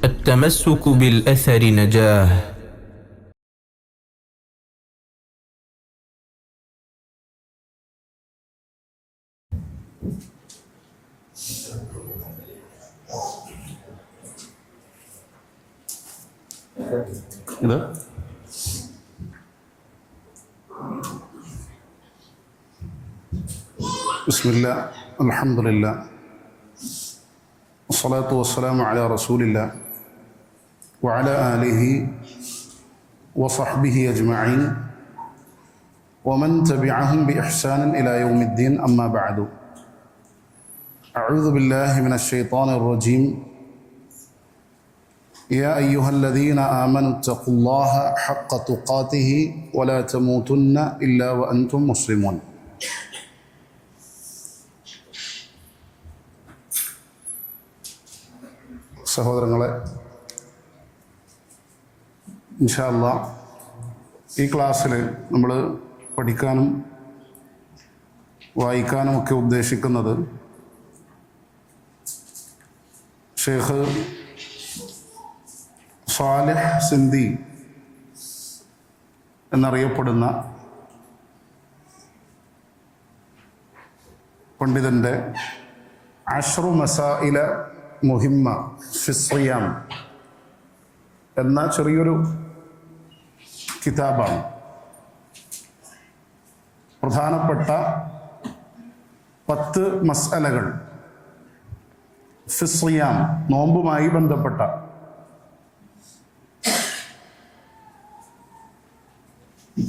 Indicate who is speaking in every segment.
Speaker 1: التمسك بالأثر نجاه.
Speaker 2: بسم الله الحمد لله والصلاة والسلام على رسول الله وعلى آله وصحبه أجمعين ومن تبعهم بإحسان إلى يوم الدين أما بعد أعوذ بالله من الشيطان الرجيم يا أيها الذين آمنوا اتقوا الله حق تقاته ولا تموتن إلا وأنتم مسلمون. സഹോദരങ്ങളെ, ഇൻഷാ അല്ലാഹ് ഈ ക്ലാസ്സിൽ നമ്മൾ പഠിക്കാനും വായിക്കാനും ഒക്കെ ഉദ്ദേശിക്കുന്നത് ഷെയ്ഖ് സാലിഹ് സിന്ധി എന്നറിയപ്പെടുന്ന പണ്ഡിതൻ്റെ അശ്റു മസായില മുഹിമ്മ ഫിസ്റിയാം എന്ന ചെറിയൊരു കിതാബാണ്. പ്രധാനപ്പെട്ട 10 മസ്അലകൾ ഫിസ്റിയാം, നോമ്പുമായി ബന്ധപ്പെട്ട.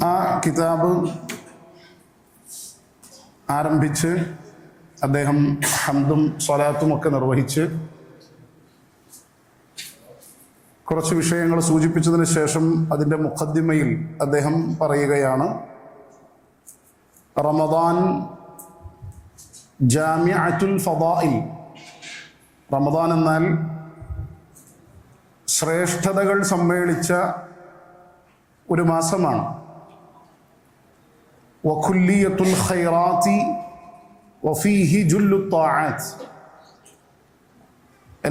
Speaker 2: ആ കിതാബ് ആരംഭിച്ച് അദ്ദേഹം ഹംദും സ്വലാത്തും ഒക്കെ നിർവഹിച്ച് കുറച്ച് വിഷയങ്ങൾ സൂചിപ്പിച്ചതിന് ശേഷം അതിൻ്റെ മുഖദ്ദിമയിൽ അദ്ദേഹം പറയുകയാണ്, റമദാൻ ജാമിഅത്തുൽ ഫദാഇൽ. റമദാൻ എന്നാൽ ശ്രേഷ്ഠതകൾ സമ്മേളിച്ച ഒരു മാസമാണ്. വഖുല്ലിയത്തുൽ ഖൈറാത്തി വഫീഹി ജുല്ലു ത്വാഅത്ത്.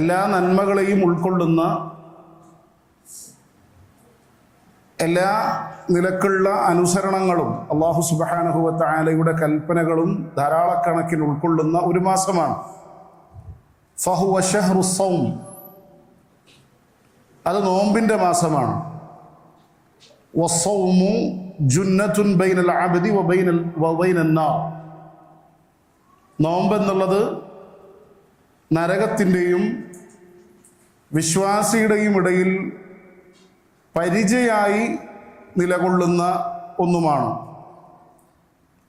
Speaker 2: എല്ലാ നന്മകളെയും ഉൾക്കൊള്ളുന്ന, എല്ലാ നിലക്കുള്ള അനുസരണങ്ങളും അല്ലാഹു സുബ്ഹാനഹു വ തആലയുടെ കൽപ്പനകളും ധാരാളക്കണക്കിന് ഉൾക്കൊള്ളുന്ന ഒരു മാസമാണ്. ഫഹുവ ശഹ്റു സൗം. അത് നോമ്പിൻ്റെ മാസമാണ്. വസ്സൗമു ജുന്നത്തുൻ ബൈനൽ അബ്ദി വബൈനൻ നാർ. നോമ്പ് എന്നുള്ളത് നരകത്തിൻ്റെയും വിശ്വാസിയുടെയും ഇടയിൽ പരിചയായി നിലകൊള്ളുന്ന ഒന്നുമാണ്.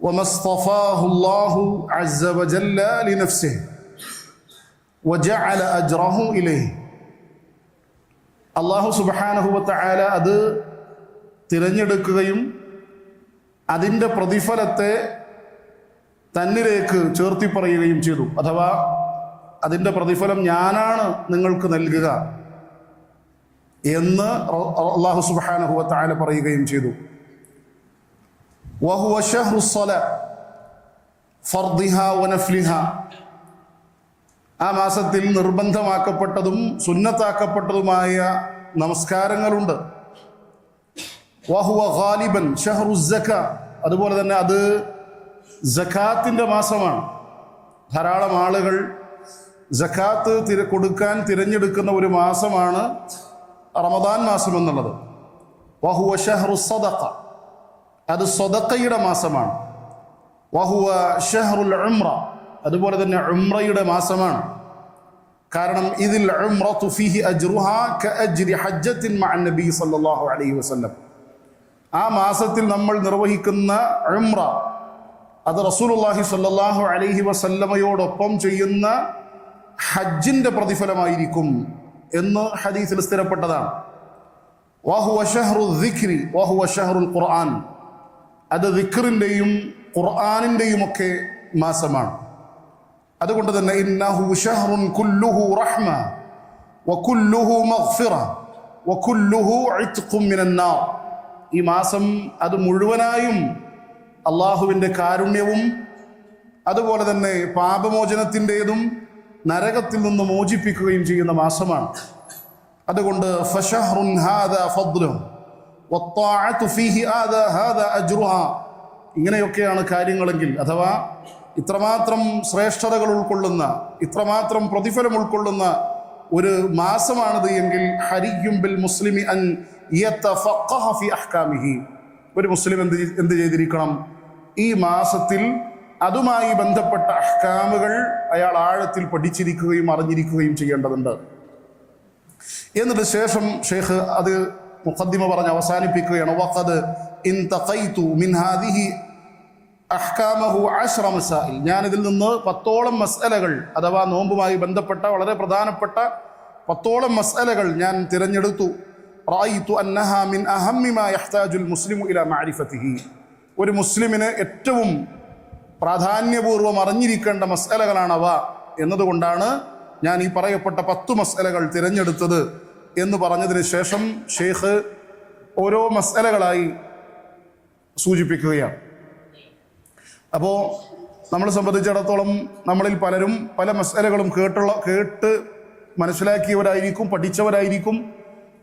Speaker 2: വമസ്തഫാഹുല്ലാഹു അസ്സ വജല്ല ലിനഫ്സിഹി വജഅല അജ്റഹു ഇലൈഹി. അല്ലാഹു സുബ്ഹാനഹു വ തആല അത് തിരഞ്ഞെടുക്കുകയും അതിൻ്റെ പ്രതിഫലത്തെ തന്നിലേക്ക് ചേർത്തി പറയുകയും ചെയ്തു. അഥവാ അതിൻ്റെ പ്രതിഫലം ഞാനാണ് നിങ്ങൾക്ക് നൽകുക എന്ന് അല്ലാഹു സുബ്ഹാനഹു വ തആല പറയുകയും ചെയ്തു. വഹുവ ശഹ്റു സ്വലാ ഫർദിഹാ വനഫ്ലിഹാ. ആ മാസത്തിൽ നിർബന്ധമാക്കപ്പെട്ടതും സുന്നത്താക്കപ്പെട്ടതുമായ നമസ്കാരങ്ങളുണ്ട്. വഹുവ ഗാലിബൻ ശഹ്റു സക്കാ. അതുപോലെ തന്നെ അത് സക്കാത്തിൻ്റെ മാസമാണ്. ധാരാളം ആളുകൾ സക്കാത്ത് കൊടുക്കാൻ തിരഞ്ഞെടുക്കുന്ന ഒരു മാസമാണ് റമദാൻ മാസം എന്നുള്ളത്. വഹുവ ശഹ്റു സദഖ. അത് സദഖയുടെ മാസമാണ്. വഹുവ ശഹ്റുൽ ഉംറ. അതുപോലെ തന്നെ ഉംറയുടെ മാസമാണ്. കാരണം ഇതിൽ ഉംറതു ഫീഹി അജ്റുഹാ കഅജ്രി ഹജ്ജത്തിൻ മഅൻ നബി സല്ലല്ലാഹു അലൈഹി വസല്ലം. ആ മാസത്തിൽ നമ്മൾ നിർവഹിക്കുന്ന ഉംറ അത് റസൂലുള്ളാഹി സ്വല്ലല്ലാഹു അലൈഹി വസല്ലമയോടൊപ്പം ചെയ്യുന്ന ഹജ്ജിൻ്റെ പ്രതിഫലമായിരിക്കും എന്ന് ഹദീസിൽ സ്ഥിരപ്പെട്ടതാണ്. വഹുവ ശഹ്റു ദിക്രി വഹുവ ശഹ്റുൽ ഖുർആൻ. അത് ദിക്റിൻ്റെയും ഖുർആനിൻ്റെയും ഒക്കെ മാസമാണ്. അതുകൊണ്ട് തന്നെ ഇന്നഹു ശഹ്റുൻ കുല്ലുഹു റഹ്മ വകുല്ലുഹു മഗ്ഫിറ വകുല്ലുഹു ഇത്ഖും മിനൻ നാർ. ഈ മാസം അത് മുഴുവനായും അള്ളാഹുവിൻ്റെ കാരുണ്യവും അതുപോലെ തന്നെ പാപമോചനത്തിൻ്റെതും നരകത്തിൽ നിന്ന് മോചിപ്പിക്കുകയും ചെയ്യുന്ന മാസമാണ്. അതുകൊണ്ട് ഫശഹ്റുൻ ഹാദാ ഫദ്ലുഹു വത്താഅതു ഫീഹി ഹാദാ അജ്റുഹാ, ഇങ്ങനെയൊക്കെയാണ് കാര്യങ്ങളെങ്കിൽ, അഥവാ ഇത്രമാത്രം ശ്രേഷ്ഠതകൾ ഉൾക്കൊള്ളുന്ന, ഇത്രമാത്രം പ്രതിഫലം ഉൾക്കൊള്ളുന്ന ഒരു മാസമാണിത് എങ്കിൽ ഹരിയും ബിൽ മുസ്ലിമി അൻ യതഫഖഹ ഫി അഹ്കാമിഹി, ഒരു മുസ്ലിം എന്ത് ചെയ്തിരിക്കണം? ഈ മാസത്തിൽ അതുമായി ബന്ധപ്പെട്ട അഹ്കാമുകൾ അയാൾ ആഴത്തിൽ പഠിച്ചിരിക്കുകയും അറിഞ്ഞിരിക്കുകയും ചെയ്യേണ്ടതുണ്ട്. എന്നിട്ട് ശേഷം ഷെയ്ഖ് അത് മുഖദ്ദിമ പറഞ്ഞ് അവസാനിപ്പിക്കുകയാണ്. വഖദ് ഇൻതഖൈതു മിൻ ഹാദിഹി അഹ്കാമഹു 10 മസാഇൽ, ഞാനിതിൽ നിന്ന് 10ഓളം മസ്അലകൾ, അഥവാ നോമ്പുമായി ബന്ധപ്പെട്ട വളരെ പ്രധാനപ്പെട്ട 10ഓളം മസ്അലകൾ ഞാൻ തിരഞ്ഞെടുത്തു. റഅയ്തു അന്നഹാ മിൻ അഹമ്മി മാ യഹ്താജുൽ മുസ്ലിമു ഇലാ മഅരിഫതിഹി, ഒരു മുസ്ലിമിന് ഏറ്റവും പ്രാധാന്യപൂർവ്വം അറിഞ്ഞിരിക്കേണ്ട മസ്അലകളാണവ എന്നതുകൊണ്ടാണ് ഞാൻ ഈ പറയപ്പെട്ട 10 മസ്അലകൾ തിരഞ്ഞെടുത്തത് എന്ന് പറഞ്ഞതിന് ശേഷം ഷെയ്ഖ് ഓരോ മസ്അലകളായി സൂചിപ്പിക്കുകയാണ്. അപ്പോൾ നമ്മളെ സംബന്ധിച്ചിടത്തോളം നമ്മളിൽ പലരും പല മസ്അലകളും കേട്ട് മനസ്സിലാക്കിയവരായിരിക്കും, പഠിച്ചവരായിരിക്കും.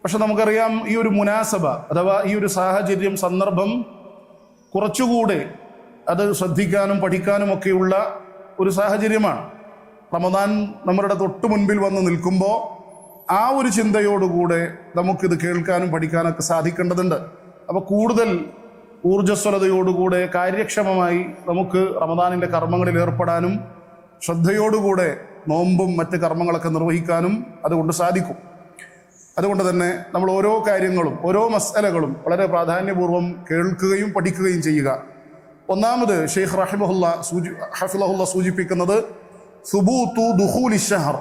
Speaker 2: പക്ഷെ നമുക്കറിയാം ഈ ഒരു മുനാസബ അഥവാ ഈ ഒരു സാഹചര്യം, സന്ദർഭം കുറച്ചുകൂടെ അത് ശ്രദ്ധിക്കാനും പഠിക്കാനും ഒക്കെയുള്ള ഒരു സാഹചര്യമാണ്. റമദാൻ നമ്മുടെ തൊട്ട് മുൻപിൽ വന്ന് നിൽക്കുമ്പോൾ ആ ഒരു ചിന്തയോടുകൂടെ നമുക്കിത് കേൾക്കാനും പഠിക്കാനൊക്കെ സാധിക്കേണ്ടതുണ്ട്. അപ്പോൾ കൂടുതൽ ഊർജ്ജസ്വലതയോടുകൂടെ കാര്യക്ഷമമായി നമുക്ക് റമദാനിൻ്റെ കർമ്മങ്ങളിൽ ഏർപ്പെടാനും ശ്രദ്ധയോടുകൂടെ നോമ്പും മറ്റ് കർമ്മങ്ങളൊക്കെ നിർവഹിക്കാനും അതുകൊണ്ട് സാധിക്കും. അതുകൊണ്ട് തന്നെ നമ്മൾ ഓരോ കാര്യങ്ങളും ഓരോ മസ്അലകളും വളരെ പ്രാധാന്യപൂർവ്വം കേൾക്കുകയും പഠിക്കുകയും ചെയ്യുക. ഒന്നാമത് ഷെയ്ഖ് ഹഫിളഹുല്ല സൂചിപ്പിക്കുന്നത് സുബൂതു ദുഖൂലി ശഹർ,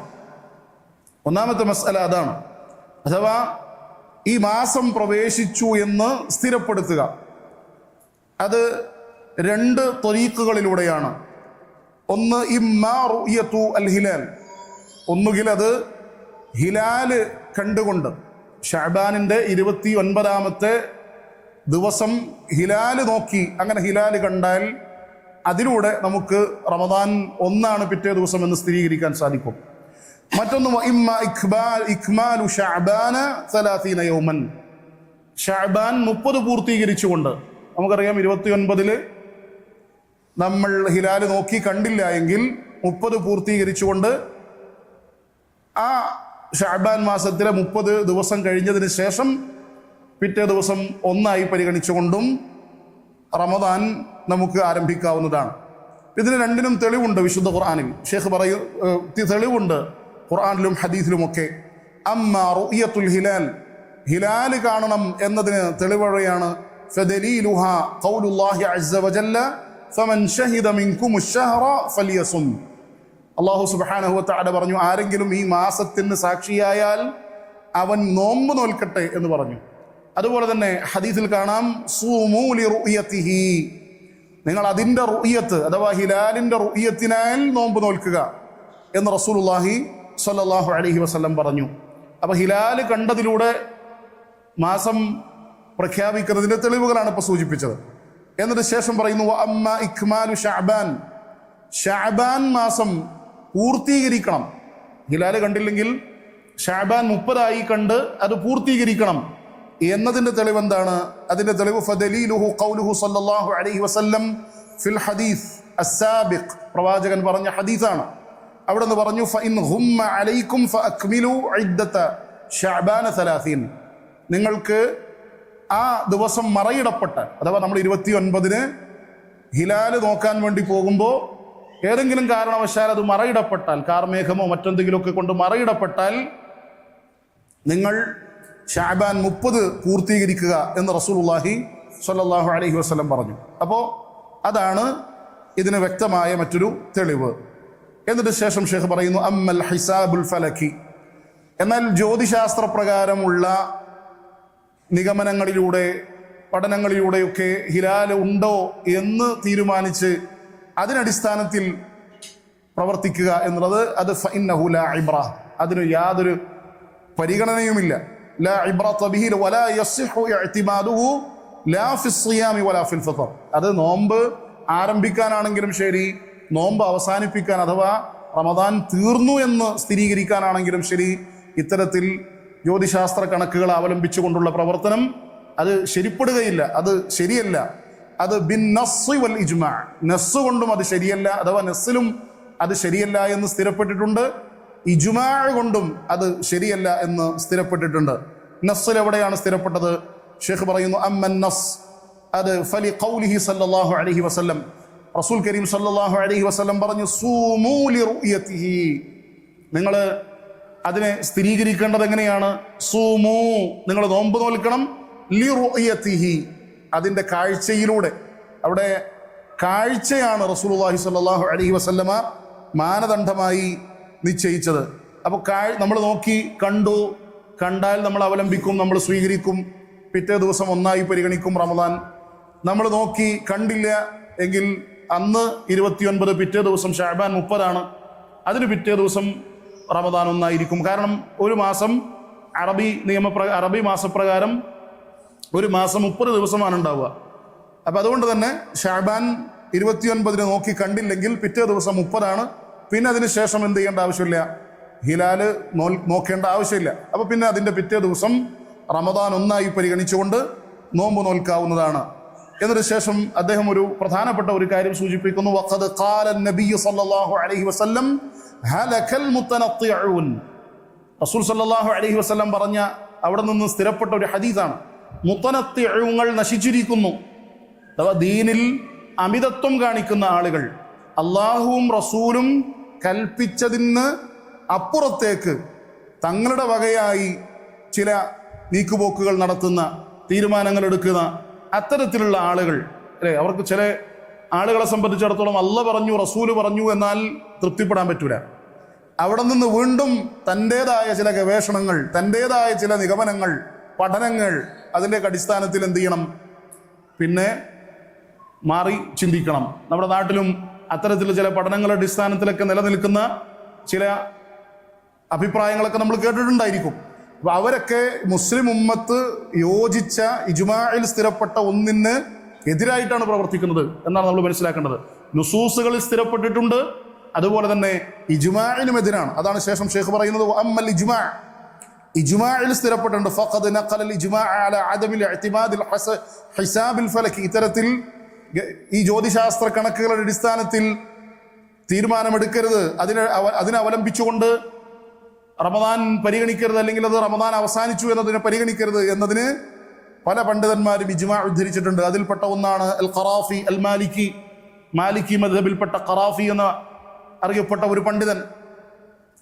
Speaker 2: ഒന്നാമത്തെ മസ്അല അതാണ്. അഥവാ ഈ മാസം പ്രവേശിച്ചു എന്ന് സ്ഥിരപ്പെടുത്തുക. അത് 2 ത്വരീഖുകളിലൂടെയാണ്. ഒന്ന് ഇമ്മാ റുഅ്യതു അൽ ഹിലാൽ, ഒന്നുകിൽ അത് ഹിലാല് കണ്ടുകൊണ്ട് ശഅബാനിൻ്റെ 29ാമത്തെ ദിവസം ഹിലാല് നോക്കി, അങ്ങനെ ഹിലാല് കണ്ടാൽ അതിലൂടെ നമുക്ക് റമദാൻ 1 പിറ്റേ ദിവസം എന്ന് സ്ഥിരീകരിക്കാൻ സാധിക്കും. മറ്റൊന്ന് ഇക്മാലു ശഅബാന 30 യൗമൻ, ശഅബാൻ 30 പൂർത്തീകരിച്ചുകൊണ്ട്. നമുക്കറിയാം 29 നമ്മൾ ഹിലാല് നോക്കി കണ്ടില്ല എങ്കിൽ 30 പൂർത്തീകരിച്ചുകൊണ്ട് ആ ശഅബാൻ മാസത്തിലെ 30 ദിവസം കഴിഞ്ഞതിന് ശേഷം പിറ്റേ ദിവസം 1 പരിഗണിച്ചുകൊണ്ടും റമദാൻ നമുക്ക് ആരംഭിക്കാവുന്നതാണ്. ഇതിന് രണ്ടിനും തെളിവുണ്ട് വിശുദ്ധ ഖുർആനിൽ. ഷെയ്ഖ് തെളിവുണ്ട് ഖുർആനിലും ഹദീസിലുമൊക്കെ. അമ്മാ റുഅ്യത്തുൽ ഹിലാൽ, ഹിലാല് കാണണം എന്നതിന് തെളിവഴയാണ് ഫദലീലുഹാ ഖൗലുല്ലാഹി അസ്സ വജല്ല ഫമൻ ഷഹിദ മിൻകുമുശ് ശഹറ ഫലിയസും. അല്ലാഹു സുബ്ഹാനഹു വ തആല പറഞ്ഞു, ആരെങ്കിലും ഈ മാസത്തിന് സാക്ഷിയായാൽ അവൻ നോമ്പ് നോൽക്കട്ടെ എന്ന് പറഞ്ഞു. അതുപോലെ തന്നെ ഹദീസിൽ കാണാം സൂമൂ ലിറുഅ്യതിഹി, നിങ്ങൾ അതിൻ്റെ റുഅ്യത്ത് അഥവാ ഹിലാലിൻ്റെ റുഅ്യത്തിനാൽ നോമ്പ് നോൽക്കുക എന്ന് റസൂലുള്ളാഹി സ്വല്ലല്ലാഹു അലൈഹി വസല്ലം പറഞ്ഞു. അപ്പോൾ ഹിലാല് കണ്ടതിലൂടെ മാസം പ്രഖ്യാപിക്കുന്നതിൻ്റെ തെളിവുകളാണ് ഇപ്പോൾ സൂചിപ്പിച്ചത്. എന്നിട്ട് ശേഷം പറയുന്നു അമ്മ ഇക്മാലു ശഅബാൻ, ശഅബാൻ മാസം പൂർത്തീകരിക്കണം. ഹിലാല് കണ്ടില്ലെങ്കിൽ ശഅബാൻ 30 കണ്ട് അത് പൂർത്തീകരിക്കണം എന്നതിൻ്റെ തെളിവ് എന്താണ്? അതിൻ്റെ തെളിവ് ഫദലീലുഹു ഖൗലുഹു സല്ലല്ലാഹു അലൈഹി വസല്ലം ഫിൽ ഹദീസ് അസ്സാബിഖ്, പ്രവാചകൻ പറഞ്ഞ ഹദീസാണ്. അവിടെ നിന്ന് പറഞ്ഞു ഫഇൻ ഗുമ്മ അലൈക്കും ഫഅക്മിലു ഇദ്ദത ശഅബാന 30, നിങ്ങൾക്ക് ആ ദിവസം മറയിടപ്പെട്ട, അഥവാ നമ്മൾ 29 ഹിലാല് നോക്കാൻ വേണ്ടി പോകുമ്പോൾ ഏതെങ്കിലും കാരണവശാൽ അത് മറയിടപ്പെട്ടാൽ, കാർമേഘമോ മറ്റെന്തെങ്കിലുമൊക്കെ കൊണ്ട് മറയിടപ്പെട്ടാൽ നിങ്ങൾ ശഅബാൻ 30 പൂർത്തീകരിക്കുക എന്ന് റസൂലുള്ളാഹി സ്വല്ലല്ലാഹു അലൈഹി വസല്ലം പറഞ്ഞു. അപ്പോൾ അതാണ് ഇതിന് വ്യക്തമായ മറ്റൊരു തെളിവ്. എന്നിട്ട് ശേഷം ഷെയ്ഖ് പറയുന്നു അമ്മൽ ഹിസാബുൽ ഫലക്കി, എന്നാൽ ജ്യോതിശാസ്ത്രപ്രകാരമുള്ള നിഗമനങ്ങളിലൂടെ പഠനങ്ങളിലൂടെയൊക്കെ ഹിലാല് ഉണ്ടോ എന്ന് തീരുമാനിച്ച് അതിനടിസ്ഥാനത്തിൽ പ്രവർത്തിക്കുക എന്നുള്ളത് അത് ഫഇന്നഹു ലാ ഇബ്ര, അതിന് യാതൊരു പരിഗണനയുമില്ല. ലാ ഇബ്റത ബിഹി വലാ യസിഹു ഇഅ്തിമാദുഹു ലാ ഫിസ് സിയാമി വലാ ഫിൽ ഫിത്ർ. അത് നോമ്പ് ആരംഭിക്കാനാണെങ്കിലും ശരി, നോമ്പ് അവസാനിപ്പിക്കാൻ അഥവാ റമദാൻ തീർന്നു എന്ന് സ്ഥിരീകരിക്കാനാണെങ്കിലും ശരി, ഇത്തരത്തിൽ ജ്യോതിശാസ്ത്ര കണക്കുകൾ അവലംബിച്ചുകൊണ്ടുള്ള പ്രവർത്തനം അത് ശരിപ്പെടുകയില്ല, അത് ശരിയല്ല. അത് ബിൻ നസ്സ് വൽ ഇജ്മാ, നസ്സ് കൊണ്ടും അത് ശരിയല്ല, അഥവാ നസ്സിലും അത് ശരിയല്ല എന്ന് സ്ഥിരപ്പെട്ടിട്ടുണ്ട്. ഇജ്മാ കൊണ്ടും അത് ശരിയല്ല എന്ന് സ്ഥിരപ്പെട്ടിട്ടുണ്ട്. നസ്സിൽ എവിടെയാണ് സ്ഥിരപ്പെട്ടത്? ഷെയ്ഖ് പറയുന്നു അമ്മൻ നസ്, അത് ഫലി ഖൗലിഹി സല്ലല്ലാഹു അലൈഹി വസല്ലം, റസൂൽ കരീം സല്ലല്ലാഹു അലൈഹി വസല്ലം പറഞ്ഞു സൂമൂ ലിറുയതിഹി, നിങ്ങൾ അതിനെ സ്ഥിരീകരിക്കേണ്ടത് എങ്ങനെയാണ്? സൂമൂ, നിങ്ങൾ നോമ്പ് നോൽക്കണം, ലിറുയതിഹി, അതിൻ്റെ കാഴ്ചയിലൂടെ. അവിടെ കാഴ്ചയാണ് റസൂലുള്ളാഹി സ്വല്ലല്ലാഹു അലൈഹി വസല്ലമ മാനദണ്ഡമായി നിശ്ചയിച്ചത്. അപ്പോൾ നമ്മൾ നോക്കി കണ്ടു, കണ്ടാൽ നമ്മൾ അവലംബിക്കും, നമ്മൾ സ്വീകരിക്കും, പിറ്റേ ദിവസം ഒന്നായി പരിഗണിക്കും റമദാൻ. നമ്മൾ നോക്കി കണ്ടില്ല എങ്കിൽ അന്ന് 29, പിറ്റേ ദിവസം ഷഅബാൻ 30, അതിന് പിറ്റേ ദിവസം റമദാൻ ഒന്നായിരിക്കും. കാരണം ഒരു മാസം അറബി മാസപ്രകാരം ഒരു മാസം 30 ദിവസമാണ് ഉണ്ടാവുക. അപ്പം അതുകൊണ്ട് തന്നെ ഷഅബാൻ 29 നോക്കി കണ്ടില്ലെങ്കിൽ പിറ്റേ ദിവസം 30, പിന്നെ അതിന് ശേഷം എന്ത് ചെയ്യേണ്ട ആവശ്യമില്ല, ഹിലാല് നോക്കേണ്ട ആവശ്യമില്ല. അപ്പോൾ പിന്നെ അതിൻ്റെ പിറ്റേ ദിവസം റമദാൻ ഒന്നായി പരിഗണിച്ചുകൊണ്ട് നോമ്പ് നോൽക്കാവുന്നതാണ്. എന്നതിന് ശേഷം അദ്ദേഹം ഒരു പ്രധാനപ്പെട്ട ഒരു കാര്യം സൂചിപ്പിക്കുന്നു. വഖദ് ഖാല നബിയ്യു സല്ലല്ലാഹു അലൈഹി വസല്ലം ഹലകൽ മുതനത്തിഊൻ, റസൂൽ സല്ലല്ലാഹു അലൈഹി വസല്ലം പറഞ്ഞ അവിടെ നിന്ന് സ്ഥിരപ്പെട്ട ഒരു ഹദീസാണ്. മുതനത്തിഊങ്ങൾ നശിച്ചിരിക്കുന്നു, അഥവാ ദീനിൽ അമിതത്വം കാണിക്കുന്ന ആളുകൾ, അള്ളാഹുവും റസൂലും കൽപ്പിച്ചതിന് അപ്പുറത്തേക്ക് തങ്ങളുടെ വകയായി ചില നീക്കുപോക്കുകൾ നടത്തുന്ന, തീരുമാനങ്ങൾ എടുക്കുന്ന അത്തരത്തിലുള്ള ആളുകൾ അല്ലേ. അവർക്ക് ചില ആളുകളെ സംബന്ധിച്ചിടത്തോളം അല്ല പറഞ്ഞു റസൂല് പറഞ്ഞു എന്നാൽ തൃപ്തിപ്പെടാൻ പറ്റൂല. അവിടെ നിന്ന് വീണ്ടും തൻ്റേതായ ചില ഗവേഷണങ്ങൾ, തൻ്റേതായ ചില നിഗമനങ്ങൾ, പഠനങ്ങൾ, അതിൻ്റെയൊക്കെ അടിസ്ഥാനത്തിൽ എന്ത് ചെയ്യണം, പിന്നെ മാറി ചിന്തിക്കണം. നമ്മുടെ നാട്ടിലും അത്തരത്തിലുള്ള ചില പഠനങ്ങളുടെ അടിസ്ഥാനത്തിലൊക്കെ നിലനിൽക്കുന്ന ചില അഭിപ്രായങ്ങളൊക്കെ നമ്മൾ കേട്ടിട്ടുണ്ടായിരിക്കും. അപ്പൊ അവരൊക്കെ മുസ്ലിം ഉമ്മത്ത് യോജിച്ച ഇജ്മാഇൽ സ്ഥിരപ്പെട്ട ഒന്നിന് എതിരായിട്ടാണ് പ്രവർത്തിക്കുന്നത് എന്നാണ് നമ്മൾ മനസ്സിലാക്കേണ്ടത്. നുസൂസുകളിൽ സ്ഥിരപ്പെട്ടിട്ടുണ്ട്, അതുപോലെ തന്നെ ഇജ്മാഇനും എതിരാണ്. അതാണ് ശേഷം ഷെയ്ഖ് പറയുന്നത് അമ്മൽ ഇജ്മാ, ഇജ്മാഇൽ സ്ഥിരപ്പെട്ടിട്ടുണ്ട്. ഫഖദ് നഖലൽ ഇജ്മാഅ അലാ അദമിൽ ഇഅ്തിമാദിൽ ഹിസാബിൽ ഫലകി, ഇത്തരത്തിൽ ഈ ജ്യോതിശാസ്ത്ര കണക്കുകളുടെ അടിസ്ഥാനത്തിൽ തീരുമാനമെടുക്കരുത്, അതിനെ അവലംബിച്ചുകൊണ്ട് റമദാൻ പരിഗണിക്കരുത്, അല്ലെങ്കിൽ അത് റമദാൻ അവസാനിച്ചു എന്നതിനെ പരിഗണിക്കരുത് എന്നതിന് പല പണ്ഡിതന്മാരും ഇജ്മാ ഉദ്ധരിച്ചിട്ടുണ്ട്. അതിൽപ്പെട്ട ഒന്നാണ് അൽ ഖറാഫി അൽ മാലിക്കി, മാലിക്കി മദ്ഹബിൽപ്പെട്ട ഖറാഫി എന്ന അറിയപ്പെട്ട ഒരു പണ്ഡിതൻ.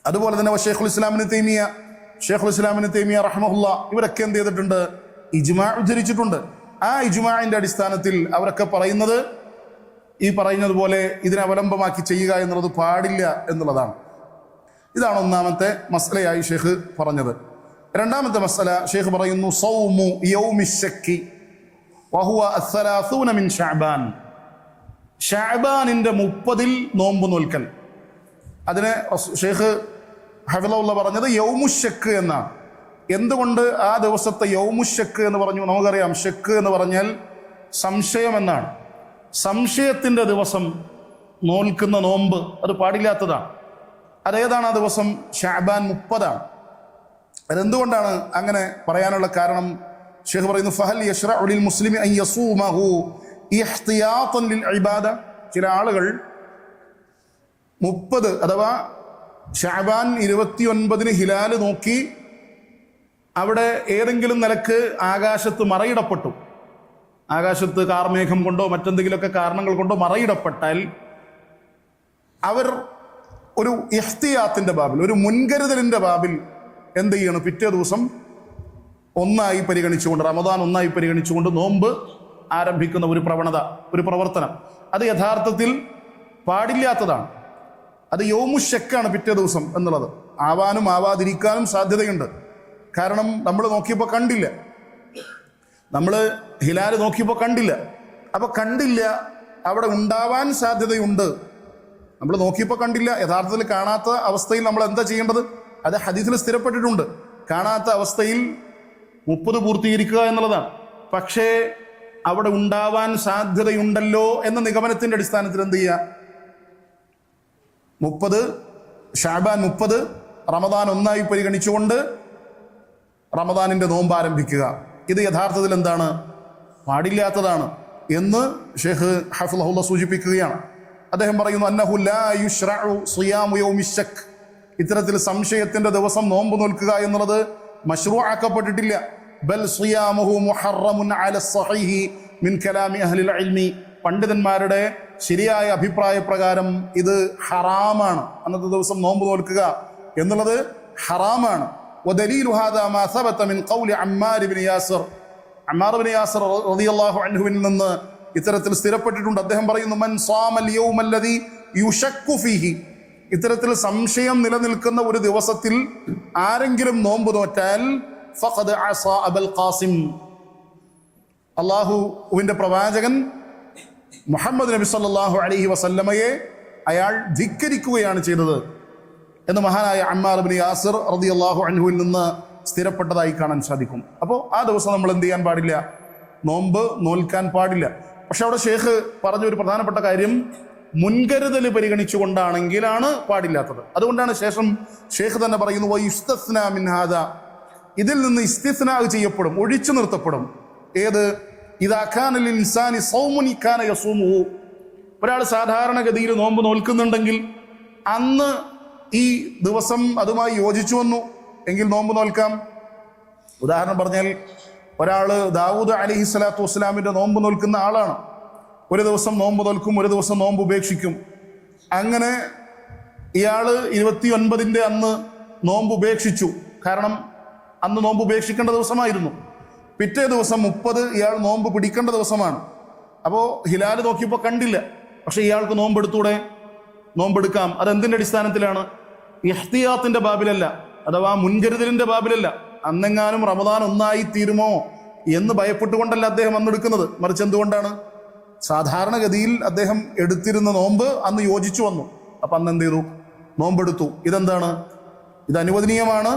Speaker 2: അതുപോലെ തന്നെ ഷെയ്ഖുൽ ഇസ്ലാമിന് തൈമിയ റഹ്മഹുല്ല, ഇവരൊക്കെ എന്ത് ചെയ്തിട്ടുണ്ട്, ഇജ്മാ ഉദ്ധരിച്ചിട്ടുണ്ട്. ആ ഇജ്മാഇന്റെ അടിസ്ഥാനത്തിൽ അവരൊക്കെ പറയുന്നത് ഈ പറയുന്നതുപോലെ ഇതിനെ അവലംബമാക്കി ചെയ്യുക എന്നുള്ളത് പാടില്ല എന്നുള്ളതാണ്. ഇതാണ് ഒന്നാമത്തെ മസ്അലയായി ഷെയ്ഖ് പറഞ്ഞത്. രണ്ടാമത്തെ മസ്അല ഷെയ്ഖ് പറയുന്നു സൗമു യൗമി ശക്കി വഹുവ അസ്സലാസൂന മിൻ ശഅബാൻ, ഷഅബാനിന്റെ 30 നോമ്പ് നോൽക്കൽ. അതിനെ ഷെയ്ഖ് ഹഫിളഹുല്ലാഹ് പറഞ്ഞത് യൗമുശക്ക് എന്നാണ്. എന്തുകൊണ്ട് ആ ദിവസത്തെ യൗമുശക്ക് എന്ന് പറഞ്ഞു? നമുക്കറിയാം ഷക്ക് എന്ന് പറഞ്ഞാൽ സംശയം എന്നാണ്. സംശയത്തിന്റെ ദിവസം നോൽക്കുന്ന നോമ്പ് അത് പാടില്ലാത്തതാണ്. അതേതാണ് ആ ദിവസം? ഷഅബാൻ 30. അതെന്തുകൊണ്ടാണ് അങ്ങനെ പറയാനുള്ള കാരണം? ഷെയ്ഖ് പറയുന്നു ഫഹൽ യശ്റഉ ലിൽ മുസ്ലിമി അൻ യസൂമഹു ഇഹ്തിയാതൻ ലിൽ ഇബാദ. ചില ആളുകൾ 30 അഥവാ ഷഅബാൻ 29 ഹിലാല് നോക്കി അവിടെ ഏതെങ്കിലും നിലക്ക് ആകാശത്ത് മറയിടപ്പെട്ടു, ആകാശത്ത് കാർമേഘം കൊണ്ടോ മറ്റെന്തെങ്കിലുമൊക്കെ കാരണങ്ങൾ കൊണ്ടോ മറയിടപ്പെട്ടാൽ അവർ ഒരു ഇഹ്തിയാത്തിന്റെ ബാബിൽ, ഒരു മുൻകരുതലിന്റെ ബാബിൽ എന്ത് ചെയ്യണം? പിറ്റേ ദിവസം ഒന്നായി പരിഗണിച്ചുകൊണ്ട്, റമദാൻ ഒന്നായി പരിഗണിച്ചുകൊണ്ട് നോമ്പ് ആരംഭിക്കുന്ന ഒരു പ്രവണത, ഒരു പ്രവർത്തനം, അത് യഥാർത്ഥത്തിൽ പാടില്ലാത്തതാണ്. അത് യൗമുശക്കാണ് പിറ്റേ ദിവസം എന്നുള്ളത്. ആവാനും ആവാതിരിക്കാനും സാധ്യതയുണ്ട്. കാരണം നമ്മൾ നോക്കിയപ്പോൾ കണ്ടില്ല, നമ്മൾ ഹിലാല് നോക്കിയപ്പോൾ കണ്ടില്ല. അപ്പൊ കണ്ടില്ല, അവിടെ ഉണ്ടാവാൻ സാധ്യതയുണ്ട്. നമ്മൾ നോക്കിയപ്പോൾ കണ്ടില്ല, യഥാർത്ഥത്തിൽ കാണാത്ത അവസ്ഥയിൽ നമ്മൾ എന്താ ചെയ്യേണ്ടത്? അത് ഹദീസിൽ സ്ഥിരപ്പെട്ടിട്ടുണ്ട്. കാണാത്ത അവസ്ഥയിൽ 30 പൂർത്തീകരിക്കുക എന്നുള്ളതാണ്. പക്ഷേ അവിടെ ഉണ്ടാവാൻ സാധ്യതയുണ്ടല്ലോ എന്ന നിഗമനത്തിന്റെ അടിസ്ഥാനത്തിൽ എന്ത് ചെയ്യുക? 30 ഷഅബാൻ 30 റമദാൻ ഒന്നായി പരിഗണിച്ചുകൊണ്ട് റമദാനിൻ്റെ നോമ്പ് ആരംഭിക്കുക. ഇത് യഥാർത്ഥത്തിൽ എന്താണ്? പാടില്ലാത്തതാണ് എന്ന് ഷെയ്ഖ് ഹഫിളഹുല്ലാഹ് സൂചിപ്പിക്കുകയാണ്. അദ്ദേഹം പറയുന്നു, അന്നഹു ലാ യുശ്റഉ സിയാമു യൗമി ശക്ക്, ഇത്തരത്തിൽ സംശയത്തിൻ്റെ ദിവസം നോമ്പ് നോൽക്കുക എന്നുള്ളത് മശ്റൂഅക്കപ്പെട്ടിട്ടില്ല. ബൽ സിയാമുഹു മുഹറമുൻ അല സ്വഹീഹി മിൻ കലാമി അഹ്ലിൽ ഇൽമി, പണ്ഡിതന്മാരുടെ ശരിയായ അഭിപ്രായ പ്രകാരം ഇത് ഹറാമാണ്. അന്നത്തെ ദിവസം നോമ്പ് നോൽക്കുക എന്നുള്ളത് ഹറാമാണ്. വദലീലു ഹാദാ മാ സബത മിൻ ഖൗലി അമ്മാർ ഇബ്നു യാസിർ, അമ്മാർ ഇബ്നു യാസിർ റളിയല്ലാഹു അൻഹുവിൽ നിന്ന് ഇത്തരത്തിൽ സ്ഥിരപ്പെട്ടിട്ടുണ്ട്. അദ്ദേഹം പറയുന്നു, മൻ സാമൽ യൗമല്ലദീ യുശക്കു ഫീഹി, ഇത്തരത്തിൽ സംശയം നിലനിൽക്കുന്ന ഒരു ദിവസത്തിൽ ആരെങ്കിലും നോമ്പ് നോറ്റാൽ ഫഖദ് അസാ അബൽ ഖാസിം, അള്ളാഹുവിൻ്റെ പ്രവാചകൻ മുഹമ്മദ് നബി സല്ലല്ലാഹു അലൈഹി വസല്ലമയെ അയാൾ ധിക്കരിക്കുകയാണ് ചെയ്തത് എന്ന് മഹാനായ അമ്മാർ ഇബ്നു യാസിർ റളിയല്ലാഹു അൻഹുവിൽ നിന്ന് സ്ഥിരപ്പെട്ടതായി കാണാൻ സാധിക്കും. അപ്പോൾ ആ ദിവസം നമ്മൾ എന്ത് ചെയ്യാൻ പാടില്ല? നോമ്പ് നോൽക്കാൻ പാടില്ല. പക്ഷെ അവിടെ ഷെയ്ഖ് പറഞ്ഞ ഒരു പ്രധാനപ്പെട്ട കാര്യം, മുൻകരുതൽ പരിഗണിച്ചുകൊണ്ടാണെങ്കിലാണ് പാടില്ലാത്തത്. അതുകൊണ്ടാണ് ശേഷം ഷെയ്ഖ് തന്നെ പറയുന്നു, വയുസ്തസ്നാ മിൻ ഹാദാ, ഇതിൽ നിന്ന് ഇസ്തിസ്നാ ചെയ്യപ്പെടും, ഒഴിച്ചു നിർത്തപ്പെടും. ഏത്? ഇദാ കാന ലിൽ ഇൻസാനി സൗമുൻ കാന യസൂമുഹു, ഒരാൾ സാധാരണഗതിയിൽ നോമ്പ് നോൽക്കുന്നുണ്ടെങ്കിൽ അന്ന് ഈ ദിവസം അതുമായി യോജിച്ചു വന്നു എങ്കിൽ നോമ്പ് നോൽക്കാം. ഉദാഹരണം പറഞ്ഞാൽ, ഒരാൾ ദാവൂദ് അലൈഹി സ്വലാത്തു വസ്സലാമിൻ്റെ നോമ്പ് നോൽക്കുന്ന ആളാണ്. ഒരു ദിവസം നോമ്പ് നോൽക്കും, ഒരു ദിവസം നോമ്പ് ഉപേക്ഷിക്കും. അങ്ങനെ ഇയാൾ 29 അന്ന് നോമ്പ് ഉപേക്ഷിച്ചു, കാരണം അന്ന് നോമ്പ് ഉപേക്ഷിക്കേണ്ട ദിവസമായിരുന്നു. പിറ്റേ ദിവസം 30 ഇയാൾ നോമ്പ് പിടിക്കേണ്ട ദിവസമാണ്. അപ്പോൾ ഹിലാൽ നോക്കിയപ്പോൾ കണ്ടില്ല, പക്ഷെ ഇയാൾക്ക് നോമ്പെടുത്തൂടെ? നോമ്പെടുക്കാം. അതെന്തിൻ്റെ അടിസ്ഥാനത്തിലാണ്? ഇഹ്തിയാത്തിൻ്റെ ബാബിലല്ല, അഥവാ മുൻകരുതലിൻ്റെ ബാബിലല്ല. അന്നെങ്ങാനും റമദാൻ ഒന്നായി തീരുമോ എന്ന് ഭയപ്പെട്ടുകൊണ്ടല്ല അദ്ദേഹം അന്നെടുക്കുന്നത്. മറിച്ച് എന്തുകൊണ്ടാണ്? സാധാരണഗതിയിൽ അദ്ദേഹം എടുത്തിരുന്ന നോമ്പ് അന്ന് യോജിച്ചു വന്നു. അപ്പം അന്ന് എന്ത് ചെയ്തു? നോമ്പെടുത്തു. ഇതെന്താണ്? ഇത് അനുവദനീയമാണ്,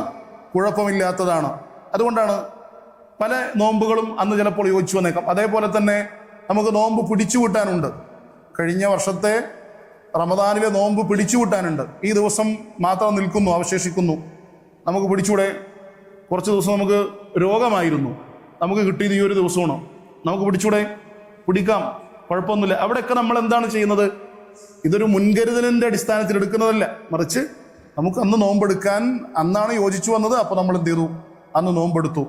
Speaker 2: കുഴപ്പമില്ലാത്തതാണ്. അതുകൊണ്ടാണ് പല നോമ്പുകളും അന്ന് ചിലപ്പോൾ യോജിച്ചു വന്നേക്കാം. അതേപോലെ തന്നെ നമുക്ക് നോമ്പ് പിടിച്ചു കൂട്ടാനുണ്ട്. കഴിഞ്ഞ വർഷത്തെ റമദാനിലെ നോമ്പ് പിടിച്ചു കൂട്ടാനുണ്ട്. ഈ ദിവസം മാത്രം നിൽക്കുന്നു, അവശേഷിക്കുന്നു. നമുക്ക് പിടിച്ചൂടെ? കുറച്ച് ദിവസം നമുക്ക് രോഗമായിരുന്നു, നമുക്ക് കിട്ടിയത് ഈ ഒരു ദിവസമാണ്, നമുക്ക് പിടിച്ചൂടെ? പിടിക്കാം, കുഴപ്പമൊന്നുമില്ല. അവിടെയൊക്കെ നമ്മൾ എന്താണ് ചെയ്യുന്നത്? ഇതൊരു മുൻകരുതലിൻ്റെ അടിസ്ഥാനത്തിൽ എടുക്കുന്നതല്ല, മറിച്ച് നമുക്ക് അന്ന് നോമ്പെടുക്കാൻ അന്നാണ് യോജിച്ചു വന്നത്, അപ്പോൾ നമ്മൾ എന്ത് ചെയ്തു? അന്ന് നോമ്പെടുത്തു.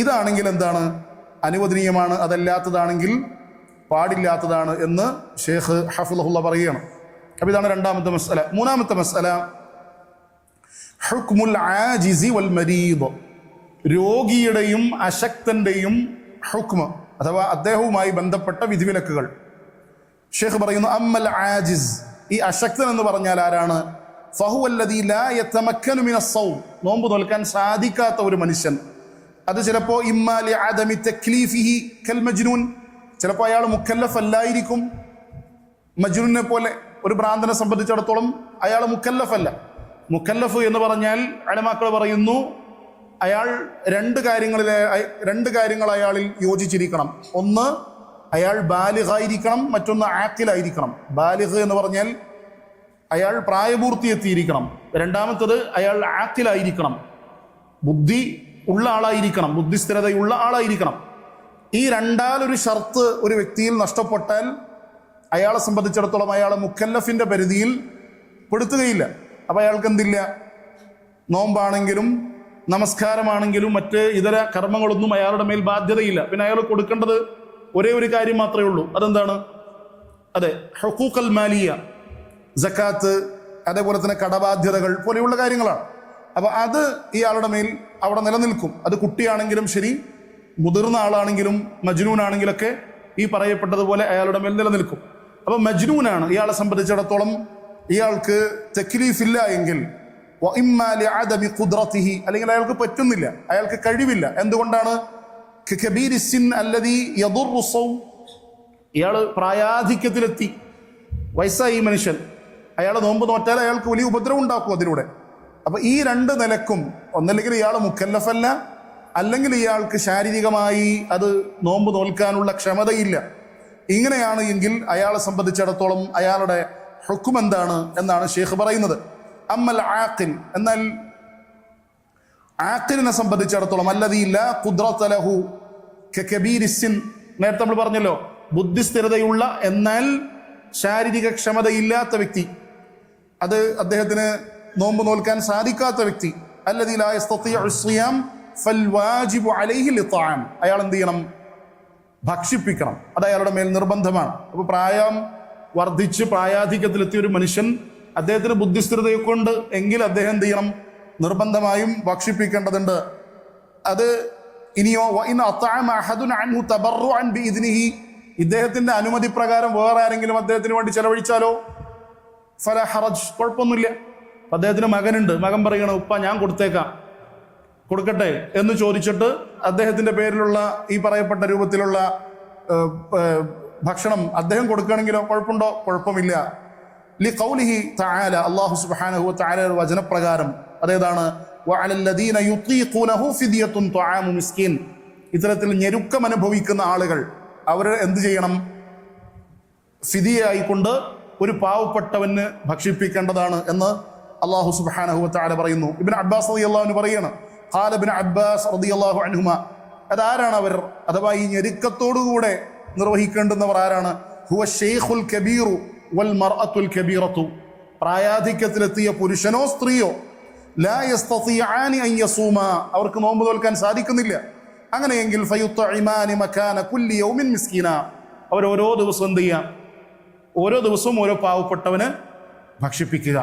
Speaker 2: ഇതാണെങ്കിൽ എന്താണ്? അനുവദനീയമാണ്. അതല്ലാത്തതാണെങ്കിൽ പാടില്ലാത്തതാണ് എന്ന് ഷെയ്ഖ് ഹഫിളഹുല്ലാഹ് പറയുകയാണ്. അപ്പോൾ ഇതാണ് രണ്ടാമത്തെ മസ്അല. മൂന്നാമത്തെ മസ്അല, ഹുക്മുൽ ആജിസി വൽ മരീദ്, രോഗിയുടെയും അശക്തൻ്റെയും ഹുക്മ് അഥവാ അദ്ദേഹവുമായി ബന്ധപ്പെട്ട വിധിവിലക്കുകൾ. ഷെയ്ഖ് പറയുന്നു, അമ്മൽ ആജിസ്, ഈ അശക്തൻ എന്ന് പറഞ്ഞാൽ ആരാണ്? ഫഹുവല്ലദീ ലാ യതമക്കനു മിനസ് സൗം, നോമ്പ് നോൽക്കാൻ സാധിക്കാത്ത ഒരു മനുഷ്യൻ. അത് ചിലപ്പോൾ ഇമ്മാ ലിഅദമി തക്ലീഫിഹി കൽ മജ്നൂൻ, ചിലപ്പോൾ അയാൾ മുക്കല്ലഫ് അല്ലായിരിക്കും. മജ്നൂനെ പോലെ ഒരു ഭ്രാന്തനെ സംബന്ധിച്ചിടത്തോളം അയാൾ മുക്കല്ലഫ് അല്ല. മുക്കല്ലഫ് എന്ന് പറഞ്ഞാൽ ഉലമാക്കൾ പറയുന്നു, അയാൾ രണ്ട് കാര്യങ്ങൾ അയാളിൽ യോജിച്ചിരിക്കണം. ഒന്ന്, അയാൾ ബാലിഗായിരിക്കണം, മറ്റൊന്ന് ആഖിലായിരിക്കണം. ബാലിഗ് എന്ന് പറഞ്ഞാൽ അയാൾ പ്രായപൂർത്തി എത്തിയിരിക്കണം. രണ്ടാമത്തത് അയാൾ ആഖിലായിരിക്കണം, ബുദ്ധി ഉള്ള ആളായിരിക്കണം, ബുദ്ധിസ്ഥിരതയുള്ള ആളായിരിക്കണം. ഈ രണ്ടാലൊരു ഷർത്ത് ഒരു വ്യക്തിയിൽ നഷ്ടപ്പെട്ടാൽ അയാളെ സംബന്ധിച്ചിടത്തോളം അയാളെ മുക്കല്ലഫിൻ്റെ പരിധിയിൽ പെടുത്തുകയില്ല. അപ്പോൾ അയാൾക്ക് എന്തില്ല? നോമ്പാണെങ്കിലും നമസ്കാരമാണെങ്കിലും മറ്റ് ഇതര കർമ്മങ്ങളൊന്നും അയാളുടെ മേൽ ബാധ്യതയില്ല. പിന്നെ അയാൾ കൊടുക്കേണ്ടത് ഒരേ ഒരു കാര്യം മാത്രമേ ഉള്ളൂ. അതെന്താണ്? അതെ, ഹുഖൂഖൽ മാലിയ, സക്കാത്ത്, അതേപോലെ തന്നെ കടബാധ്യതകൾ പോലെയുള്ള കാര്യങ്ങളാണ്. അപ്പോൾ അത് ഇയാളുടെ മേൽ അവിടെ നിലനിൽക്കും. അത് കുട്ടിയാണെങ്കിലും ശരി, മുതിർന്ന ആളാണെങ്കിലും മജ്നൂനാണെങ്കിലൊക്കെ ഈ പറയപ്പെട്ടതുപോലെ അയാളുടെ മേൽ നിലനിൽക്കും. അപ്പോൾ മജ്നൂനാണ്, ഇയാളെ സംബന്ധിച്ചിടത്തോളം ഇയാൾക്ക് തക്ലീഫില്ല എങ്കിൽ അല്ലെങ്കിൽ അയാൾക്ക് പറ്റുന്നില്ല, അയാൾക്ക് കഴിവില്ല. എന്തുകൊണ്ടാണ്? ഇയാൾ പ്രായാധിക്യത്തിലെത്തി, വയസ്സായി മനുഷ്യൻ, അയാൾ നോമ്പ് നോറ്റാൽ അയാൾക്ക് വലിയ ഉപദ്രവം ഉണ്ടാക്കും അതിലൂടെ. അപ്പൊ ഈ രണ്ട് നിലക്കും, ഒന്നല്ലെങ്കിൽ ഇയാൾ മുക്കല്ലഫല്ല, അല്ലെങ്കിൽ ഇയാൾക്ക് ശാരീരികമായി അത് നോമ്പ് നോൽക്കാനുള്ള ക്ഷമതയില്ല. ഇങ്ങനെയാണ് എങ്കിൽ അയാളെ സംബന്ധിച്ചിടത്തോളം അയാളുടെ ഹുക്ം എന്താണ് എന്നാണ് ഷെയ്ഖ് പറയുന്നത്. അമ്മൽ ആഖിൽ, എന്നാൽ ആഖിലിനെ സംബന്ധിച്ചിടത്തോളം അല്ലദീ ലാ ഖുദ്റത ലഹു കകബീരിസ്സിൻ, നേരത്തെ നമ്മൾ പറഞ്ഞല്ലോ ബുദ്ധിസ്ഥിരതയുള്ള എന്നാൽ ശാരീരിക ക്ഷമതയില്ലാത്ത വ്യക്തി, അത് അദ്ദേഹത്തിന് നോമ്പ് നോൽക്കാൻ സാധിക്കാത്ത വ്യക്തി, അല്ലദീ ലാ യസ്തതിഉ സിയാം ഫൽവാജിബു അലൈഹി ലിത്ആം, അയാൾ എന്ത് ചെയ്യണം? ഭക്ഷിപ്പിക്കണം, അത് അയാളുടെ മേൽ നിർബന്ധമാണ്. അപ്പോൾ പ്രായം വർദ്ധിച്ച് പ്രായാധിക്യത്തിലെത്തിയ ഒരു മനുഷ്യൻ, അദ്ദേഹത്തിന് ബുദ്ധിസ്ഥിരതയൊക്കെ ഉണ്ട് എങ്കിൽ അദ്ദേഹം എന്ത് ചെയ്യണം? നിർബന്ധമായും ഭക്ഷിപ്പിക്കേണ്ടതുണ്ട്. അത് ഇനിയോ വഇൻ അത്അമ അഹദുൻ അൻഹു തബറുഅൻ ബിഇദ്നിഹി, ഇദ്ദേഹത്തിന്റെ അനുമതി പ്രകാരം വേറെ ആരെങ്കിലും അദ്ദേഹത്തിന് വേണ്ടി ചെലവഴിച്ചാലോ ഫലാ ഹറജ്, കുഴപ്പമൊന്നുമില്ല. അദ്ദേഹത്തിന് മകനുണ്ട്, മകൻ പറയണം ഉപ്പ ഞാൻ കൊടുത്തേക്കാം, കൊടുക്കട്ടെ എന്ന് ചോദിച്ചിട്ട് അദ്ദേഹത്തിന്റെ പേരിലുള്ള ഈ പറയപ്പെട്ട രൂപത്തിലുള്ള ഭക്ഷണം അദ്ദേഹം കൊടുക്കുകയാണെങ്കിലോ കുഴപ്പമുണ്ടോ? കുഴപ്പമില്ല. ലിഖൗലിഹി തആല, അല്ലാഹു സുബ്ഹാനഹു വ തആലയുടെ വചനപ്രകാരം, അതേതാണ്? വഅലല്ലദീന യുതീഖൂനഹു ഫിദിയത്തുൻ തുആമു മിസ്കീൻ, ഇത്തരത്തിൽ ഞെരുക്കം അനുഭവിക്കുന്ന ആളുകൾ അവർ എന്ത് ചെയ്യണം? ഫിദിയായിക്കൊണ്ട് ഒരു പാവപ്പെട്ടവന് ഭക്ഷിപ്പിക്കേണ്ടതാണ് എന്ന് അല്ലാഹു സുബ്ഹാനഹു വ തആല പറയുന്നു. ഇബ്നു അബ്ബാസ് റളിയല്ലാഹു അൻഹു പറയാണ്, ഖാല ഇബ്നു അബ്ബാസ് റളിയല്ലാഹു അൻഹുമ, അതാരാണ് അവർ? അഥവാ ഈ ഞെരുക്കത്തോടുകൂടെ നിർവഹിക്കേണ്ടുന്നവർ ആരാണ്? ഹുവ ശൈഖുൽ കബീറു വൽ മർഅത്തുൽ കബീറത്തു, പ്രായാധിക്യത്തിലെത്തിയ പുരുഷനോ സ്ത്രീയോ, ലാ യസ്തതിആനി അൻ യസൂമ, അവർക്ക് നോമ്പ് നോൽക്കാൻ സാധിക്കുന്നില്ല. അങ്ങനെയെങ്കിൽ ഫയുത്ഇമാനി മകാന കുല്ലി യൗമിൻ മിസ്കീന, അവർ ഓരോ ദിവസവും എന്ത് ചെയ്യാം? ഓരോ ദിവസവും ഓരോ പാവപ്പെട്ടവന് ഭക്ഷിപ്പിക്കുക.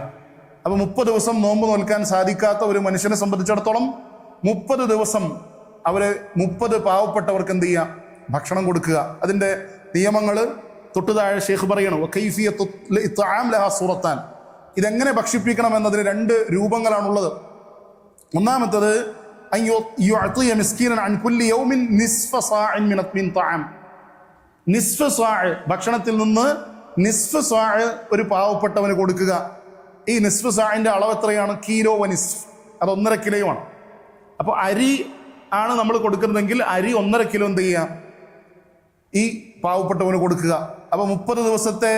Speaker 2: അപ്പോൾ 30 ദിവസം നോമ്പ് നോൽക്കാൻ സാധിക്കാത്ത ഒരു മനുഷ്യനെ സംബന്ധിച്ചിടത്തോളം 30 ദിവസം അവര് 30 പാവപ്പെട്ടവർക്ക് എന്ത് ചെയ്യാം? ഭക്ഷണം കൊടുക്കുക. അതിന്റെ നിയമങ്ങൾ തൊട്ടു താഴെ ഷെയ്ഖ് പറയണം. വകൈഫിയത്തു ഇത്ആം ലഹാ സൂറത്താൻ, ഇതെങ്ങനെ ഭക്ഷിപ്പിക്കണം എന്നതിന് 2 രൂപങ്ങളാണുള്ളത്. ഒന്നാമത്തത് അൻ യുഅതിയ മിസ്കീനൻ അൻ കുല്ലി യൗമിൻ നിസ്ഫ സാഇൻ മിൻ തആം, നിസ്ഫ സാഅ്, ഭക്ഷണത്തിൽ നിന്ന് നിസ്ഫ സാഅ് ഒരു പാവപ്പെട്ടവന് കൊടുക്കുക. ഈ നിസ്ഫ് സാഇന്റെ അളവ് എത്രയാണ്? കിലോ വനിസ്ഫ്, അത് 1.5 കിലോയുമാണ്. അപ്പോൾ അരി ആണ് നമ്മൾ കൊടുക്കുന്നതെങ്കിൽ അരി 1.5 കിലോ എന്ത് ചെയ്യാം? ഈ പാവപ്പെട്ടവന് കൊടുക്കുക. അപ്പോൾ 30 ദിവസത്തെ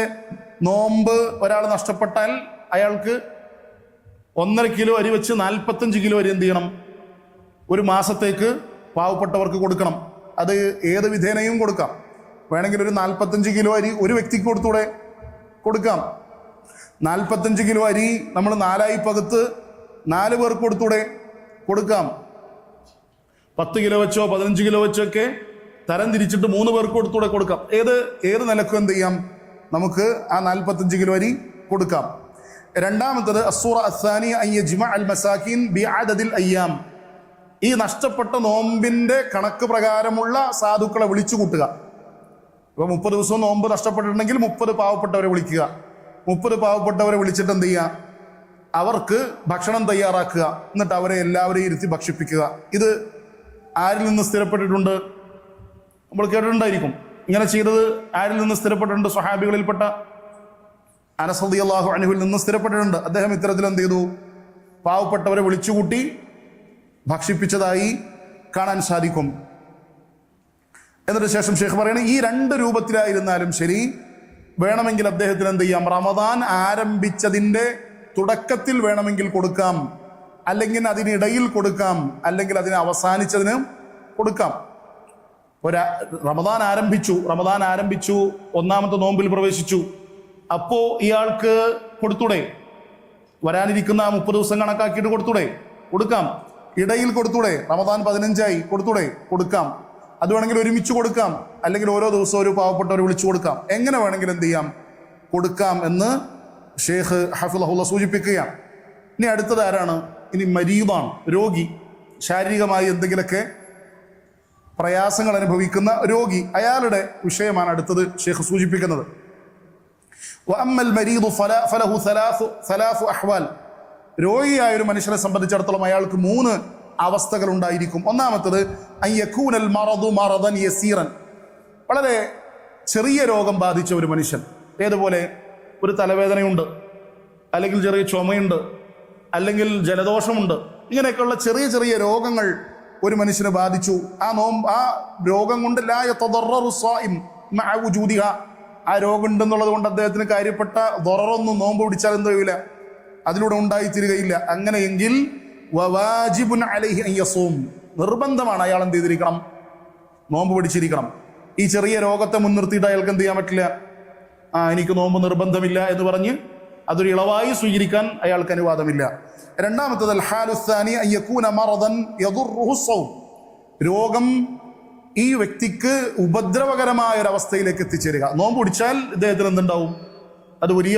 Speaker 2: നോമ്പ് ഒരാൾ നഷ്ടപ്പെട്ടാൽ അയാൾക്ക് 1.5 കിലോ അരി വെച്ച് 45 കിലോ അരി എന്ത് ചെയ്യണം? ഒരു മാസത്തേക്ക് പാവപ്പെട്ടവർക്ക് കൊടുക്കണം. അത് ഏത് വിധേനയും കൊടുക്കാം. വേണമെങ്കിൽ ഒരു 45 കിലോ അരി ഒരു വ്യക്തിക്ക് കൊടുത്തൂടെ? കൊടുക്കാം. 45 കിലോ അരി നമ്മൾ 4 പകുത്ത് 4 പേർക്ക് കൊടുത്തൂടെ? കൊടുക്കാം. 10 കിലോ വെച്ചോ 15 കിലോ വെച്ചോ ഒക്കെ തരം തിരിച്ചിട്ട് 3 പേർക്ക് കൊടുത്തൂടെ? കൊടുക്കാം. ഏത് നിലക്കും എന്ത് ചെയ്യാം? നമുക്ക് ആ 45 കിലോ അരി കൊടുക്കാം. രണ്ടാമത്തത് അസ്സൂറ അസ്സാനി അൻ യജ്മഅ അൽ മസാകിൻ ബിഅദദിൽ അയ്യാം, ഈ നഷ്ടപ്പെട്ട നോമ്പിന്റെ കണക്ക് പ്രകാരമുള്ള സാധുക്കളെ വിളിച്ചു കൂട്ടുക. ഇപ്പൊ 30 ദിവസവും നോമ്പ് നഷ്ടപ്പെട്ടിട്ടുണ്ടെങ്കിൽ 30 പാവപ്പെട്ടവരെ വിളിക്കുക. 30 പാവപ്പെട്ടവരെ വിളിച്ചിട്ട് എന്ത് ചെയ്യുക? അവർക്ക് ഭക്ഷണം തയ്യാറാക്കുക. എന്നിട്ട് അവരെ എല്ലാവരെയും ഇരുത്തി ഭക്ഷിപ്പിക്കുക. ഇത് ആരിൽ നിന്ന് സ്ഥിരപ്പെട്ടിട്ടുണ്ട്? നമ്മൾ കേട്ടിട്ടുണ്ടായിരിക്കും. ഇങ്ങനെ ചെയ്തത് ആരിൽ നിന്ന് സ്ഥിരപ്പെട്ടിട്ടുണ്ട്? സ്വഹാബികളിൽപ്പെട്ട അനസ് റളിയല്ലാഹു അൻഹുവിൽ നിന്ന് സ്ഥിരപ്പെട്ടിട്ടുണ്ട്. അദ്ദേഹം ഇത്തരത്തിൽ എന്ത് ചെയ്തു? പാവപ്പെട്ടവരെ വിളിച്ചുകൂട്ടി ഭക്ഷിപ്പിച്ചതായി കാണാൻ സാധിക്കും. എന്നിട്ട് ശേഷം ഷെയ്ഖ് പറയണേ, ഈ 2 രൂപത്തിലായിരുന്നാലും ശരി, വേണമെങ്കിൽ അദ്ദേഹത്തിന് എന്ത് ചെയ്യാം? റമദാൻ ആരംഭിച്ചതിൻ്റെ തുടക്കത്തിൽ വേണമെങ്കിൽ കൊടുക്കാം, അല്ലെങ്കിൽ അതിനിടയിൽ കൊടുക്കാം, അല്ലെങ്കിൽ അതിനെ അവസാനിച്ചതിന് കൊടുക്കാം. റമദാൻ ആരംഭിച്ചു 1-ാമത്തെ നോമ്പിൽ പ്രവേശിച്ചു. അപ്പോ ഇയാൾക്ക് കൊടുത്തൂടെ? വരാനിരിക്കുന്ന 30 ദിവസം കണക്കാക്കിയിട്ട് കൊടുത്തൂടെ? കൊടുക്കാം. ഇടയിൽ കൊടുത്തൂടെ? റമദാൻ 15 കൊടുത്തൂടെ? കൊടുക്കാം. അത് വേണമെങ്കിൽ ഒരുമിച്ച് കൊടുക്കാം, അല്ലെങ്കിൽ ഓരോ ദിവസവും ഒരു പാവപ്പെട്ടവരെ വിളിച്ചു കൊടുക്കാം. എങ്ങനെ വേണമെങ്കിലും എന്ത് ചെയ്യാം? കൊടുക്കാം എന്ന് ഷെയ്ഖ് ഹഫിളഹുല്ലാ സൂചിപ്പിക്കുകയാണ്. ഇനി അടുത്തത് ആരാണ്? ഇനി മരീദാണ്, രോഗി, ശാരീരികമായി എന്തെങ്കിലുമൊക്കെ പ്രയാസങ്ങൾ അനുഭവിക്കുന്ന രോഗി. അയാളുടെ വിഷയമാണ് അടുത്തത് ഷെയ്ഖ് സൂചിപ്പിക്കുന്നത്. വഅമ്മൽ മരീദു ഫലഹു സലാസു അഹ്വാൽ, രോഗിയായ ഒരു മനുഷ്യനെ സംബന്ധിച്ചിടത്തോളം അയാൾക്ക് 3 അവസ്ഥകൾ ഉണ്ടായിരിക്കും. ഒന്നാമത്തത് അൻ യകൂനൽ മറദു മറദൻ യസീറൻ, വളരെ ചെറിയ രോഗം ബാധിച്ച ഒരു മനുഷ്യൻ. ഏതുപോലെ? ഒരു തലവേദനയുണ്ട്, അല്ലെങ്കിൽ ചെറിയ ചുമയുണ്ട്, അല്ലെങ്കിൽ ജലദോഷമുണ്ട്. ഇങ്ങനെയൊക്കെയുള്ള ചെറിയ ചെറിയ രോഗങ്ങൾ ഒരു മനുഷ്യനെ ബാധിച്ചു. ആ രോഗം കൊണ്ട് ലാ യതദററു സ്വായിം മഅ വുജൂദിഹ, ആ രോഗം ഉണ്ടെന്നുള്ളത് കൊണ്ട് അദ്ദേഹത്തിന് കാര്യപ്പെട്ട ദററൊന്നും നോമ്പ് പിടിച്ചാൽ എന്ത് ചെയ്യില്ല? അതിലൂടെ ഉണ്ടായിത്തീരുകയില്ല. അങ്ങനെയെങ്കിൽ വവാജിബുൻ അലൈഹി അൻ യസൂം, നിർബന്ധമാണ് അയാൾ എന്ത് ചെയ്തിരിക്കണം, നോമ്പ് പിടിച്ചിരിക്കണം. ഈ ചെറിയ രോഗത്തെ മുൻനിർത്തിയിട്ട് അയാൾക്ക് എന്ത് ചെയ്യാൻ പറ്റില്ല, എനിക്ക് നോമ്പ് നിർബന്ധമില്ല എന്ന് പറഞ്ഞ് അതൊരു ഇളവായി സ്വീകരിക്കാൻ അയാൾക്ക് അനുവാദമില്ല. രണ്ടാമത്തത് അൽ ഹാലു സാനി അൻ യകൂന മറദൻ യദുറുഹു സൗം, രോഗം ഈ വ്യക്തിക്ക് ഉപദ്രവകരമായ ഒരവസ്ഥയിലേക്ക് എത്തിച്ചേരുക. നോമ്പ് പിടിച്ചാൽ ഇദ്ദേഹത്തിന് എന്തുണ്ടാവും, അത് വലിയ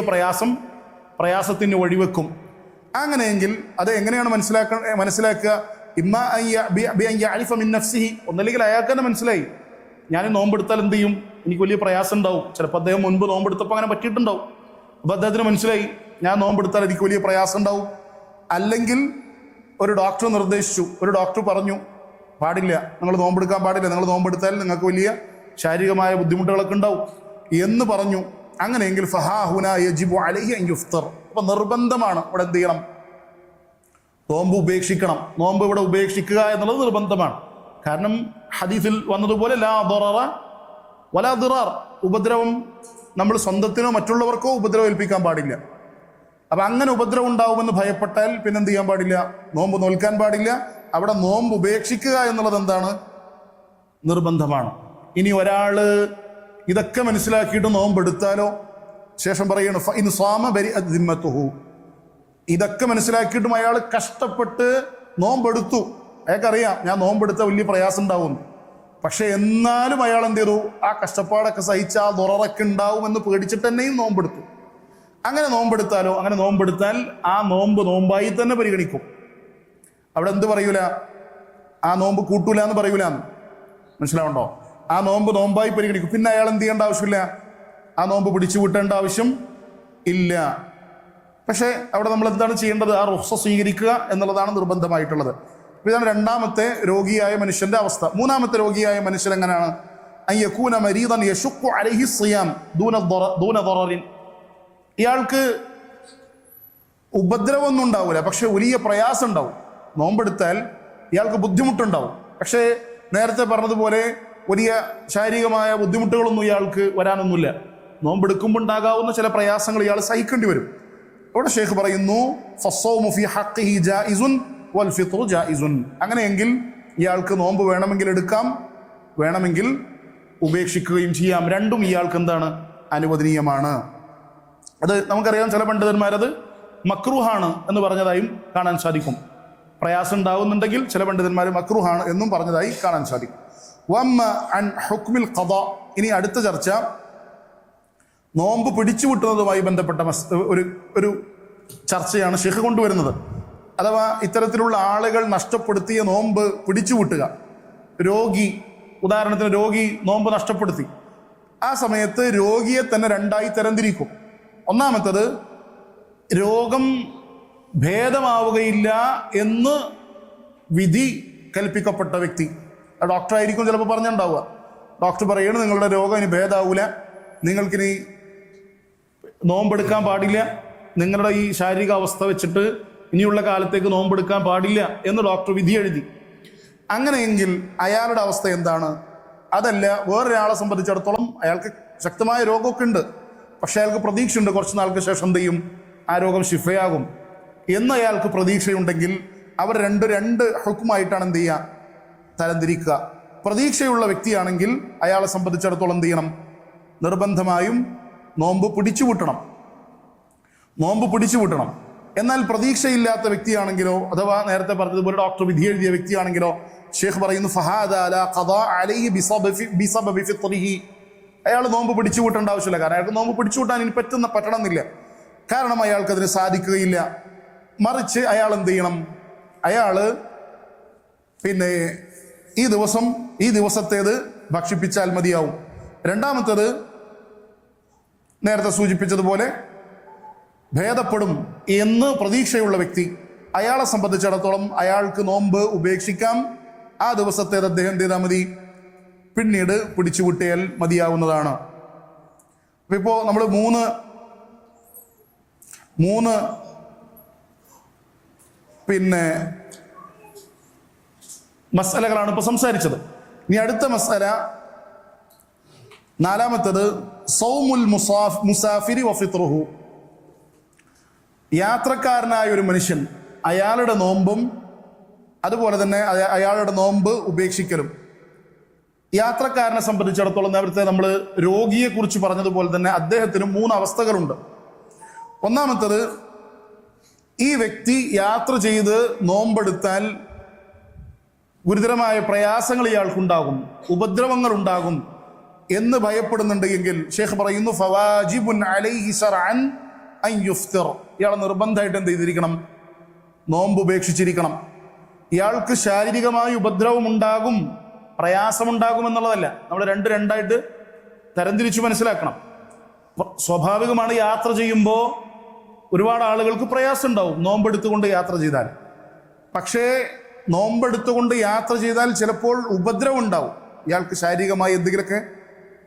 Speaker 2: പ്രയാസത്തിന് വഴിവെക്കും. അങ്ങനെയെങ്കിൽ അത് എങ്ങനെയാണ് മനസ്സിലാക്കുക? ഒന്നല്ലെങ്കിൽ അയാൾക്ക് തന്നെ മനസ്സിലായി, ഞാൻ നോമ്പെടുത്താൽ എന്ത് ചെയ്യും, എനിക്ക് വലിയ പ്രയാസം ഉണ്ടാവും. ചിലപ്പോൾ അദ്ദേഹം മുൻപ് നോമ്പെടുത്തപ്പോൾ അങ്ങനെ പറ്റിയിട്ടുണ്ടാവും. അപ്പോൾ അദ്ദേഹത്തിന് മനസ്സിലായി, ഞാൻ നോമ്പെടുത്താൽ എനിക്ക് വലിയ പ്രയാസം ഉണ്ടാവും. അല്ലെങ്കിൽ ഒരു ഡോക്ടർ നിർദ്ദേശിച്ചു, ഒരു ഡോക്ടർ പറഞ്ഞു പാടില്ല, നിങ്ങൾ നോമ്പെടുക്കാൻ പാടില്ല, നിങ്ങൾ നോമ്പെടുത്താൽ നിങ്ങൾക്ക് വലിയ ശാരീരികമായ ബുദ്ധിമുട്ടുകളൊക്കെ ഉണ്ടാവും എന്ന് പറഞ്ഞു. അങ്ങനെയെങ്കിൽ ഫഹാഹുന യജിബു അലൈഹി അൻ യുഫ്തർ, അപ്പം നിർബന്ധമാണ് ഇവിടെ എന്ത് ചെയ്യണം, നോമ്പ് ഉപേക്ഷിക്കണം. നോമ്പ് ഇവിടെ ഉപേക്ഷിക്കുക എന്നുള്ളത് നിർബന്ധമാണ്. കാരണം ഹദീസിൽ വന്നതുപോലെ ലാ ദററ വലാ ദിറാർ, ഉപദ്രവം നമ്മൾ സ്വന്തത്തിനോ മറ്റുള്ളവർക്കോ ഉപദ്രവം ഏൽപ്പിക്കാൻ പാടില്ല. അപ്പം അങ്ങനെ ഉപദ്രവം ഉണ്ടാവുമെന്ന് ഭയപ്പെട്ടാൽ പിന്നെ എന്ത് ചെയ്യാൻ പാടില്ല, നോമ്പ് നോൽക്കാൻ പാടില്ല. അവിടെ നോമ്പ് ഉപേക്ഷിക്കുക എന്നുള്ളത് എന്താണ്, നിർബന്ധമാണ്. ഇനി ഒരാള് ഇതൊക്കെ മനസ്സിലാക്കിയിട്ട് നോമ്പെടുത്താലോ, ശേഷം പറയണു ഫഇൻ സാമ ബരിഅത് ദിമ്മത്തുഹു, ഇതൊക്കെ മനസ്സിലാക്കിയിട്ടും അയാൾ കഷ്ടപ്പെട്ട് നോമ്പെടുത്തു, അയാൾക്കറിയാം ഞാൻ നോമ്പെടുത്ത വലിയ പ്രയാസം ഉണ്ടാവും, പക്ഷെ എന്നാലും അയാൾ എന്ത് ചെയ്തു, ആ കഷ്ടപ്പാടൊക്കെ സഹിച്ച് ആ ദുററൊക്കെ ഉണ്ടാവും എന്ന് പേടിച്ചിട്ട് തന്നെയും നോമ്പെടുത്തു. അങ്ങനെ നോമ്പെടുത്താലോ, അങ്ങനെ നോമ്പെടുത്താൽ ആ നോമ്പ് നോമ്പായി തന്നെ പരിഗണിക്കും. അവിടെ എന്ത് പറയൂല, ആ നോമ്പ് കൂട്ടൂല എന്ന് പറയൂല, മനസ്സിലാവുണ്ടോ? ആ നോമ്പ് നോമ്പായി പരിഗണിക്കും. പിന്നെ അയാൾ എന്ത് ചെയ്യേണ്ട ആവശ്യമില്ല, ആ നോമ്പ് പിടിച്ചു വിട്ടേണ്ട ആവശ്യം ഇല്ല. പക്ഷേ അവിടെ നമ്മൾ എന്താണ് ചെയ്യേണ്ടത്, ആ റുഖ്സ സ്വീകരിക്കുക എന്നുള്ളതാണ് നിർബന്ധമായിട്ടുള്ളത്. ഇതാണ് രണ്ടാമത്തെ രോഗിയായ മനുഷ്യന്റെ അവസ്ഥ. മൂന്നാമത്തെ രോഗിയായ മനുഷ്യൻ എങ്ങനെയാണ്, അൻ യകൂന മരീദൻ യശുഖു അലൈഹി സിയാം ദൂന ദററിൻ, ഇയാൾക്ക് ഉപദ്രവമൊന്നും ഉണ്ടാവില്ല, പക്ഷെ വലിയ പ്രയാസം ഉണ്ടാവും. നോമ്പെടുത്താൽ ഇയാൾക്ക് ബുദ്ധിമുട്ടുണ്ടാവും, പക്ഷേ നേരത്തെ പറഞ്ഞതുപോലെ വലിയ ശാരീരികമായ ബുദ്ധിമുട്ടുകളൊന്നും ഇയാൾക്ക് വരാനൊന്നുമില്ല. നോമ്പെടുക്കുമ്പോൾ ഉണ്ടാകാവുന്ന ചില പ്രയാസങ്ങൾ ഇയാൾ സഹിക്കേണ്ടി വരും. ഇവിടെ ഷെയ്ഖ് പറയുന്നു ഫസ്സൗമു ഫീ ഹഖ്ഖിഹി ജായിസുൻ വൽ ഫിത്റു ജായിസുൻ, അങ്ങനെയെങ്കിൽ ഇയാൾക്ക് നോമ്പ് വേണമെങ്കിൽ എടുക്കാം, വേണമെങ്കിൽ ഉപേക്ഷിക്കുകയും ചെയ്യാം. രണ്ടും ഇയാൾക്ക് എന്താണ്, അനുവദനീയമാണ്. അത് നമുക്കറിയാം, ചില പണ്ഡിതന്മാരത് മക്രൂഹാണ് എന്ന് പറഞ്ഞതായും കാണാൻ സാധിക്കും. പ്രയാസം ഉണ്ടാവുന്നുണ്ടെങ്കിൽ ചില പണ്ഡിതന്മാർ മക്രൂഹാണ് എന്നും പറഞ്ഞതായി കാണാൻ സാധിക്കും. വമ്മ അൻ ഹുക്മിൽ ഖദാ, ഇനി അടുത്ത ചർച്ച നോമ്പ് പിടിച്ചുവിട്ടുന്നതുമായി ബന്ധപ്പെട്ട ഒരു ചർച്ചയാണ് ഷെയ്ഖ് കൊണ്ടുവരുന്നത്. അഥവാ ഇത്തരത്തിലുള്ള ആളുകൾ നഷ്ടപ്പെടുത്തിയ നോമ്പ് പിടിച്ചുവിട്ടുക. രോഗി, ഉദാഹരണത്തിന് രോഗി നോമ്പ് നഷ്ടപ്പെടുത്തി, ആ സമയത്ത് രോഗിയെ തന്നെ രണ്ടായി തരംതിരിക്കും. ഒന്നാമത്തത്, രോഗം ഭേദമാവുകയില്ല എന്ന് വിധി കൽപ്പിക്കപ്പെട്ട വ്യക്തി, ഡോക്ടറായിരിക്കും ചിലപ്പോൾ പറഞ്ഞിട്ടുണ്ടാവുക. ഡോക്ടർ പറയണു നിങ്ങളുടെ രോഗം ഇനി ഭേദമാവില്ല, നിങ്ങൾക്കിനി നോമ്പെടുക്കാൻ പാടില്ല, നിങ്ങളുടെ ഈ ശാരീരിക അവസ്ഥ വെച്ചിട്ട് ഇനിയുള്ള കാലത്തേക്ക് നോമ്പെടുക്കാൻ പാടില്ല എന്ന് ഡോക്ടർ വിധി എഴുതി. അങ്ങനെയെങ്കിൽ അയാളുടെ അവസ്ഥ എന്താണ്? അതല്ല, വേറൊരാളെ സംബന്ധിച്ചിടത്തോളം അയാൾക്ക് ശക്തമായ രോഗമൊക്കെ ഉണ്ട്, പക്ഷെ അയാൾക്ക് പ്രതീക്ഷയുണ്ട് കുറച്ച് നാൾക്ക് ശേഷം എന്ത് ചെയ്യും, ആ രോഗം ശിഫയാകും എന്ന് അയാൾക്ക് പ്രതീക്ഷയുണ്ടെങ്കിൽ അവർ രണ്ട് ഹുക്കുമായിട്ടാണ് എന്ത് ചെയ്യുക, തരംതിരിക്കുക. പ്രതീക്ഷയുള്ള വ്യക്തിയാണെങ്കിൽ അയാളെ സംബന്ധിച്ചിടത്തോളം എന്ത് ചെയ്യണം, നിർബന്ധമായും നോമ്പ് പിടിച്ചുവിട്ടണം. എന്നാൽ പ്രതീക്ഷയില്ലാത്ത വ്യക്തിയാണെങ്കിലോ, അഥവാ നേരത്തെ പറഞ്ഞതുപോലെ ഡോക്ടർ വിധി എഴുതിയ വ്യക്തിയാണെങ്കിലോ, ഷെയ്ഖ് പറയുന്നു ഫഹാദ ലാ ഖദാ അലൈഹി ബിസബബി ഫിത്രിഹി, അയാൾ നോമ്പ് പിടിച്ചുവിട്ടേണ്ട ആവശ്യമില്ല. കാരണം അയാൾക്ക് നോമ്പ് പിടിച്ചുവിട്ടാൻ ഇനി പറ്റണമെന്നില്ല, കാരണം അയാൾക്ക് അതിന് സാധിക്കുകയില്ല. മറിച്ച് അയാൾ എന്ത് ചെയ്യണം, അയാള് പിന്നെ ഈ ദിവസത്തേത് ഭക്ഷിപ്പിച്ചാൽ മതിയാവും. രണ്ടാമത്തേത് നേരത്തെ സൂചിപ്പിച്ചതുപോലെ ഭേദപ്പെടും എന്ന് പ്രതീക്ഷയുള്ള വ്യക്തി, അയാളെ സംബന്ധിച്ചിടത്തോളം അയാൾക്ക് നോമ്പ് ഉപേക്ഷിക്കാം. ആ ദിവസത്തേത് അദ്ദേഹം എന്ത് ചെയ്താൽ മതി, പിന്നീട് പിടിച്ചുവിട്ടിയാൽ മതിയാവുന്നതാണ്. അപ്പൊ ഇപ്പോ നമ്മൾ മൂന്ന് പിന്നെ മസലകളാണ് ഇപ്പൊ സംസാരിച്ചത്. ഇനി അടുത്ത മസല, നാലാമത്തത് സൗമുൽ മുസാഫിരി വഫിത്റുഹു, യാത്രക്കാരനായ ഒരു മനുഷ്യൻ അയാളുടെ നോമ്പും അതുപോലെ തന്നെ അയാളുടെ നോമ്പ് ഉപേക്ഷിക്കലും. യാത്രക്കാരനെ സംബന്ധിച്ചിടത്തോളം നേരത്തെ നമ്മൾ രോഗിയെക്കുറിച്ച് പറഞ്ഞതുപോലെ തന്നെ അദ്ദേഹത്തിന് 3 അവസ്ഥകളുണ്ട്. ഒന്നാമത്തത്, ഈ വ്യക്തി യാത്ര ചെയ്ത് നോമ്പെടുത്താൽ ഗുരുതരമായ പ്രയാസങ്ങൾ ഇയാൾക്കുണ്ടാകും, ഉപദ്രവങ്ങൾ ഉണ്ടാകും എന്ന് ഭയപ്പെടുന്നുണ്ട് എങ്കിൽ ഷേഖ് പറയുന്നു ഫവാജിബുൻ അലൈഹി ശർഅൻ അൻ യുഫ്തിർ. ഇയാൾ നിർബന്ധമായിട്ട് എന്ത് ചെയ്തിരിക്കണം? നോമ്പ് ഉപേക്ഷിച്ചിരിക്കണം. ഇയാൾക്ക് ശാരീരികമായ ഉപദ്രവം ഉണ്ടാകും, പ്രയാസമുണ്ടാകും എന്നുള്ളതല്ല. നമ്മൾ രണ്ടായിട്ട് തരംതിരിച്ചു മനസ്സിലാക്കണം. സ്വാഭാവികമാണ്, യാത്ര ചെയ്യുമ്പോൾ ഒരുപാട് ആളുകൾക്ക് പ്രയാസം ഉണ്ടാവും നോമ്പെടുത്തുകൊണ്ട് യാത്ര ചെയ്താൽ. പക്ഷേ നോമ്പെടുത്തുകൊണ്ട് യാത്ര ചെയ്താൽ ചിലപ്പോൾ ഉപദ്രവം ഉണ്ടാവും. ഇയാൾക്ക് ശാരീരികമായി എന്തെങ്കിലുമൊക്കെ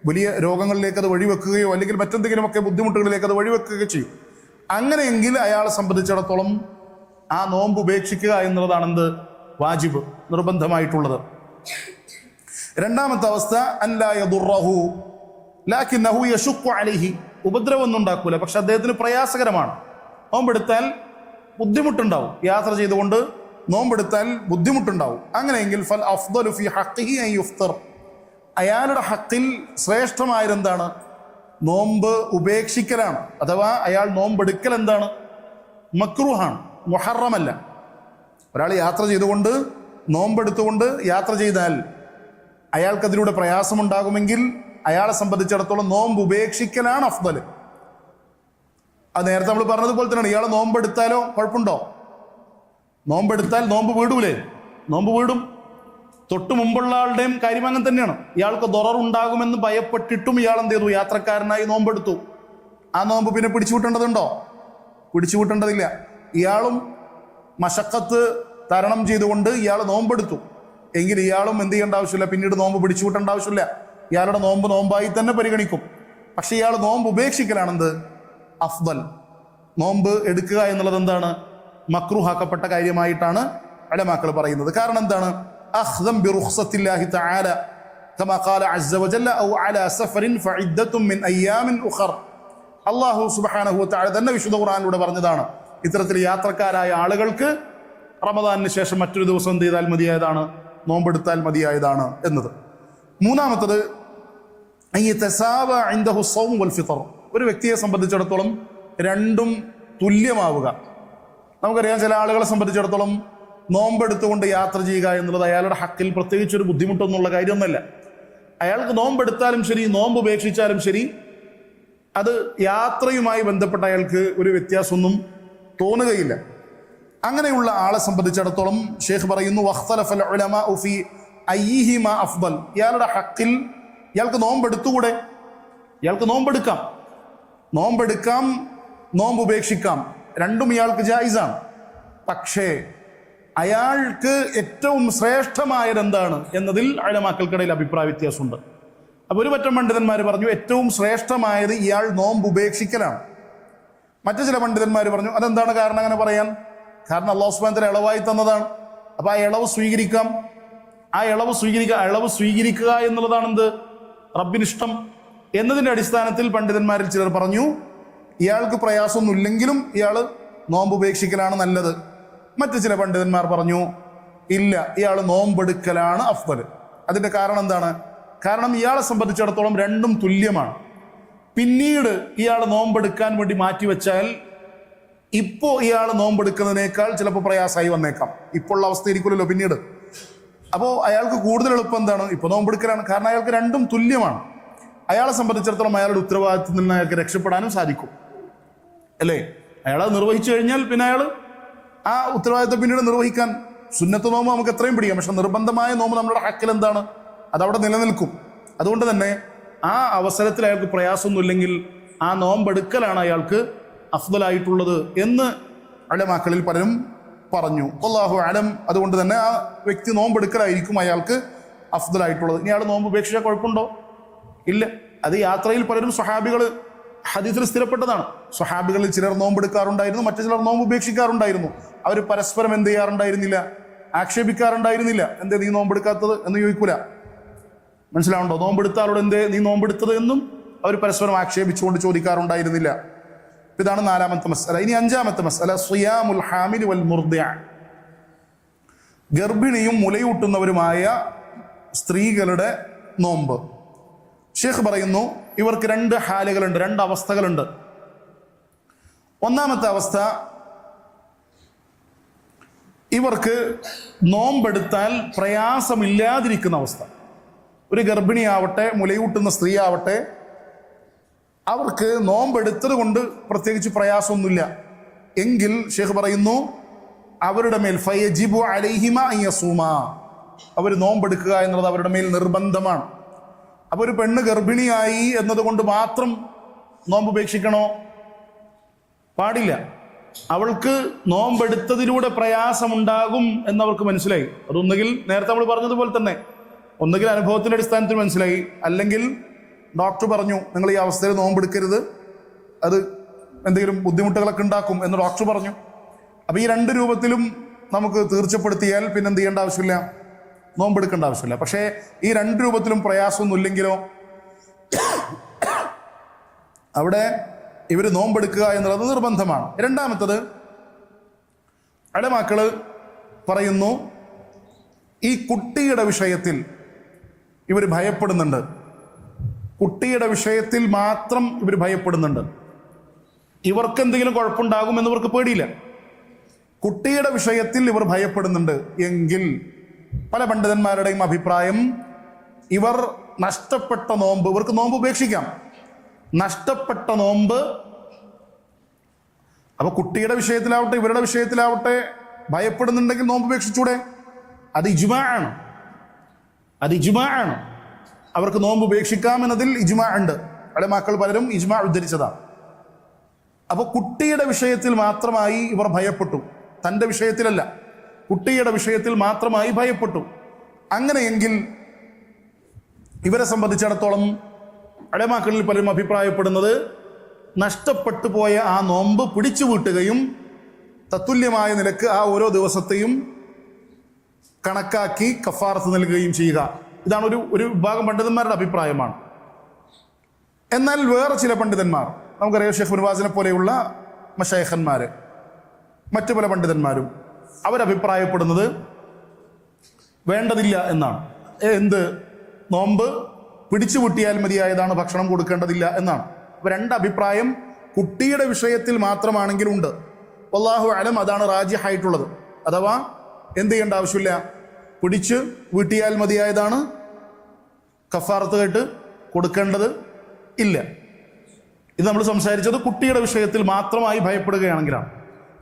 Speaker 2: വലിയ രോഗങ്ങളിലേക്ക് അത് വഴിവെക്കുകയോ അല്ലെങ്കിൽ മറ്റെന്തെങ്കിലുമൊക്കെ ബുദ്ധിമുട്ടുകളിലേക്ക് അത് വഴിവെക്കുകയോ ചെയ്യും. അങ്ങനെയെങ്കിൽ അയാളെ സംബന്ധിച്ചിടത്തോളം ആ നോമ്പ് ഉപേക്ഷിക്കുക എന്നുള്ളതാണ് എന്ത്? വാജിബ്, നിർബന്ധമായിട്ടുള്ളത്. രണ്ടാമത്തെ അവസ്ഥ, അല്ലാ യദുറഹു ലാകിന്നഹു യശുഖു അലൈഹി. ഉപദ്രവം ഒന്നും ഉണ്ടാക്കൂല, പക്ഷെ അദ്ദേഹത്തിന് പ്രയാസകരമാണ്. നോമ്പെടുത്താൽ ബുദ്ധിമുട്ടുണ്ടാവും, യാത്ര ചെയ്തുകൊണ്ട് നോമ്പെടുത്താൽ ബുദ്ധിമുട്ടുണ്ടാവും. അങ്ങനെയെങ്കിൽ ഫൽ അഫ്ദലു ഫി ഹഖ്ഖിഹി അൻ യുഫ്തിർ. അയാളുടെ ഹക്കിൽ ശ്രേഷ്ഠമായതെന്താണ്? നോമ്പ് ഉപേക്ഷിക്കലാണ്. അഥവാ അയാൾ നോമ്പെടുക്കൽ എന്താണ്? മക്രൂഹാണ്, മുഹറമല്ല. ഒരാൾ യാത്ര ചെയ്തുകൊണ്ട് നോമ്പെടുത്തുകൊണ്ട് യാത്ര ചെയ്താൽ അയാൾക്കതിലൂടെ പ്രയാസമുണ്ടാകുമെങ്കിൽ അയാളെ സംബന്ധിച്ചിടത്തോളം നോമ്പ് ഉപേക്ഷിക്കലാണ് അഫ്ദൽ. അത് നേരത്തെ നമ്മൾ പറഞ്ഞതുപോലെ തന്നെയാണ്. ഇയാൾ നോമ്പെടുത്താലോ കുഴപ്പമുണ്ടോ? നോമ്പെടുത്താൽ നോമ്പ് വീടൂലേ? നോമ്പ് വീടും. തൊട്ട് മുമ്പുള്ള ആളുടെയും കാര്യം അങ്ങനെ തന്നെയാണ്. ഇയാൾക്ക് ദുററുണ്ടാകുമെന്ന് ഭയപ്പെട്ടിട്ടും ഇയാൾ എന്ത് ചെയ്തു? യാത്രക്കാരനായി നോമ്പെടുത്തു. ആ നോമ്പ് പിന്നെ പിടിച്ചുവിട്ടേണ്ടതുണ്ടോ? പിടിച്ചുവിട്ടേണ്ടതില്ല. ഇയാളും മശക്കത്ത് തരണം ചെയ്തുകൊണ്ട് ഇയാൾ നോമ്പെടുത്തു എങ്കിൽ ഇയാളും എന്ത് ചെയ്യേണ്ട ആവശ്യമില്ല, പിന്നീട് നോമ്പ് പിടിച്ചുവിട്ടേണ്ട ആവശ്യമില്ല. ഇയാളുടെ നോമ്പ് നോമ്പായി തന്നെ പരിഗണിക്കും. പക്ഷെ ഇയാൾ നോമ്പ് ഉപേക്ഷിക്കലാണെന്ത്? അഫ്ദൽ. നോമ്പ് എടുക്കുക എന്നുള്ളത് എന്താണ്? മക്രൂഹാക്കപ്പെട്ട കാര്യമായിട്ടാണ് ഉലമാക്കൾ പറയുന്നത്. കാരണം എന്താണ്? അഖ്ദം ബിറുഖ്സത്തില്ലാഹി തആല കമാ ഖാല അസ്സ വജല്ല ഔ അലാ സഫറിൻ ഫഇദ്ദത്തും മിൻ അയ്യാമിൻ ഉഖർ. അല്ലാഹു സുബ്ഹാനഹു വ തആല തന്നെ വിശുദ്ധ ഖുർആനിലൂടെ പറഞ്ഞതാണ്, ഇത്തരത്തിൽ യാത്രക്കാരായ ആളുകൾക്ക് റമദാനിന് ശേഷം മറ്റൊരു ദിവസം എന്ത് ചെയ്താൽ മതിയായതാണ്? നോമ്പെടുത്താൽ മതിയായതാണ് എന്നത്. മൂന്നാമത്തത്, ഒരു വ്യക്തിയെ സംബന്ധിച്ചിടത്തോളം രണ്ടും തുല്യമാവുക. നമുക്കറിയാം, ചില ആളുകളെ സംബന്ധിച്ചിടത്തോളം നോമ്പെടുത്തുകൊണ്ട് യാത്ര ചെയ്യുക എന്നുള്ളത് അയാളുടെ ഹക്കിൽ പ്രത്യേകിച്ചൊരു ബുദ്ധിമുട്ടൊന്നുള്ള കാര്യമൊന്നുമല്ല. അയാൾക്ക് നോമ്പെടുത്താലും ശരി നോമ്പ് ഉപേക്ഷിച്ചാലും ശരി അത് യാത്രയുമായി ബന്ധപ്പെട്ട അയാൾക്ക് ഒരു വ്യത്യാസമൊന്നും തോന്നുകയില്ല. അങ്ങനെയുള്ള ആളെ സംബന്ധിച്ചിടത്തോളം ഷേഖ് പറയുന്നു വഖ്തലഫൽ ഉലമാഉ ഫീ അയ്യിഹിമാ അഫ്ദൽ. ഇയാളുടെ ഹക്കിൽ ഇയാൾക്ക് നോമ്പെടുത്തുകൂടെ? ഇയാൾക്ക് നോമ്പെടുക്കാം, നോമ്പ് ഉപേക്ഷിക്കാം, രണ്ടും ഇയാൾക്ക് ജായിസാണ്. പക്ഷേ അയാൾക്ക് ഏറ്റവും ശ്രേഷ്ഠമായത് എന്താണ് എന്നതിൽ ഉലമാക്കൾക്കിടയിൽ അഭിപ്രായ വ്യത്യാസമുണ്ട്. അപ്പോൾ ഒരു പറ്റം പണ്ഡിതന്മാർ പറഞ്ഞു ഏറ്റവും ശ്രേഷ്ഠമായത് ഇയാൾ നോമ്പ് ഉപേക്ഷിക്കലാണ്. മറ്റു ചില പണ്ഡിതന്മാർ പറഞ്ഞു അതെന്താണ് കാരണം അങ്ങനെ പറയാൻ? കാരണം അല്ലാഹു സുബ്ഹാനഹു വ തആല ഇളവായി തന്നതാണ്. അപ്പൊ ആ ഇളവ് സ്വീകരിക്കാം. ഇളവ് സ്വീകരിക്കുക എന്നുള്ളതാണ് എന്ത്? റബ്ബിനിഷ്ടം. എന്നതിന്റെ അടിസ്ഥാനത്തിൽ പണ്ഡിതന്മാരിൽ ചിലർ പറഞ്ഞു ഇയാൾക്ക് പ്രയാസമൊന്നുമില്ലെങ്കിലും ഇയാൾ നോമ്പ് ഉപേക്ഷിക്കലാണ് നല്ലത്. മറ്റു ചില പണ്ഡിതന്മാർ പറഞ്ഞു ഇല്ല, ഇയാൾ നോമ്പെടുക്കലാണ് അഫ്ദൽ. അതിന്റെ കാരണം എന്താണ്? കാരണം ഇയാളെ സംബന്ധിച്ചിടത്തോളം രണ്ടും തുല്യമാണ്. പിന്നീട് ഇയാൾ നോമ്പെടുക്കാൻ വേണ്ടി മാറ്റിവെച്ചാൽ ഇപ്പോൾ ഇയാൾ നോമ്പെടുക്കുന്നതിനേക്കാൾ ചിലപ്പോൾ പ്രയാസമായി വന്നേക്കാം. ഇപ്പോൾ ഉള്ള അവസ്ഥ ഇരിക്കില്ലല്ലോ പിന്നീട്. അപ്പോൾ അയാൾക്ക് കൂടുതൽ എളുപ്പം എന്താണ്? ഇപ്പോൾ നോമ്പെടുക്കലാണ്. കാരണം അയാൾക്ക് രണ്ടും തുല്യമാണ്. അയാളെ സംബന്ധിച്ചിടത്തോളം അയാളുടെ ഉത്തരവാദിത്തത്തിൽ നിന്ന് അയാൾക്ക് രക്ഷപ്പെടാനും സാധിക്കും, അല്ലേ? അയാളത് നിർവഹിച്ചു കഴിഞ്ഞാൽ പിന്നെ അയാൾ ആ ഉത്തരവാദിത്തം പിന്നീട് നിർവഹിക്കാൻ, സുന്നത്ത് നോമ്പ് നമുക്ക് എത്രയും പിടിക്കാം, പക്ഷെ നിർബന്ധമായ നോമ്പ് നമ്മുടെ ഹക്കിൽ എന്താണ്? അതവിടെ നിലനിൽക്കും. അതുകൊണ്ട് തന്നെ ആ അവസരത്തിൽ അയാൾക്ക് പ്രയാസമൊന്നുമില്ലെങ്കിൽ ആ നോമ്പെടുക്കലാണ് അയാൾക്ക് അഫ്ദലായിട്ടുള്ളത് എന്ന് ഉലമാക്കളിൽ പലരും പറഞ്ഞു. അല്ലാഹു അലം. അതുകൊണ്ട് തന്നെ ആ വ്യക്തി നോമ്പെടുക്കലായിരിക്കും അയാൾക്ക് അഫ്ദലായിട്ടുള്ളത്. ഇനി അയാൾ നോമ്പ് ഉപേക്ഷിച്ചാൽ കുഴപ്പമുണ്ടോ? ഇല്ല. അത് യാത്രയിൽ പലരും സ്വഹാബികൾ ഹദീസിൽ സ്ഥിരപ്പെട്ടതാണ്. സ്വഹാബികളിൽ ചിലർ നോമ്പെടുക്കാറുണ്ടായിരുന്നു, മറ്റു ചിലർ നോമ്പ് ഉപേക്ഷിക്കാറുണ്ടായിരുന്നു. അവർ പരസ്പരം എന്ത് ചെയ്യാറുണ്ടായിരുന്നില്ല? ആക്ഷേപിക്കാറുണ്ടായിരുന്നില്ല. എന്തേ നീ നോമ്പെടുക്കാത്തത് എന്ന് ചോദിക്കൂല. മനസ്സിലാവുണ്ടോ? നോമ്പെടുത്ത ആളോട് എന്തേ നീ നോമ്പെടുത്തത് എന്നും അവർ പരസ്പരം ആക്ഷേപിച്ചുകൊണ്ട് ചോദിക്കാറുണ്ടായിരുന്നില്ല. ഇതാണ് 4ാമത്തെ മസ്അല. ഇനി 5ാമത്തെ മസ്അല സിയാമുൽ ഹാമിൽ വൽ മുർദിഅ. ഗർഭിണിയും മുലയൂട്ടുന്നവരുമായ സ്ത്രീകളുടെ നോമ്പ്. ഷെയ്ഖ് പറയുന്നു ഇവർക്ക് 2 ഹാലുകളുണ്ട്, 2 അവസ്ഥകളുണ്ട്. ഒന്നാമത്തെ അവസ്ഥ, ഇവർക്ക് നോമ്പെടുത്താൽ പ്രയാസമില്ലാതിരിക്കുന്ന അവസ്ഥ. ഒരു ഗർഭിണിയാവട്ടെ മുലയൂട്ടുന്ന സ്ത്രീ ആവട്ടെ, അവർക്ക് നോമ്പെടുത്തത് കൊണ്ട് പ്രത്യേകിച്ച് പ്രയാസമൊന്നുമില്ല എങ്കിൽ ഷെയ്ഖ് പറയുന്നു അവരുടെ മേൽ ഫയജിബു അലൈഹിമ അൻ യസൂമാ, അവർ നോമ്പെടുക്കുക എന്നുള്ളത് അവരുടെ മേൽ നിർബന്ധമാണ്. അപ്പോൾ ഒരു പെണ്ണ് ഗർഭിണിയായി എന്നതുകൊണ്ട് മാത്രം നോമ്പ് ഉപേക്ഷിക്കണോ? പാടില്ല. അവൾക്ക് നോമ്പെടുത്തതിലൂടെ പ്രയാസമുണ്ടാകും എന്നവർക്ക് മനസ്സിലായി. അതൊന്നുകിൽ നേരത്തെ നമ്മൾ പറഞ്ഞതുപോലെ തന്നെ ഒന്നുകിൽ അനുഭവത്തിന്റെ അടിസ്ഥാനത്തിൽ മനസ്സിലായി, അല്ലെങ്കിൽ ഡോക്ടർ പറഞ്ഞു നിങ്ങൾ ഈ അവസ്ഥയിൽ നോമ്പെടുക്കരുത്, അത് എന്തെങ്കിലും ബുദ്ധിമുട്ടുകളൊക്കെ ഉണ്ടാക്കും എന്ന് ഡോക്ടർ പറഞ്ഞു. അപ്പൊ ഈ 2 രൂപത്തിലും നമുക്ക് തീർച്ചപ്പെടുത്തിയാൽ പിന്നെ എന്ത് ചെയ്യേണ്ട ആവശ്യമില്ല, നോമ്പെടുക്കേണ്ട ആവശ്യമില്ല. പക്ഷേ ഈ 2 രൂപത്തിലും പ്രയാസമൊന്നും ഇല്ലെങ്കിലോ അവിടെ ഇവർ നോമ്പെടുക്കുക എന്നുള്ളത് നിർബന്ധമാണ്. രണ്ടാമത്തത്, ഉലമാക്കള് പറയുന്നു ഈ കുട്ടിയുടെ വിഷയത്തിൽ ഇവർ ഭയപ്പെടുന്നുണ്ട്. കുട്ടിയുടെ വിഷയത്തിൽ മാത്രം ഇവർ ഭയപ്പെടുന്നുണ്ട്. ഇവർക്ക് എന്തെങ്കിലും കുഴപ്പമുണ്ടാകും എന്നിവർക്ക് പേടിയില്ല. കുട്ടിയുടെ വിഷയത്തിൽ ഇവർ ഭയപ്പെടുന്നുണ്ട് എങ്കിൽ പല പണ്ഡിതന്മാരുടെയും അഭിപ്രായം ഇവർ നഷ്ടപ്പെട്ട നോമ്പ്, ഇവർക്ക് നോമ്പ് ഉപേക്ഷിക്കാം. നഷ്ടപ്പെട്ട നോമ്പ്, അപ്പൊ കുട്ടിയുടെ വിഷയത്തിലാവട്ടെ ഇവരുടെ വിഷയത്തിലാവട്ടെ ഭയപ്പെടുന്നുണ്ടെങ്കിൽ നോമ്പ് ഉപേക്ഷിച്ചൂടെ? അത് ഇജ്മാ ആണ്, അത് ഇജ്മാ ആണ്. അവർക്ക് നോമ്പ് ഉപേക്ഷിക്കാം എന്നതിൽ ഇജ്മാ ഉണ്ട്. ഉലമാക്കൾ പലരും ഇജ്മാ ഉദ്ധരിച്ചതാണ്. അപ്പൊ കുട്ടിയുടെ വിഷയത്തിൽ മാത്രമായി ഇവർ ഭയപ്പെട്ടു, തൻ്റെ വിഷയത്തിലല്ല, കുട്ടിയുടെ വിഷയത്തിൽ മാത്രമായി ഭയപ്പെട്ടു. അങ്ങനെയെങ്കിൽ ഇവരെ സംബന്ധിച്ചിടത്തോളം ഉലമാക്കളിൽ പലരും അഭിപ്രായപ്പെടുന്നത് നഷ്ടപ്പെട്ടു പോയ ആ നോമ്പ് പിടിച്ചു വീട്ടുകയും തത്തുല്യമായ നിലക്ക് ആ ഓരോ ദിവസത്തെയും കണക്കാക്കി കഫാറത്ത് നൽകുകയും ചെയ്യുക. ഇതാണ് ഒരു വിഭാഗം പണ്ഡിതന്മാരുടെ അഭിപ്രായമാണ്. എന്നാൽ വേറെ ചില പണ്ഡിതന്മാർ, നമുക്കറിയാം ഷെയ്ഖ് ഇബ്നു ബാസിനെ പോലെയുള്ള മശൈഖന്മാര്, മറ്റു പല പണ്ഡിതന്മാരും അവരഭിപ്രായപ്പെടുന്നത് വേണ്ടതില്ല എന്നാണ്. എന്ത്? നോമ്പ് പിടിച്ചു വിട്ടിയാൽ മതിയായതാണ്, ഭക്ഷണം കൊടുക്കേണ്ടതില്ല എന്നാണ്. അപ്പൊ 2 അഭിപ്രായം കുട്ടിയുടെ വിഷയത്തിൽ മാത്രമാണെങ്കിലും ഉണ്ട്. വല്ലാഹു അലം, അതാണ് റാജിഹായിട്ടുള്ളത്. അഥവാ എന്ത് ചെയ്യേണ്ട ആവശ്യമില്ല, പിടിച്ച് വീട്ടിയാൽ മതിയായതാണ്, കഫാറത്ത് കേട്ട് കൊടുക്കേണ്ടത് ഇല്ല. ഇത് നമ്മൾ സംസാരിച്ചത് കുട്ടിയുടെ വിഷയത്തിൽ മാത്രമായി ഭയപ്പെടുകയാണെങ്കിലാണ്.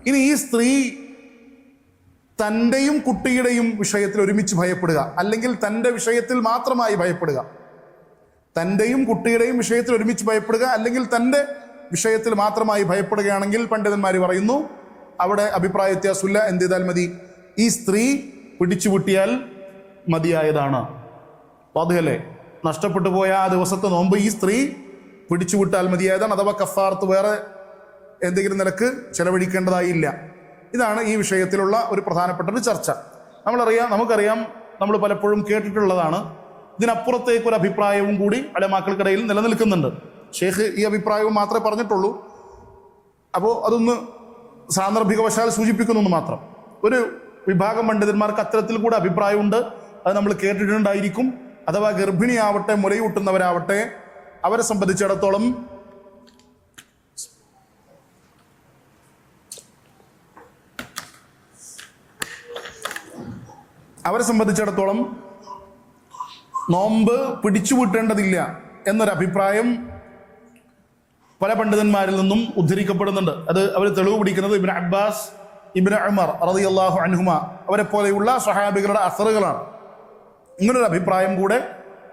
Speaker 2: ഇനി ഈ സ്ത്രീ തൻ്റെയും കുട്ടിയുടെയും വിഷയത്തിൽ ഒരുമിച്ച് ഭയപ്പെടുക, അല്ലെങ്കിൽ തൻ്റെ വിഷയത്തിൽ മാത്രമായി ഭയപ്പെടുക, തൻ്റെയും കുട്ടിയുടെയും വിഷയത്തിൽ ഒരുമിച്ച് ഭയപ്പെടുക, അല്ലെങ്കിൽ തൻ്റെ വിഷയത്തിൽ മാത്രമായി ഭയപ്പെടുകയാണെങ്കിൽ പണ്ഡിതന്മാർ പറയുന്നു അവിടെ അഭിപ്രായ വ്യത്യാസമില്ല. എന്ത് ചെയ്താൽ മതി? ഈ സ്ത്രീ പിടിച്ചു വിട്ടിയാൽ മതിയായതാണ്. വാദിഹല്ലേ? നഷ്ടപ്പെട്ടു പോയ ആ ദിവസത്തെ നോമ്പ് ഈ സ്ത്രീ പിടിച്ചു വിട്ടാൽ മതിയായതാണ്. അഥവാ കഫാറത്ത് വേറെ എന്തെങ്കിലും നിലക്ക് ചെലവഴിക്കേണ്ടതായില്ല. ഇതാണ് ഈ വിഷയത്തിലുള്ള ഒരു പ്രധാനപ്പെട്ട ഒരു ചർച്ച. നമുക്കറിയാം, നമ്മൾ പലപ്പോഴും കേട്ടിട്ടുള്ളതാണ്. ഇതിനപ്പുറത്തേക്ക് ഒരു അഭിപ്രായവും കൂടി ഉലമാക്കൾക്കിടയിൽ നിലനിൽക്കുന്നുണ്ട്. ഷെയ്ഖ് ഈ അഭിപ്രായവും മാത്രമേ പറഞ്ഞിട്ടുള്ളൂ. അപ്പോൾ അതൊന്ന് സാന്ദർഭികവശാൽ സൂചിപ്പിക്കുന്നു മാത്രം. ഒരു വിഭാഗം പണ്ഡിതന്മാർക്ക് അത്തരത്തിൽ കൂടെ അഭിപ്രായമുണ്ട്. അത് നമ്മൾ കേട്ടിട്ടുണ്ടായിരിക്കും. അഥവാ ഗർഭിണിയാവട്ടെ മുലയൂട്ടുന്നവരാവട്ടെ അവരെ സംബന്ധിച്ചിടത്തോളം നോമ്പ് പിടിച്ചുവിട്ടേണ്ടതില്ല എന്നൊരഭിപ്രായം പല പണ്ഡിതന്മാരിൽ നിന്നും ഉദ്ധരിക്കപ്പെടുന്നുണ്ട്. അത് അവർ തെളിവ് പിടിക്കുന്നത് ഇബ്നു അബ്ബാസ്, ഇബ്നു ഉമർ റളിയല്ലാഹു അൻഹുമ അവരെ പോലെയുള്ള സ്വഹാബികളുടെ അസറുകളാണ്. ഇങ്ങനൊരു അഭിപ്രായം കൂടെ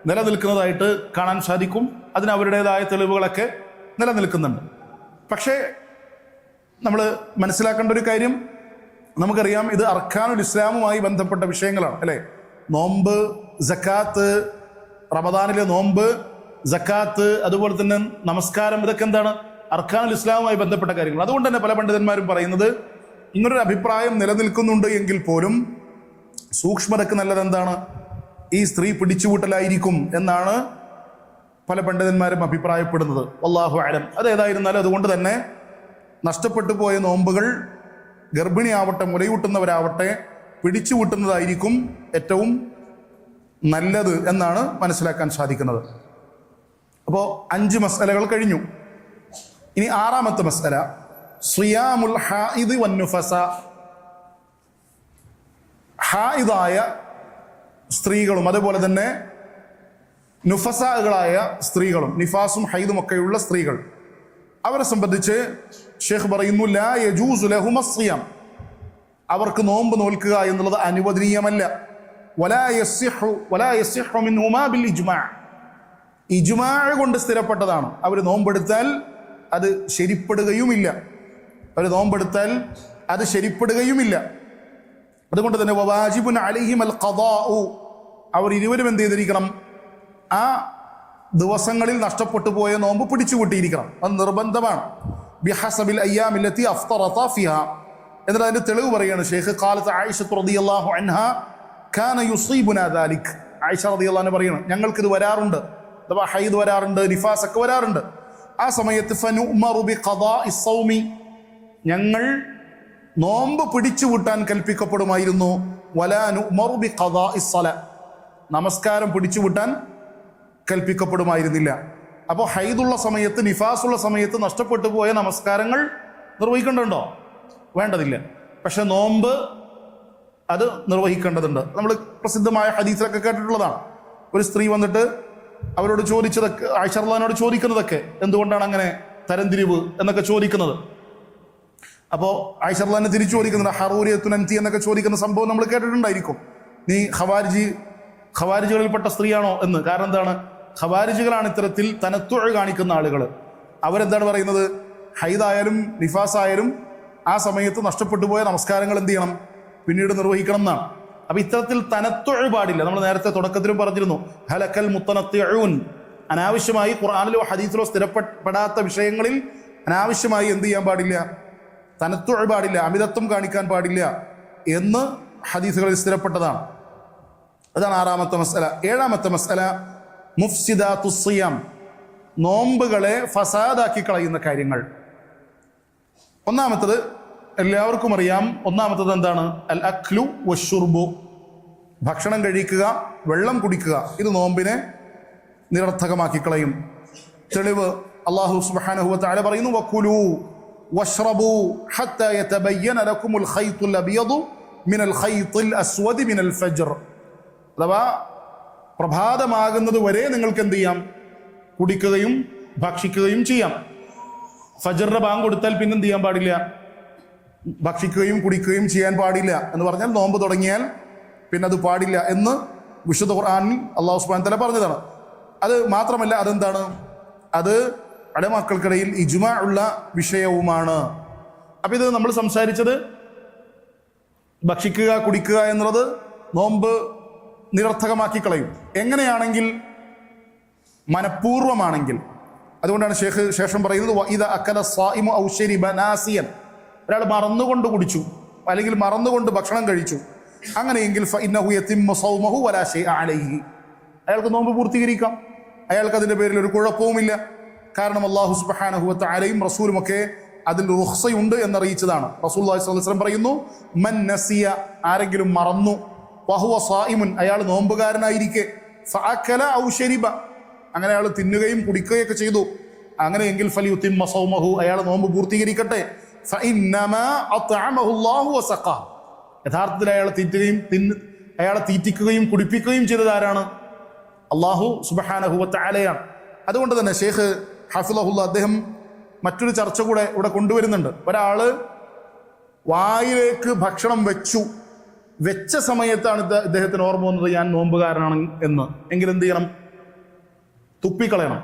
Speaker 2: നിലനിൽക്കുന്നതായിട്ട് കാണാൻ സാധിക്കും. അതിന് അവരുടേതായ തെളിവുകളൊക്കെ നിലനിൽക്കുന്നുണ്ട്. പക്ഷേ നമ്മൾ മനസ്സിലാക്കേണ്ട ഒരു കാര്യം, നമുക്കറിയാം ഇത് അർക്കാനുൽ ഇസ്ലാമുമായി ബന്ധപ്പെട്ട വിഷയങ്ങളാണ്, അല്ലേ? നോമ്പ്, സക്കാത്ത്, റമദാനിലെ നോമ്പ്, സക്കാത്ത്, അതുപോലെ തന്നെ നമസ്കാരം, ഇതൊക്കെ എന്താണ്? അർക്കാനുൽ ഇസ്ലാമുമായി ബന്ധപ്പെട്ട കാര്യങ്ങൾ. അതുകൊണ്ട് തന്നെ പല പണ്ഡിതന്മാരും പറയുന്നത് ഇങ്ങനൊരു അഭിപ്രായം നിലനിൽക്കുന്നുണ്ട് എങ്കിൽ പോലും സൂക്ഷ്മതയ്ക്ക് നല്ലത് എന്താണ്? ഈ സ്ത്രീ പിടിച്ചുകൂട്ടലായിരിക്കും എന്നാണ് പല പണ്ഡിതന്മാരും അഭിപ്രായപ്പെടുന്നത്. വല്ലാഹു അലം. അതേതായിരുന്നാലും അതുകൊണ്ട് തന്നെ നഷ്ടപ്പെട്ടു പോയ നോമ്പുകൾ ഗർഭിണിയാവട്ടെ മുലയൂട്ടുന്നവരാവട്ടെ പിടിച്ചു വിട്ടുന്നതായിരിക്കും ഏറ്റവും നല്ലത് എന്നാണ് മനസ്സിലാക്കാൻ സാധിക്കുന്നത്. അപ്പോൾ 5 മസ്അലകൾ കഴിഞ്ഞു. ഇനി 6ാമത്തെ മസ്അല സിയാമുൽ ഹായിദ് വന്നുഫസ. ഹായിദായ സ്ത്രീകളും അതുപോലെ തന്നെ നുഫസാകളായ സ്ത്രീകളും നിഫാസും ഹൈദും ഒക്കെയുള്ള സ്ത്രീകൾ, അവരെ സംബന്ധിച്ച് ഷെയ്ഖ് പറയുന്നു ലാ യജൂസു ലഹുമ സിയാം, അവർക്ക് നോമ്പ് നോൽക്കുക എന്നുള്ളത് അനുവദനീയമല്ല. വലാ യസിഹു മിൻഹുമാ ബിൽ ഇജ്മാ, ഇജ്മാ കൊണ്ട് സ്ഥിരപ്പെട്ടതാണ്. അവർ നോമ്പെടുത്താൽ അത് ശരിപ്പെടുകയുമില്ല. അതുകൊണ്ട് തന്നെ വവാജിബുൻ അലൈഹിമൽ ഖദാഉ, അവർ ഇരുവരും എന്ത് ചെയ്തിരിക്കണം? ആ ദിവസങ്ങളിൽ നഷ്ടപ്പെട്ടു പോയ നോമ്പ് പിടിച്ചുകൂട്ടിയിരിക്കണം. അത് നിർബന്ധമാണ്. ബിഹസബിൽ അയ്യാമില്ലത്തി അഫ്തറത ഫിഹാ. എന്നിട്ട് അതിന്റെ തെളിവ് പറയുകയാണ് ഷെയ്ഖ്. ഖാലത്ത് ആയിഷ റളിയല്ലാഹു അൻഹാ കാന യുസീബുനാ ദാലിക്. ആയിഷ റളിയല്ലാഹു അൻഹ പറയുന്നു, ഞങ്ങൾക്കിത് വരാറുണ്ട്, അഥവാ ഹൈദ് വരാറുണ്ട്, നിഫാസ് ഒക്കെ വരാറുണ്ട്. ആ സമയത്ത് ഫനുഉമറു ബിഖദാഇ സൗമി, ഞങ്ങൾ നോമ്പ് പിടിച്ചുകൂട്ടാൻ കൽപ്പിക്കപ്പെടുമായിരുന്നു. വലാ നുഉമറു ബിഖദാഇ സ്വല, നമസ്കാരം പിടിച്ചുകൂട്ടാൻ കൽപ്പിക്കപ്പെടുമായിരുന്നില്ല. അപ്പോൾ ഹൈദുള്ള സമയത്ത് നിഫാസുള്ള സമയത്ത് നഷ്ടപ്പെട്ടു പോയ നമസ്കാരങ്ങൾ നിർവഹിക്കേണ്ടതുണ്ടോ? വേണ്ടതില്ല. പക്ഷെ നോമ്പ് അത് നിർവഹിക്കേണ്ടതുണ്ട്. നമ്മൾ പ്രസിദ്ധമായ ഹദീസിലൊക്കെ കേട്ടിട്ടുള്ളതാണ്. ഒരു സ്ത്രീ വന്നിട്ട് അവരോട് ചോദിച്ചതൊക്കെ, ആയിഷ റളിയല്ലാഹു ചോദിക്കുന്നതൊക്കെ, എന്തുകൊണ്ടാണ് അങ്ങനെ തരംതിരിവ് എന്നൊക്കെ ചോദിക്കുന്നത്. അപ്പോൾ ആയിഷ റളിയല്ലാഹു തിരിച്ചു ചോദിക്കുന്നുണ്ട്, ഹറൂരിയത്തുൻ അൻതി എന്നൊക്കെ ചോദിക്കുന്ന സംഭവം നമ്മൾ കേട്ടിട്ടുണ്ടായിരിക്കും. നീ ഖവാരിജികളിൽപ്പെട്ട സ്ത്രീയാണോ എന്ന്. കാരണം എന്താണ്? ഖവാരിജികളാണ് ഇത്തരത്തിൽ തനത്തുഅ് കാണിക്കുന്ന ആളുകൾ. അവരെന്താണ് പറയുന്നത്? ഹൈദായാലും നിഫാസായാലും ആ സമയത്ത് നഷ്ടപ്പെട്ടു പോയ നമസ്കാരങ്ങൾ എന്ത് ചെയ്യണം? പിന്നീട് നിർവഹിക്കണം എന്നാണ്. അപ്പൊ ഇത്തരത്തിൽ തനത്തുഅ് പാടില്ല. നമ്മൾ നേരത്തെ തുടക്കത്തിലും പറഞ്ഞിരുന്നു, ഹലക്കൽ മുത്തനത്തിഉൻ, അനാവശ്യമായി ഖുർആനിലോ ഹദീസിലോ സ്ഥിരപ്പെടാത്ത വിഷയങ്ങളിൽ അനാവശ്യമായി എന്ത് ചെയ്യാൻ പാടില്ല? തനത്തുഅ് പാടില്ല, അമിതത്വം കാണിക്കാൻ പാടില്ല എന്ന് ഹദീസുകളിൽ സ്ഥിരപ്പെട്ടതാണ്. അതാണ് 6ാമത്തെ മസ്അല. 7ാമത്തെ മസ്അല മുഫ്സിദാത്തു സിയാം, നോമ്പുകളെ ഫസാദാക്കി കളയുന്ന കാര്യങ്ങൾ. ഒന്നാമത്തത് എല്ലാവർക്കും അറിയാം. ഒന്നാമത്തത് എന്താണ്? അൽ അക്ലു വശുർബു, ഭക്ഷണം കഴിക്കുക, വെള്ളം കുടിക്കുക. ഇത് നോമ്പിനെ നിരർത്ഥകമാക്കി കളയും. തെളിവ് അല്ലാഹു സുബ്ഹാനഹു വ തആല പറയുന്നു, വകുലു വശ്റബു ഹത്താ യതബയ്യന ലക്കുമുൽ ഖൈത്തുൽ അബിയദു മിനൽ ഖൈത്തിൽ അസ്വദി മിനൽ ഫജ്ർ. അഥവാ പ്രഭാതമാകുന്നത് വരെ നിങ്ങൾക്ക് എന്ത് ചെയ്യാം? കുടിക്കുകയും ഭക്ഷിക്കുകയും ചെയ്യാം. ഫജ്റിന്റെ ബാങ്ക് കൊടുത്താൽ പിന്നെ എന്ത് ചെയ്യാൻ പാടില്ല? ഭക്ഷിക്കുകയും കുടിക്കുകയും ചെയ്യാൻ പാടില്ല എന്ന് പറഞ്ഞാൽ നോമ്പ് തുടങ്ങിയാൽ പിന്നെ അത് പാടില്ല എന്ന് വിശുദ്ധ ഖുർആനിൽ അല്ലാഹു സുബ്ഹാനഹു വ തആല പറഞ്ഞതാണ്. അത് മാത്രമല്ല, അതെന്താണ്? അത് അടമക്കൾക്കിടയിൽ ഇജ്മാ ഉള്ള വിഷയവുമാണ്. അപ്പൊ ഇത് നമ്മൾ സംസാരിച്ചത് ഭക്ഷിക്കുക കുടിക്കുക എന്നുള്ളത് നോമ്പ് നിരർത്ഥകമാക്കി കളയും. എങ്ങനെയാണെങ്കിൽ? മനഃപൂർവമാണെങ്കിൽ. അതുകൊണ്ടാണ് ശേഷം പറയുന്നത്, വഇദ അകല സ്വായിമു ഔ ശരിബ നാസിയൻ, ഒരാൾ മറന്നുകൊണ്ട് കുടിച്ചു അല്ലെങ്കിൽ മറന്നുകൊണ്ട് ഭക്ഷണം കഴിച്ചു, അങ്ങനെയെങ്കിൽ ഫഇന്നഹു യതിമ്മു സൗമഹു വലാ ശൈഅ അലൈഹി, അയാൾക്ക് നോമ്പ് പൂർത്തീകരിക്കാം. അയാൾക്ക് അതിൻ്റെ പേരിൽ ഒരു കുഴപ്പവുമില്ല. കാരണം അല്ലാഹു സുബ്ഹാനഹു വ തആലയും റസൂലുമൊക്കെ അതിൽ റുഖ്സയുണ്ട് എന്നറിയിച്ചതാണ്. റസൂലുള്ളാഹി സ്വല്ലല്ലാഹു അലൈഹി വസല്ലം പറയുന്നു, മൻ നസിയ, ആരെങ്കിലും മറന്നു, വഹുവ സായിമുൻ, അയാൾ നോമ്പുകാരനായിരിക്കെ, ഫഅകല ഔ ശരിബ, അങ്ങനെ അയാൾ തിന്നുകയും കുടിക്കുകയൊക്കെ ചെയ്തു, അങ്ങനെയെങ്കിൽ ഫലിയുത്തിമ്മ സൗമഹു, അയാൾ നോമ്പ് പൂർത്തീകരിക്കട്ടെ. ഫഇന്നമാ അത്അമഹു അല്ലാഹു വസഖാഹു, യഥാർത്ഥത്തിൽ അയാളെ തീറ്റിക്കുകയും കുടിപ്പിക്കുകയും ചെയ്തത് ആരാണ്? അല്ലാഹു സുബ്ഹാനഹു വ തആലയാണ്. അതുകൊണ്ട് തന്നെ ഷെയ്ഖ് ഹഫിളഹുല്ലാ അദ്ദേഹം മറ്റൊരു ചർച്ച കൂടെ ഇവിടെ കൊണ്ടുവരുന്നുണ്ട്. ഒരാള് വായിലേക്ക് ഭക്ഷണം വെച്ച സമയത്താണ് ഇദ്ദേഹത്തിന് ഓർമ്മ വന്നത് ഞാൻ നോമ്പുകാരനാണ് എന്ന്. എങ്കിൽ എന്ത് ചെയ്യണം? തുപ്പിക്കളയണം.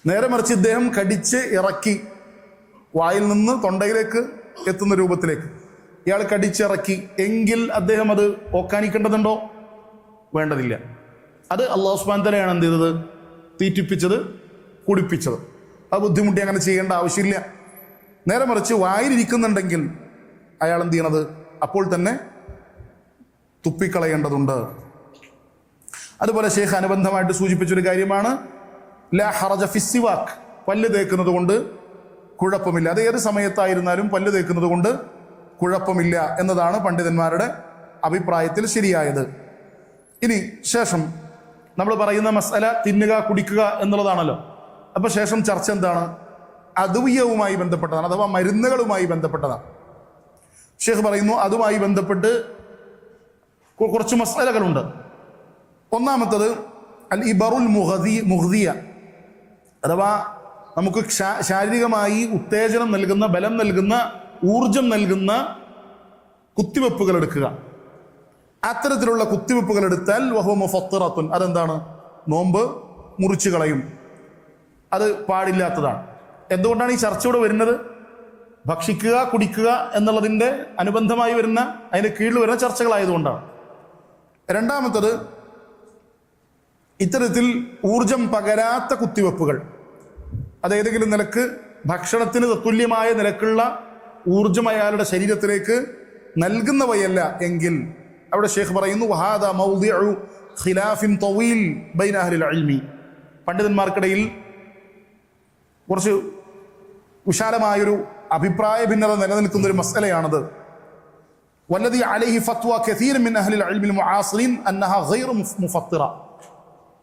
Speaker 2: നേരെ മറിച്ച് ഇദ്ദേഹം കടിച്ച് ഇറക്കി, വായിൽ നിന്ന് തൊണ്ടയിലേക്ക് എത്തുന്ന രൂപത്തിലേക്ക് ഇയാൾ കടിച്ചിറക്കി എങ്കിൽ അദ്ദേഹം അത് ഓക്കാനിക്കേണ്ടതുണ്ടോ? വേണ്ടതില്ല. അത് അല്ലാഹു സുബ്ഹാനഹു വ തആലയാണ് എന്ത് ചെയ്തത്? തീറ്റിപ്പിച്ചത്, കുടിപ്പിച്ചത്. അത് ബുദ്ധിമുട്ടി അങ്ങനെ ചെയ്യേണ്ട ആവശ്യമില്ല. നേരെ മറിച്ച് വായിലിരിക്കുന്നുണ്ടെങ്കിൽ അയാൾ എന്ത് ചെയ്യണത്? അപ്പോൾ തന്നെ തുപ്പിക്കളയേണ്ടതുണ്ട്. അതുപോലെ ഷെയ്ഖ് അനുബന്ധമായിട്ട് സൂചിപ്പിച്ചൊരു കാര്യമാണ് ലാ ഹറജ ഫി സിവാക്ക്, പല്ല് തേക്കുന്നത് കൊണ്ട് കുഴപ്പമില്ല. അത് ഏത് സമയത്തായിരുന്നാലും പല്ല് തേക്കുന്നത് കൊണ്ട് കുഴപ്പമില്ല എന്നതാണ് പണ്ഡിതന്മാരുടെ അഭിപ്രായത്തിൽ ശരിയായത്. ഇനി ശേഷം നമ്മൾ പറയുന്ന മസല തിന്നുക കുടിക്കുക എന്നുള്ളതാണല്ലോ. അപ്പൊ ശേഷം ചർച്ച എന്താണ്? അദ്വിയവുമായി ബന്ധപ്പെട്ടതാണ്, അഥവാ മരുന്നുകളുമായി ബന്ധപ്പെട്ടതാണ്. ഷെയ്ഖ് പറയുന്നു അതുമായി ബന്ധപ്പെട്ട് കുറച്ച് മസലകളുണ്ട്. ഒന്നാമത്തത് അൽ ഇബറുൽ മുഹദിയ, അഥവാ നമുക്ക് ശാരീരികമായി ഉത്തേജനം നൽകുന്ന, ബലം നൽകുന്ന, ഊർജം നൽകുന്ന കുത്തിവെപ്പുകൾ എടുക്കുക. അത്തരത്തിലുള്ള കുത്തിവെപ്പുകൾ എടുത്താൽ വഹുവ മുഫത്തിറത്തുൻ, അതെന്താണ്? നോമ്പ് മുറിച്ചു കളയും. അത് പാടില്ലാത്തതാണ്. എന്തുകൊണ്ടാണ് ഈ ചർച്ച ഇവിടെ വരുന്നത്? ഭക്ഷിക്കുക കുടിക്കുക എന്നുള്ളതിൻ്റെ അനുബന്ധമായി വരുന്ന, അതിൻ്റെ കീഴിൽ വരുന്ന ചർച്ചകളായതുകൊണ്ടാണ്. രണ്ടാമത്തത് ഇത്തരത്തിൽ ഊർജം പകരാത്ത കുത്തിവെപ്പുകൾ, അതേതെങ്കിലും നിലക്ക് ഭക്ഷണത്തിന് തത്തുല്യമായ നിലക്കുള്ള ഊർജം അയാളുടെ ശരീരത്തിലേക്ക് നൽകുന്നവയല്ല എങ്കിൽ അവിടെ ഷെയ്ഖ് പറയുന്നു വഹാദ മൗദിഉ ഖിലാഫിൻ തവീൽ ബൈന അഹ്ലിൽ ഇൽമി, പണ്ഡിതന്മാർക്കിടയിൽ കുറച്ച് വിശാലമായൊരു അഭിപ്രായ ഭിന്നത നിലനിൽക്കുന്ന ഒരു മസലയാണത്. വല്ലദി അലൈഹി ഫത്വ കസീർ മിൻ അഹ്ലിൽ ഇൽമിൽ മുആസിറിൻ അന്നഹ ഗൈറു മുഫത്തിറ.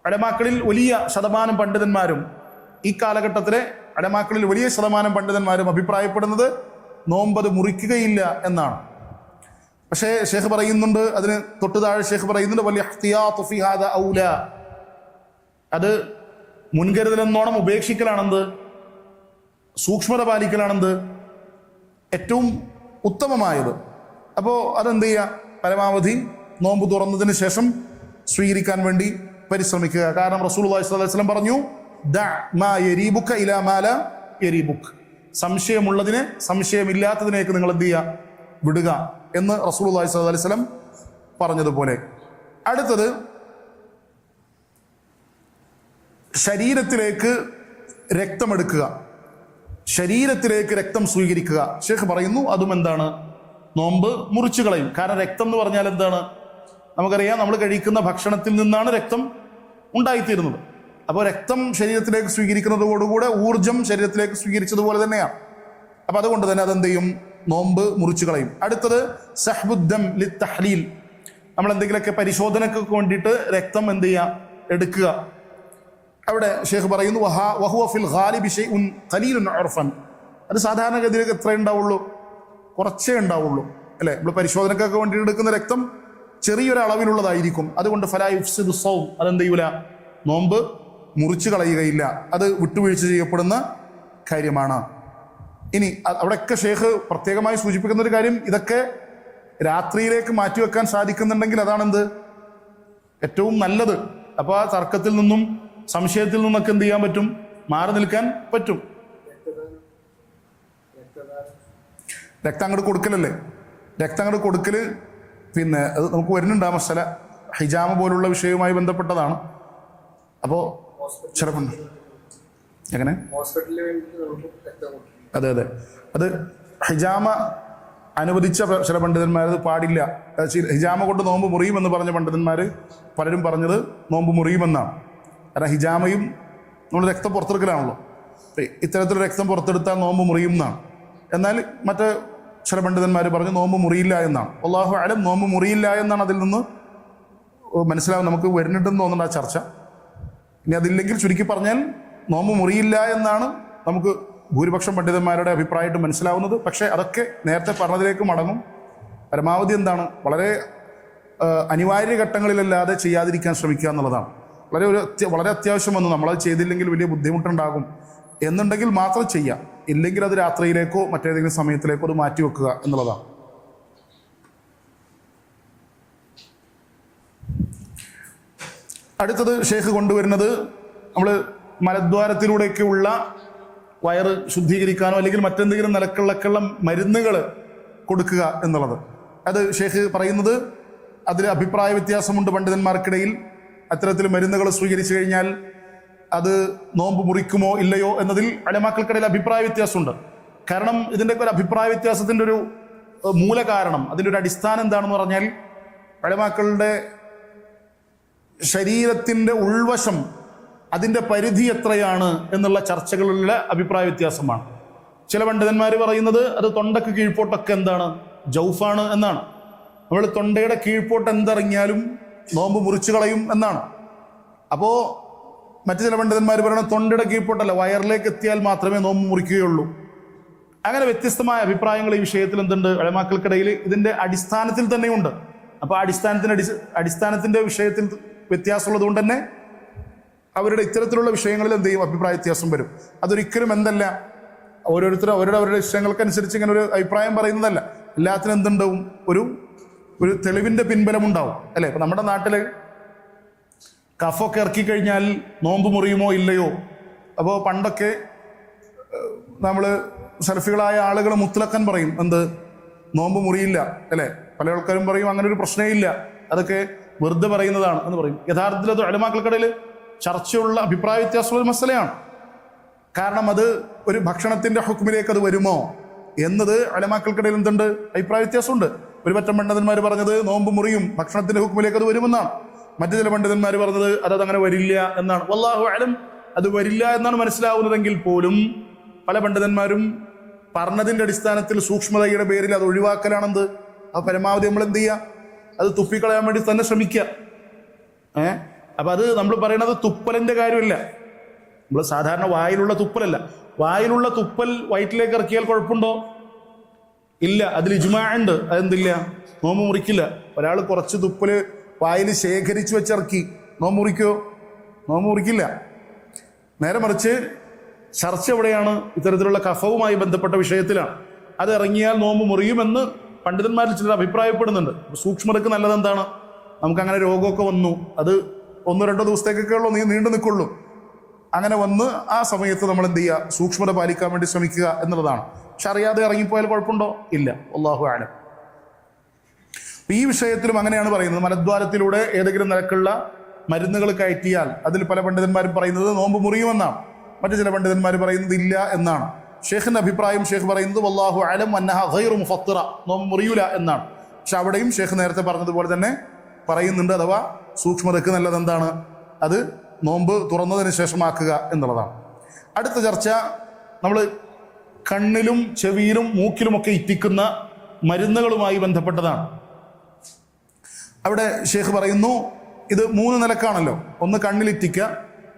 Speaker 2: ഉലമാക്കളിൽ വലിയ ശതമാനം പണ്ഡിതന്മാരും, ഈ കാലഘട്ടത്തിലെ ഉലമാക്കളിൽ വലിയ ശതമാനം പണ്ഡിതന്മാരും അഭിപ്രായപ്പെടുന്നത് നോമ്പത് മുറിക്കുകയില്ല എന്നാണ്. പക്ഷേ ഷെയ്ഖ് പറയുന്നുണ്ട്, അതിന് തൊട്ടു താഴെ ഷെയ്ഖ് പറയുന്നുണ്ട് വലിയ ഇഹ്തിയാതു ഫീ ഹാദാ ഔലാ, അത് മുൻകരുതലെന്നോണം ഉപേക്ഷിക്കലാണെന്ത്, സൂക്ഷ്മത പാലിക്കലാണെന്ത് ഏറ്റവും ഉത്തമമായത്. അപ്പോൾ അതെന്ത് ചെയ്യുക? പരമാവധി നോമ്പ് തുറന്നതിന് ശേഷം സ്വീകരിക്കാൻ വേണ്ടി പരിശ്രമിക്കുക. കാരണം റസൂലുള്ളാഹി സ്വല്ലല്ലാഹു അലൈഹി വസല്ലം പറഞ്ഞു ദഅ മാ യരീബുക ഇലാ മാ ലാ യരീബുക്, സംശയമുള്ളതിനെ സംശയമില്ലാത്തതിനേക്ക് നിങ്ങൾ എന്ത് ചെയ്യുക? വിടുക എന്ന് റസൂലുള്ളാഹി സ്വല്ലല്ലാഹു അലൈഹി വസല്ലം പറഞ്ഞതുപോലെ. അടുത്തത് ശരീരത്തിലേക്ക് രക്തമെടുക്കുക, ശരീരത്തിലേക്ക് രക്തം സ്വീകരിക്കുക. ഷെയ്ഖ് പറയുന്നു അതും എന്താണ്? നോമ്പ് മുറിച്ചു കളയും. കാരണം രക്തം എന്ന് പറഞ്ഞാൽ എന്താണ്? നമുക്കറിയാം, നമ്മൾ കഴിക്കുന്ന ഭക്ഷണത്തിൽ നിന്നാണ് രക്തം ഉണ്ടായിത്തീരുന്നത്. അപ്പോൾ രക്തം ശരീരത്തിലേക്ക് സ്വീകരിക്കുന്നതോടുകൂടെ ഊർജം ശരീരത്തിലേക്ക് സ്വീകരിച്ചതുപോലെ തന്നെയാണ്. അപ്പം അതുകൊണ്ട് തന്നെ അതെന്ത് ചെയ്യും? നോമ്പ് മുറിച്ചു കളയും. അടുത്തത് സഹ്ബുദ്ദം ലിത്തഹ്ലീൽ, നമ്മൾ എന്തെങ്കിലുമൊക്കെ പരിശോധനയ്ക്ക് വേണ്ടിയിട്ട് രക്തം എന്ത് ചെയ്യുക? എടുക്കുക. അവിടെ ഷെയ്ഖ് പറയുന്നു വഹുവ ഫിൽ ഗാലിബി ശൈഉൻ ഖലീലുൻ ഉർഫൻ, അത് സാധാരണഗതിയിലേക്ക് എത്ര ഉണ്ടാവുള്ളൂ? കുറച്ചേ ഉണ്ടാവുള്ളൂ അല്ലേ? നമ്മൾ പരിശോധനക്കൊക്കെ വേണ്ടി എടുക്കുന്ന രക്തം ചെറിയൊരു അളവിലുള്ളതായിരിക്കും. അതുകൊണ്ട് ഫലാ യുഫ്സിദു സൗം, അതെന്ത് ചെയ്യൂല? നോമ്പ് മുറിച്ചു കളയുകയില്ല. അത് വിട്ടുവീഴ്ച ചെയ്യപ്പെടുന്ന കാര്യമാണ്. ഇനി അവിടെയൊക്കെ ഷെയ്ഖ് പ്രത്യേകമായി സൂചിപ്പിക്കുന്ന ഒരു കാര്യം, ഇതൊക്കെ രാത്രിയിലേക്ക് മാറ്റിവെക്കാൻ സാധിക്കുന്നുണ്ടെങ്കിൽ അതാണെന്ത്? ഏറ്റവും നല്ലത്. അപ്പോൾ ആ തർക്കത്തിൽ നിന്നും സംശയത്തിൽ നിന്നൊക്കെ എന്ത് ചെയ്യാൻ പറ്റും? മാറി നിൽക്കാൻ പറ്റും. രക്തം അങ്ങോട്ട് കൊടുക്കലല്ലേ? രക്തം അങ്ങോട്ട് കൊടുക്കല് പിന്നെ അത് നമുക്ക് വരുന്നുണ്ട് ആ മസല, ഹിജാമ പോലുള്ള വിഷയവുമായി ബന്ധപ്പെട്ടതാണ്. അപ്പോൾ ചിലപ്പോൾ എങ്ങനെ? അതെ അതെ, അത് ഹിജാമ അനുവദിച്ച ചില പണ്ഡിതന്മാർ പാടില്ല, ഹിജാമ കൊണ്ട് നോമ്പ് മുറിയുമെന്ന് പറഞ്ഞ പണ്ഡിതന്മാർ പലരും പറഞ്ഞത് നോമ്പ് മുറിയുമെന്നാണ്. കാരണം ഹിജാമയും നമ്മൾ രക്തം പുറത്തെടുക്കലാണല്ലോ, ഇത്തരത്തിൽ രക്തം പുറത്തെടുത്താൽ നോമ്പ് മുറിയും എന്നാണ്. എന്നാൽ മറ്റ് ചില പണ്ഡിതന്മാർ പറഞ്ഞു നോമ്പ് മുറിയില്ല എന്നാണ്. അല്ലാഹു അലം, നോമ്പ് മുറിയില്ല എന്നാണ് അതിൽ നിന്ന് മനസ്സിലാവും. നമുക്ക് വരുന്നുണ്ടെന്ന് തോന്നുന്നുണ്ട് ആ ചർച്ച. ഇനി അതില്ലെങ്കിൽ ചുരുക്കി പറഞ്ഞാൽ നോമ്പ് മുറിയില്ല എന്നാണ് നമുക്ക് ഭൂരിപക്ഷം പണ്ഡിതന്മാരുടെ അഭിപ്രായമായിട്ട് മനസ്സിലാവുന്നത്. പക്ഷേ അതൊക്കെ നേരത്തെ പറഞ്ഞതിലേക്ക് മടങ്ങും. പരമാവധി എന്താണ്? വളരെ അനിവാര്യ ഘട്ടങ്ങളിലല്ലാതെ ചെയ്യാതിരിക്കാൻ ശ്രമിക്കുക എന്നുള്ളതാണ്. വളരെ അത്യാവശ്യം വന്നു നമ്മളത് ചെയ്തില്ലെങ്കിൽ വലിയ ബുദ്ധിമുട്ടുണ്ടാകും എന്നുണ്ടെങ്കിൽ മാത്രം ചെയ്യാം. ഇല്ലെങ്കിൽ അത് രാത്രിയിലേക്കോ മറ്റേതെങ്കിലും സമയത്തിലേക്കോ അത് മാറ്റിവെക്കുക എന്നുള്ളതാണ്. അടുത്തത് ഷെയ്ഖ് കൊണ്ടുവരുന്നത് നമ്മൾ മലദ്വാരത്തിലൂടെയൊക്കെയുള്ള വയറ് ശുദ്ധീകരിക്കാനോ അല്ലെങ്കിൽ മറ്റെന്തെങ്കിലും നിലക്കുള്ള മരുന്നുകൾ കൊടുക്കുക എന്നുള്ളത്. അത് ഷെയ്ഖ് പറയുന്നത് അതിൽ അഭിപ്രായ വ്യത്യാസമുണ്ട് പണ്ഡിതന്മാർക്കിടയിൽ. അത്തരത്തിൽ മരുന്നുകൾ സ്വീകരിച്ചു കഴിഞ്ഞാൽ അത് നോമ്പ് മുറിക്കുമോ ഇല്ലയോ എന്നതിൽ ഉലമാക്കൾക്കിടയിൽ അഭിപ്രായ വ്യത്യാസമുണ്ട്. കാരണം ഇതിൻ്റെയൊക്കെ ഒരു അഭിപ്രായ വ്യത്യാസത്തിൻ്റെ ഒരു മൂല കാരണം, അതിൻ്റെ ഒരു അടിസ്ഥാനം എന്താണെന്ന് പറഞ്ഞാൽ ഉലമാക്കളുടെ ശരീരത്തിൻ്റെ ഉൾവശം അതിൻ്റെ പരിധി എത്രയാണ് എന്നുള്ള ചർച്ചകളിലുള്ള അഭിപ്രായ വ്യത്യാസമാണ്. ചില പണ്ഡിതന്മാർ പറയുന്നത് അത് തൊണ്ടക്ക് കീഴ്പോട്ടൊക്കെ എന്താണ്, ജൗഫാണ് എന്നാണ്. നമ്മൾ തൊണ്ടയുടെ കീഴ്പോട്ട് എന്തിറങ്ങിയാലും നോമ്പ് മുറിച്ചു കളയും എന്നാണ്. അപ്പോൾ മറ്റു ചില പണ്ഡിതന്മാർ പറയുന്നത് തൊണ്ടയുടെ കീഴ്പോട്ടല്ല, വയറിലേക്ക് എത്തിയാൽ മാത്രമേ നോമ്പ് മുറിക്കുകയുള്ളൂ. അങ്ങനെ വ്യത്യസ്തമായ അഭിപ്രായങ്ങൾ ഈ വിഷയത്തിൽ എന്തുണ്ട്, ഉലമാക്കൾക്കിടയിൽ ഇതിന്റെ അടിസ്ഥാനത്തിൽ തന്നെയുണ്ട്. അപ്പോൾ അടിസ്ഥാനത്തിന്റെ വിഷയത്തിൽ വ്യത്യാസമുള്ളത് കൊണ്ട് തന്നെ അവരുടെ ഇത്തരത്തിലുള്ള വിഷയങ്ങളിൽ എന്ത് ചെയ്യും, അഭിപ്രായ വ്യത്യാസം വരും. അതൊരിക്കലും എന്തല്ല, ഓരോരുത്തരും അവരുടെ ഇഷ്ടങ്ങൾക്കനുസരിച്ച് ഇങ്ങനെ ഒരു അഭിപ്രായം പറയുന്നതല്ല. എല്ലാത്തിനും എന്തുണ്ടാവും, ഒരു തെളിവിന്റെ പിൻബലം ഉണ്ടാവും, അല്ലെ? ഇപ്പൊ നമ്മുടെ നാട്ടില് കഫൊക്കെ ഇറക്കി കഴിഞ്ഞാൽ നോമ്പ് മുറിയുമോ ഇല്ലയോ? അപ്പോൾ പണ്ടൊക്കെ നമ്മൾ സലഫികളായ ആളുകൾ മുത്തലക്കൻ പറയും, എന്ത്, നോമ്പ് മുറിയില്ല, അല്ലെ? പല ആൾക്കാരും പറയും അങ്ങനെ ഒരു പ്രശ്നമേ ഇല്ല, അതൊക്കെ വെറുതെ പറയുന്നതാണ് എന്ന് പറയും. യഥാർത്ഥത്തിൽ അത് ഉലമാക്കൾക്കിടയിൽ ചർച്ചയുള്ള അഭിപ്രായ വ്യത്യാസമുള്ള ഒരു മസലയാണ്. കാരണം അത് ഒരു ഭക്ഷണത്തിന്റെ ഹുക്മിലേക്ക് അത് വരുമോ എന്നത് ഉലമാക്കൾക്കിടയിൽ എന്തുണ്ട്, അഭിപ്രായ വ്യത്യാസമുണ്ട്. ഒരു പറ്റം പണ്ഡിതന്മാർ പറഞ്ഞത് നോമ്പ് മുറിയും, ഭക്ഷണത്തിന്റെ ഹുക്മിലേക്ക് അത് വരുമെന്നാണ്. മറ്റു ചില പണ്ഡിതന്മാർ പറഞ്ഞത് അതങ്ങനെ വരില്ല എന്നാണ്. വല്ലാഹു അലം, അത് വരില്ല എന്നാണ് മനസ്സിലാവുന്നതെങ്കിൽ പോലും പല പണ്ഡിതന്മാരും പറഞ്ഞതിന്റെ അടിസ്ഥാനത്തിൽ സൂക്ഷ്മതയുടെ പേരിൽ അത് ഒഴിവാക്കലാണെന്ത്. അത് പരമാവധി നമ്മൾ എന്ത് ചെയ്യുക, അത് തുപ്പിക്കളയാൻ വേണ്ടി തന്നെ ശ്രമിക്കുക. അപ്പൊ അത് നമ്മൾ പറയുന്നത് തുപ്പലിന്റെ കാര്യമില്ല, നമ്മൾ സാധാരണ വായിലുള്ള തുപ്പലല്ല. വായിലുള്ള തുപ്പൽ വയറ്റിലേക്ക് ഇറക്കിയാൽ കുഴപ്പമുണ്ടോ? ഇല്ല, അതിൽ ഇജ്മാ ഉണ്ട്. അതെന്തില്ല, നോമ്പ് മുറിക്കില്ല. ഒരാൾ കുറച്ച് തുപ്പല് വായിൽ ശേഖരിച്ചു വെച്ചിറക്കി നോമ്പ് മുറിക്കോ? നോമ്പ് മുറിക്കില്ല. നേരെ മറിച്ച് ചർച്ച എവിടെയാണ്, ഇത്തരത്തിലുള്ള കഫവുമായി ബന്ധപ്പെട്ട വിഷയത്തിലാണ്. അത് ഇറങ്ങിയാൽ നോമ്പ് മുറിയുമെന്ന് പണ്ഡിതന്മാരിൽ ചിലർ അഭിപ്രായപ്പെടുന്നുണ്ട്. സൂക്ഷ്മതക്ക് നല്ലത് എന്താണ്, നമുക്കങ്ങനെ രോഗമൊക്കെ വന്നു, അത് 1-2 ദിവസത്തേക്കൊക്കെ ഉള്ളൂ, നീണ്ടു നിൽക്കുള്ളൂ. അങ്ങനെ വന്ന് ആ സമയത്ത് നമ്മൾ എന്ത് ചെയ്യുക, സൂക്ഷ്മത പാലിക്കാൻ വേണ്ടി ശ്രമിക്കുക എന്നുള്ളതാണ്. പക്ഷെ അറിയാതെ ഇറങ്ങിപ്പോയാൽ കുഴപ്പമുണ്ടോ? ഇല്ല. അല്ലാഹു അഅലം. ഈ വിഷയത്തിലും അങ്ങനെയാണ് പറയുന്നത്. മലദ്വാരത്തിലൂടെ ഏതെങ്കിലും നിലക്കുള്ള മരുന്നുകൾ കയറ്റിയാൽ അതിൽ പല പണ്ഡിതന്മാരും പറയുന്നത് നോമ്പ് മുറിയുമെന്നാണ്. മറ്റു ചില പണ്ഡിതന്മാർ പറയുന്നത് ഇല്ല എന്നാണ്. ഷേഖിന്റെ അഭിപ്രായം, ഷേഖ് പറയുന്നത് വല്ലാഹു അലം അന്നഹ ഗൈറു മുഫത്തിറ, നോമ്പ് മുറിയൂല എന്നാണ്. പക്ഷെ അവിടെയും ഷേഖ് നേരത്തെ പറഞ്ഞതുപോലെ തന്നെ പറയുന്നുണ്ട്, അഥവാ സൂക്ഷ്മതയ്ക്ക് നല്ലത് എന്താണ്, അത് നോമ്പ് തുറന്നതിന് ശേഷമാക്കുക എന്നുള്ളതാണ്. അടുത്ത ചർച്ച നമ്മൾ കണ്ണിലും ചെവിയിലും മൂക്കിലുമൊക്കെ ഇറ്റിക്കുന്ന മരുന്നുകളുമായി ബന്ധപ്പെട്ടതാണ്. അവിടെ ഷേഖ് പറയുന്നു, ഇത് 3 നിലക്കാണല്ലോ. ഒന്ന് കണ്ണിലിറ്റിക്കുക,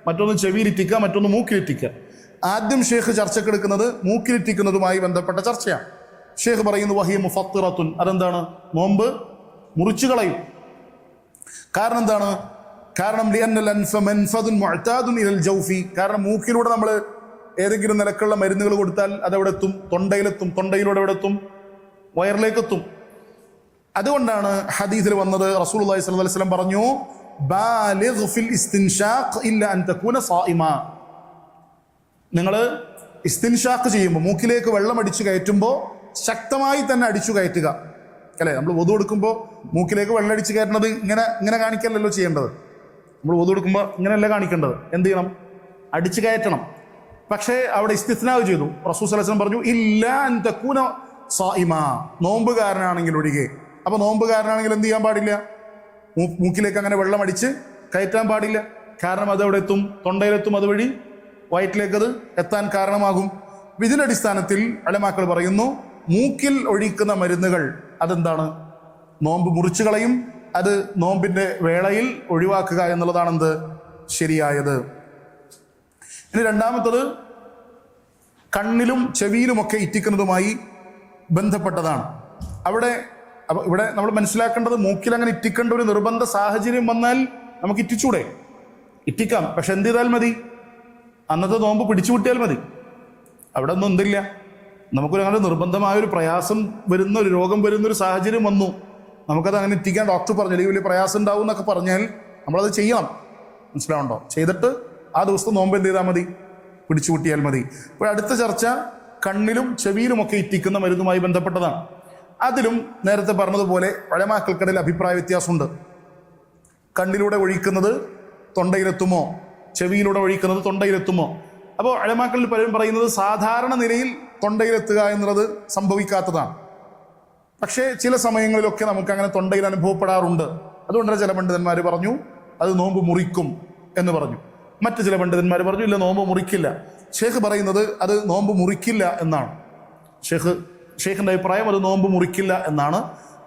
Speaker 2: മറ്റൊന്ന് ചെവിയിലിറ്റിക്കുക, മറ്റൊന്ന് മൂക്കിലിറ്റിക്കുക. ആദ്യം ഷേഖ് ചർച്ചക്കെടുക്കുന്നത് മൂക്കിലിറ്റിക്കുന്നതുമായി ബന്ധപ്പെട്ട ചർച്ചയാണ്. ഷേഖ് പറയുന്നു വഹിയ മുഫത്തിറത്തുൻ, അതെന്താണ്, നോമ്പ് മുറിച്ചു കളയും. കാരണം എന്താണ്? കാരണം കാരണം മൂക്കിലൂടെ നമ്മൾ ഏതെങ്കിലും നിലക്കുള്ള മരുന്നുകൾ കൊടുത്താൽ അതെവിടെ എത്തും? തൊണ്ടയിലെത്തും. തൊണ്ടയിലൂടെ എവിടെ എത്തും? വയറിലേക്കെത്തും. അതുകൊണ്ടാണ് ഹദീസിൽ വന്നത്, റസൂലുള്ളാഹി സ്വല്ലല്ലാഹു അലൈഹി വസല്ലം പറഞ്ഞു, ബാലിഗ് ഫിൽ ഇസ്തിൻഷാഖ് ഇല്ല അൻ തകൂന സായിമ. നിങ്ങൾ ഇസ്തിൻഷാഖ് ചെയ്യുമ്പോൾ, മൂക്കിലേക്ക് വെള്ളം അടിച്ചു കയറ്റുമ്പോൾ ശക്തമായി തന്നെ അടിച്ചു കയറ്റുക, അല്ലേ? നമ്മൾ wudu എടുക്കുമ്പോൾ മൂക്കിലേക്ക് വെള്ളം അടിച്ചു കയറ്റുന്നത് ഇങ്ങനെ കാണിക്കലല്ലോ ചെയ്യേണ്ടത്. നമ്മൾ wudu എടുക്കുമ്പോൾ ഇങ്ങനെയല്ല കാണിക്കേണ്ടത്. എന്ത് ചെയ്യണം? അടിച്ചു കയറ്റണം. പക്ഷേ അവിടെ ഇസ്തിസ്നാവ് ചെയ്തു. റസൂൽ സ്വല്ലല്ലാഹു അലൈഹി വസല്ലം പറഞ്ഞു ഇല്ല അൻ തകൂന സായിമ, നോമ്പുകാരനാണെങ്കിൽ ഒഴികെ. അപ്പൊ നോമ്പുകാരനാണെങ്കിൽ എന്ത് ചെയ്യാൻ പാടില്ല? മൂക്കിലേക്ക് അങ്ങനെ വെള്ളം അടിച്ച് കയറ്റാൻ പാടില്ല. കാരണം അതെവിടെ എത്തും? തൊണ്ടയിലെത്തും. അതുവഴി വയറ്റിലേക്ക് അത് എത്താൻ കാരണമാകും. ഇതിന്റെ അടിസ്ഥാനത്തിൽ ഉലമാക്കൾ പറയുന്നു, മൂക്കിൽ ഒഴിക്കുന്ന മരുന്നുകൾ അതെന്താണ്? നോമ്പ് മുറിച്ചു കളയും. അത് നോമ്പിന്റെ വേളയിൽ ഒഴിവാക്കുക എന്നുള്ളതാണ് എന്ത്? ശരിയായത്. ഇനി രണ്ടാമത്തത് കണ്ണിലും ചെവിയിലുമൊക്കെ ഇറ്റിക്കുന്നതുമായി ബന്ധപ്പെട്ടതാണ്. ഇവിടെ നമ്മൾ മനസ്സിലാക്കേണ്ടത്, മൂക്കിൽ അങ്ങനെ ഇറ്റിക്കേണ്ട ഒരു നിർബന്ധ സാഹചര്യം വന്നാൽ നമുക്ക് ഇറ്റിച്ചൂടെ? ഇറ്റിക്കാം. പക്ഷെ എന്ത് ചെയ്താൽ മതി? അന്നത്തെ നോമ്പ് പിടിച്ചു വിട്ടിയാൽ മതി. അവിടെ ഒന്നും എന്തില്ല, നമുക്കൊരു അങ്ങനെ നിർബന്ധമായൊരു പ്രയാസം വരുന്ന, ഒരു രോഗം വരുന്നൊരു സാഹചര്യം വന്നു, നമുക്കത് അങ്ങനെ ഇറ്റിക്കാൻ ഡോക്ടർ പറഞ്ഞു, അല്ലെങ്കിൽ വലിയ പ്രയാസം ഉണ്ടാവും എന്നൊക്കെ പറഞ്ഞാൽ നമ്മളത് ചെയ്യണം. മനസ്സിലാവുണ്ടോ? ചെയ്തിട്ട് ആ ദിവസത്തെ നോമ്പ് എന്ത് ചെയ്താൽ മതി? പിടിച്ചു വിട്ടിയാൽ മതി. ഇപ്പോൾ അടുത്ത ചർച്ച കണ്ണിലും ചെവിയിലുമൊക്കെ ഇറ്റിക്കുന്ന മരുന്നുമായി ബന്ധപ്പെട്ടതാണ്. അതിലും നേരത്തെ പറഞ്ഞതുപോലെ ഉലമാക്കൾക്കിടയിൽ അഭിപ്രായ വ്യത്യാസമുണ്ട്. കണ്ണിലൂടെ ഒഴിക്കുന്നത് തൊണ്ടയിലെത്തുമോ, ചെവിയിലൂടെ ഒഴിക്കുന്നത് തൊണ്ടയിലെത്തുമോ? അപ്പോൾ ഉലമാക്കളിൽ പലരും പറയുന്നത് സാധാരണ നിലയിൽ തൊണ്ടയിലെത്തുക എന്നുള്ളത് സംഭവിക്കാത്തതാണ്. പക്ഷേ ചില സമയങ്ങളിലൊക്കെ നമുക്ക് അങ്ങനെ തൊണ്ടയിൽ അനുഭവപ്പെടാറുണ്ട്. അതുകൊണ്ട് ചില പണ്ഡിതന്മാർ പറഞ്ഞു അത് നോമ്പ് മുറിക്കും എന്ന് പറഞ്ഞു. മറ്റു ചില പണ്ഡിതന്മാർ പറഞ്ഞു ഇല്ല, നോമ്പ് മുറിക്കില്ല. ഷേഖ് പറയുന്നത് അത് നോമ്പ് മുറിക്കില്ല എന്നാണ്. ഷെയ്ഖിൻ്റെ അഭിപ്രായം അത് നോമ്പ് മുറിക്കില്ല എന്നാണ്.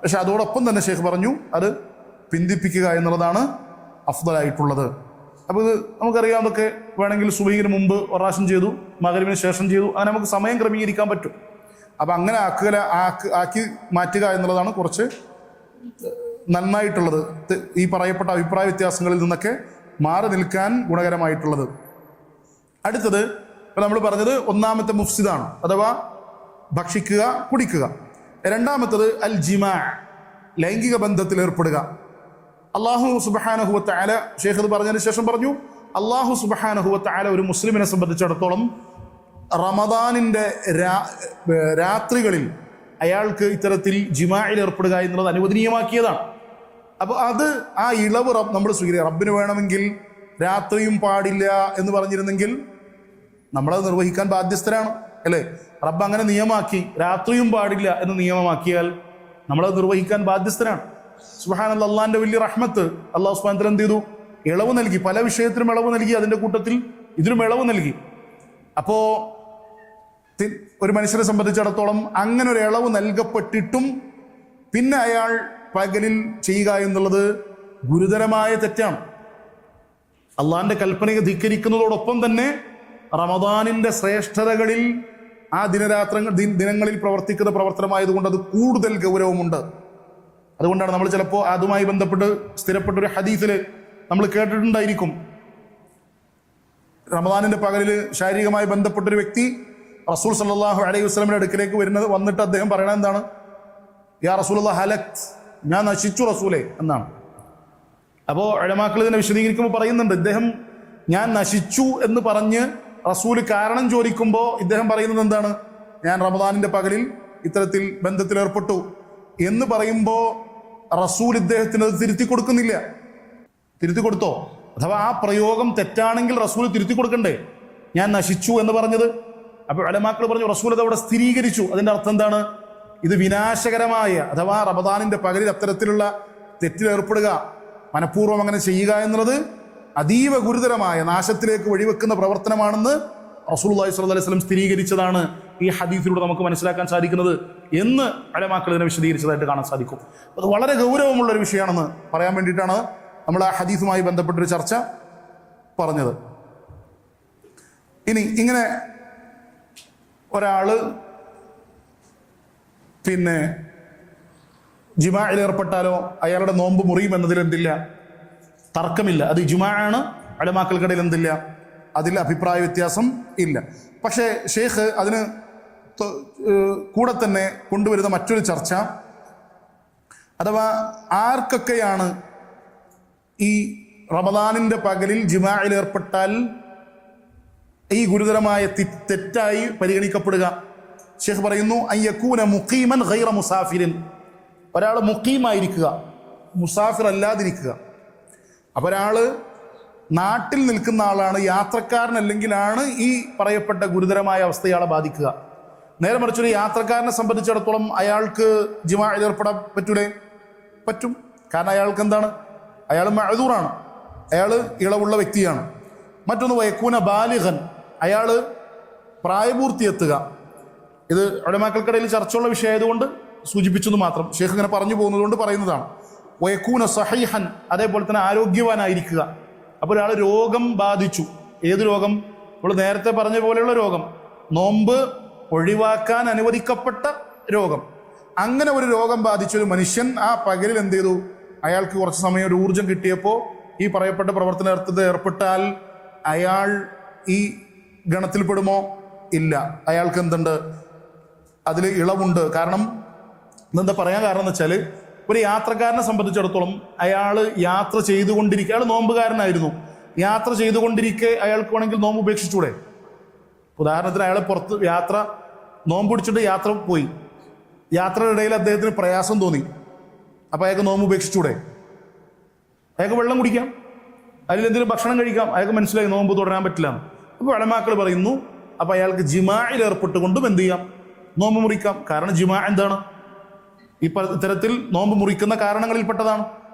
Speaker 2: പക്ഷെ അതോടൊപ്പം തന്നെ ഷെയ്ഖ് പറഞ്ഞു അത് പിന്തിപ്പിക്കുക എന്നുള്ളതാണ് അഫ്ദലായിട്ടുള്ളത്. അപ്പോൾ ഇത് നമുക്കറിയാവുന്നതൊക്കെ വേണമെങ്കിൽ സുബഹിന് മുമ്പ് ഒരു പ്രാവശ്യം ചെയ്തു, മഗ്‌രിബിന് ശേഷം ചെയ്തു, അങ്ങനെ നമുക്ക് സമയം ക്രമീകരിക്കാൻ പറ്റും. അപ്പം അങ്ങനെ ആക്കി മാറ്റുക എന്നുള്ളതാണ് കുറച്ച് നന്നായിട്ടുള്ളത്. ഈ പറയപ്പെട്ട അഭിപ്രായ വ്യത്യാസങ്ങളിൽ നിന്നൊക്കെ മാറി നിൽക്കാൻ ഗുണകരമായിട്ടുള്ളത്. അടുത്തത് ഇപ്പം നമ്മൾ പറഞ്ഞത് ഒന്നാമത്തെ മുഫ്സിദാണ്, അഥവാ ഭക്ഷിക്കുക, കുടിക്കുക. രണ്ടാമത്തത് അൽ ജിമാ, ലൈംഗിക ബന്ധത്തിൽ ഏർപ്പെടുക. അള്ളാഹു സുബ്ഹാനഹു വ തആല ഷെയ്ഖ് അത് പറഞ്ഞതിന് ശേഷം പറഞ്ഞു, അള്ളാഹു സുബ്ഹാനഹു വ തആല ഒരു മുസ്ലിമിനെ സംബന്ധിച്ചിടത്തോളം റമദാനിൻ്റെ രാത്രികളിൽ അയാൾക്ക് ഇത്തരത്തിൽ ജിമായിൽ ഏർപ്പെടുക എന്നുള്ളത് അനുവദനീയമാക്കിയതാണ്. അപ്പോൾ ആ ഇളവ് നമ്മൾ സ്വീകരിക്കുക. റബ്ബിന് വേണമെങ്കിൽ രാത്രിയും പാടില്ല എന്ന് പറഞ്ഞിരുന്നെങ്കിൽ നമ്മളത് നിർവഹിക്കാൻ ബാധ്യസ്ഥരാണ്, അല്ലേ? റബ്ബ് അങ്ങനെ നിയമമാക്കി, രാത്രിയും പാടില്ല എന്ന് നിയമമാക്കിയാൽ നമ്മളത് നിർവഹിക്കാൻ ബാധ്യസ്ഥരാണ്. സുബ്ഹാനല്ലാഹ്, അള്ളാഹിന്റെ വലിയ റഹ്മത്ത്. അള്ളാഹു സുബ്ഹാനഹു വ തആല എന്ത് ചെയ്തു? ഇളവ് നൽകി, പല വിഷയത്തിലും ഇളവ് നൽകി. അതിൻ്റെ കൂട്ടത്തിൽ ഇതിലും ഇളവ് നൽകി. അപ്പോൾ ഒരു മനുഷ്യനെ സംബന്ധിച്ചിടത്തോളം അങ്ങനെ ഒരു ഇളവ് നൽകപ്പെട്ടിട്ടും പിന്നെ അയാൾ പകലിൽ ചെയ്യുക എന്നുള്ളത് ഗുരുതരമായ തെറ്റാണ്. അള്ളാഹിന്റെ കൽപ്പനയെ ധിക്കരിക്കുന്നതോടൊപ്പം തന്നെ റമദാനിന്റെ ശ്രേഷ്ഠതകളിൽ ആ ദിനങ്ങളിൽ പ്രവർത്തിക്കുന്ന പ്രവർത്തനമായതുകൊണ്ട് അത് കൂടുതൽ ഗൗരവമുണ്ട്. അതുകൊണ്ടാണ് നമ്മൾ ചിലപ്പോൾ അതുമായി ബന്ധപ്പെട്ട് സ്ഥിരപ്പെട്ടൊരു ഹദീസിൽ നമ്മൾ കേട്ടിട്ടുണ്ടായിരിക്കും, റമദാനിന്റെ പകലിൽ ശാരീരികമായി ബന്ധപ്പെട്ടൊരു വ്യക്തി റസൂൽ സല്ലല്ലാഹു അലൈഹി വസല്ലമയുടെ അടുക്കിലേക്ക് വന്നിട്ട് അദ്ദേഹം പറയണത് എന്താണ്? യാ റസൂലല്ലാഹ് ഹലക്ത്, ഞാൻ നശിച്ചു റസൂലേ എന്നാണ്. അപ്പോൾ ഉലമാക്കൾ ഇതിനെ വിശദീകരിക്കുമ്പോൾ പറയുന്നുണ്ട്, ഇദ്ദേഹം ഞാൻ നശിച്ചു എന്ന് പറഞ്ഞ് റസൂല് കാരണം ചോദിക്കുമ്പോൾ ഇദ്ദേഹം പറയുന്നത് എന്താണ്? ഞാൻ റമദാനിന്റെ പകലിൽ ഇത്തരത്തിൽ ബന്ധത്തിൽ ഏർപ്പെട്ടു എന്ന് പറയുമ്പോൾ റസൂൽ ഇദ്ദേഹത്തിന് അത് തിരുത്തി കൊടുക്കുന്നില്ല. തിരുത്തി കൊടുത്തോ? അഥവാ ആ പ്രയോഗം തെറ്റാണെങ്കിൽ റസൂൽ തിരുത്തി കൊടുക്കണ്ടേ? ഞാൻ നശിച്ചു എന്ന് പറഞ്ഞത്. അപ്പോൾ ഉലമാക്കൾ പറഞ്ഞു റസൂൽ അത് അവിടെ സ്ഥിരീകരിച്ചു. അതിന്റെ അർത്ഥം എന്താണ്? ഇത് വിനാശകരമായ, അഥവാ റമദാനിന്റെ പകലിൽ അത്തരത്തിലുള്ള തെറ്റിലേർപ്പെടുക, മനഃപൂർവ്വം അങ്ങനെ ചെയ്യുക എന്നുള്ളത് അതീവ ഗുരുതരമായ നാശത്തിലേക്ക് വഴിവെക്കുന്ന പ്രവർത്തനമാണെന്ന് റസൂലുള്ളാഹി സ്വല്ലല്ലാഹു അലൈഹി വസല്ലം സ്ഥിരീകരിച്ചതാണ് ഈ ഹദീസിലൂടെ നമുക്ക് മനസ്സിലാക്കാൻ സാധിക്കുന്നത് എന്ന് ഉലമാക്കൾ ഇതിനെ വിശദീകരിച്ചതായിട്ട് കാണാൻ സാധിക്കും. അത് വളരെ ഗൗരവമുള്ളൊരു വിഷയമാണെന്ന് പറയാൻ വേണ്ടിയിട്ടാണ് നമ്മൾ ആ ഹദീസുമായി ബന്ധപ്പെട്ടൊരു ചർച്ച പറഞ്ഞത്. ഇനി ഇങ്ങനെ ഒരാള് പിന്നെ ജിമായിൽ ഏർപ്പെട്ടാലോ അയാളുടെ നോമ്പ് മുറിയും എന്നതിൽ എന്തില്ല, തർക്കമില്ല. അത് ഇജ്മാഅാണ്, ഉലമാക്കൾക്കിടയിൽ എന്തില്ല, അതിൽ അഭിപ്രായ വ്യത്യാസം ഇല്ല. പക്ഷേ ഷെയ്ഖ് അതിന് കൂടെ തന്നെ കൊണ്ടുവരുന്ന മറ്റൊരു ചർച്ച, അഥവാ ആർക്കൊക്കെയാണ് ഈ റമദാനിന്റെ പകലിൽ ജിമായിൽ ഏർപ്പെട്ടാൽ ഈ ഗുരുതരമായ തെറ്റായി പരിഗണിക്കപ്പെടുക. ഷെയ്ഖ് പറയുന്നു, അയ്യകൂന മുഖീമൻ ഗൈറ മുസാഫിരിൻ, ഒരാൾ മുഖീമായിരിക്കുക, മുസാഫിർ അല്ലാതിരിക്കുക. അപ്പോൾ ഒരാൾ നാട്ടിൽ നിൽക്കുന്ന ആളാണ്, യാത്രക്കാരനല്ലെങ്കിലാണ് ഈ പറയപ്പെട്ട ഗുരുതരമായ അവസ്ഥ ഇയാളെ ബാധിക്കുക. നേരെ മറിച്ചൊരു യാത്രക്കാരനെ സംബന്ധിച്ചിടത്തോളം അയാൾക്ക് ജിമായിൽ ഏർപ്പെടാൻ പറ്റൂലേ? പറ്റും. കാരണം അയാൾക്ക് എന്താണ്? അയാൾ മഅ്ദൂറാണ്, അയാൾ ഇളവുള്ള വ്യക്തിയാണ്. മറ്റൊന്ന് വയക്കൂന ബാലിഗൻ, അയാൾ പ്രായപൂർത്തി എത്തുക. ഇത് ഉലമാക്കൾക്കിടയിൽ ചർച്ചയുള്ള വിഷയമായതുകൊണ്ട് സൂചിപ്പിച്ചെന്ന് മാത്രം, ഷെയ്ഖ് ഇങ്ങനെ പറഞ്ഞു പോകുന്നത് കൊണ്ട് പറയുന്നതാണ്. വയക്കൂന സഹീഹൻ, അതേപോലെ തന്നെ ആരോഗ്യവാനായിരിക്കുക. അപ്പോൾ ഒരാൾ രോഗം ബാധിച്ചു, ഏത് രോഗം? നമ്മൾ നേരത്തെ പറഞ്ഞ പോലെയുള്ള രോഗം, നോമ്പ് ഒഴിവാക്കാൻ അനുവദിക്കപ്പെട്ട രോഗം. അങ്ങനെ ഒരു രോഗം ബാധിച്ചൊരു മനുഷ്യൻ ആ പകലിൽ എന്ത് ചെയ്തു? അയാൾക്ക് കുറച്ച് സമയം ഒരു ഊർജം കിട്ടിയപ്പോൾ ഈ പറയപ്പെട്ട പ്രവർത്തനത്തിൽ ഏർപ്പെട്ടാൽ അയാൾ ഈ ഗണത്തിൽപ്പെടുമോ? ഇല്ല. അയാൾക്ക് എന്തുണ്ട്? അതിൽ ഇളവുണ്ട്. കാരണം എന്താ പറയാൻ കാരണം എന്ന് വെച്ചാൽ, ഒരു യാത്രക്കാരനെ സംബന്ധിച്ചിടത്തോളം അയാൾ യാത്ര ചെയ്തുകൊണ്ടിരിക്കുക, അയാൾ നോമ്പുകാരനായിരുന്നു, യാത്ര ചെയ്തുകൊണ്ടിരിക്കെ അയാൾക്ക് വേണമെങ്കിൽ നോമ്പ് ഉപേക്ഷിച്ചൂടെ? ഉദാഹരണത്തിന് അയാൾ പുറത്ത് നോമ്പ് പിടിച്ചിട്ട് യാത്ര പോയി, യാത്രയുടെ ഇടയിൽ അദ്ദേഹത്തിന് പ്രയാസം തോന്നി, അപ്പോൾ അയാൾക്ക് നോമ്പ് ഉപേക്ഷിച്ചൂടെ? അയാൾക്ക് വെള്ളം കുടിക്കാം, അതിലെന്തെങ്കിലും ഭക്ഷണം കഴിക്കാം, അയാൾക്ക് മനസ്സിലായി നോമ്പ് തുടരാൻ പറ്റില്ല. അപ്പോൾ ഉലമാക്കൾ പറയുന്നു, അപ്പോൾ അയാൾക്ക് ജിമായിൽ ഏർപ്പെട്ടുകൊണ്ടും എന്ത് ചെയ്യാം? നോമ്പ് മുറിക്കാം. കാരണം ജിമാ എന്താണ്? ഇത്തരത്തിൽ നോമ്പ് മുറിക്കുന്ന കാരണങ്ങളിൽപ്പെട്ടതാണ്.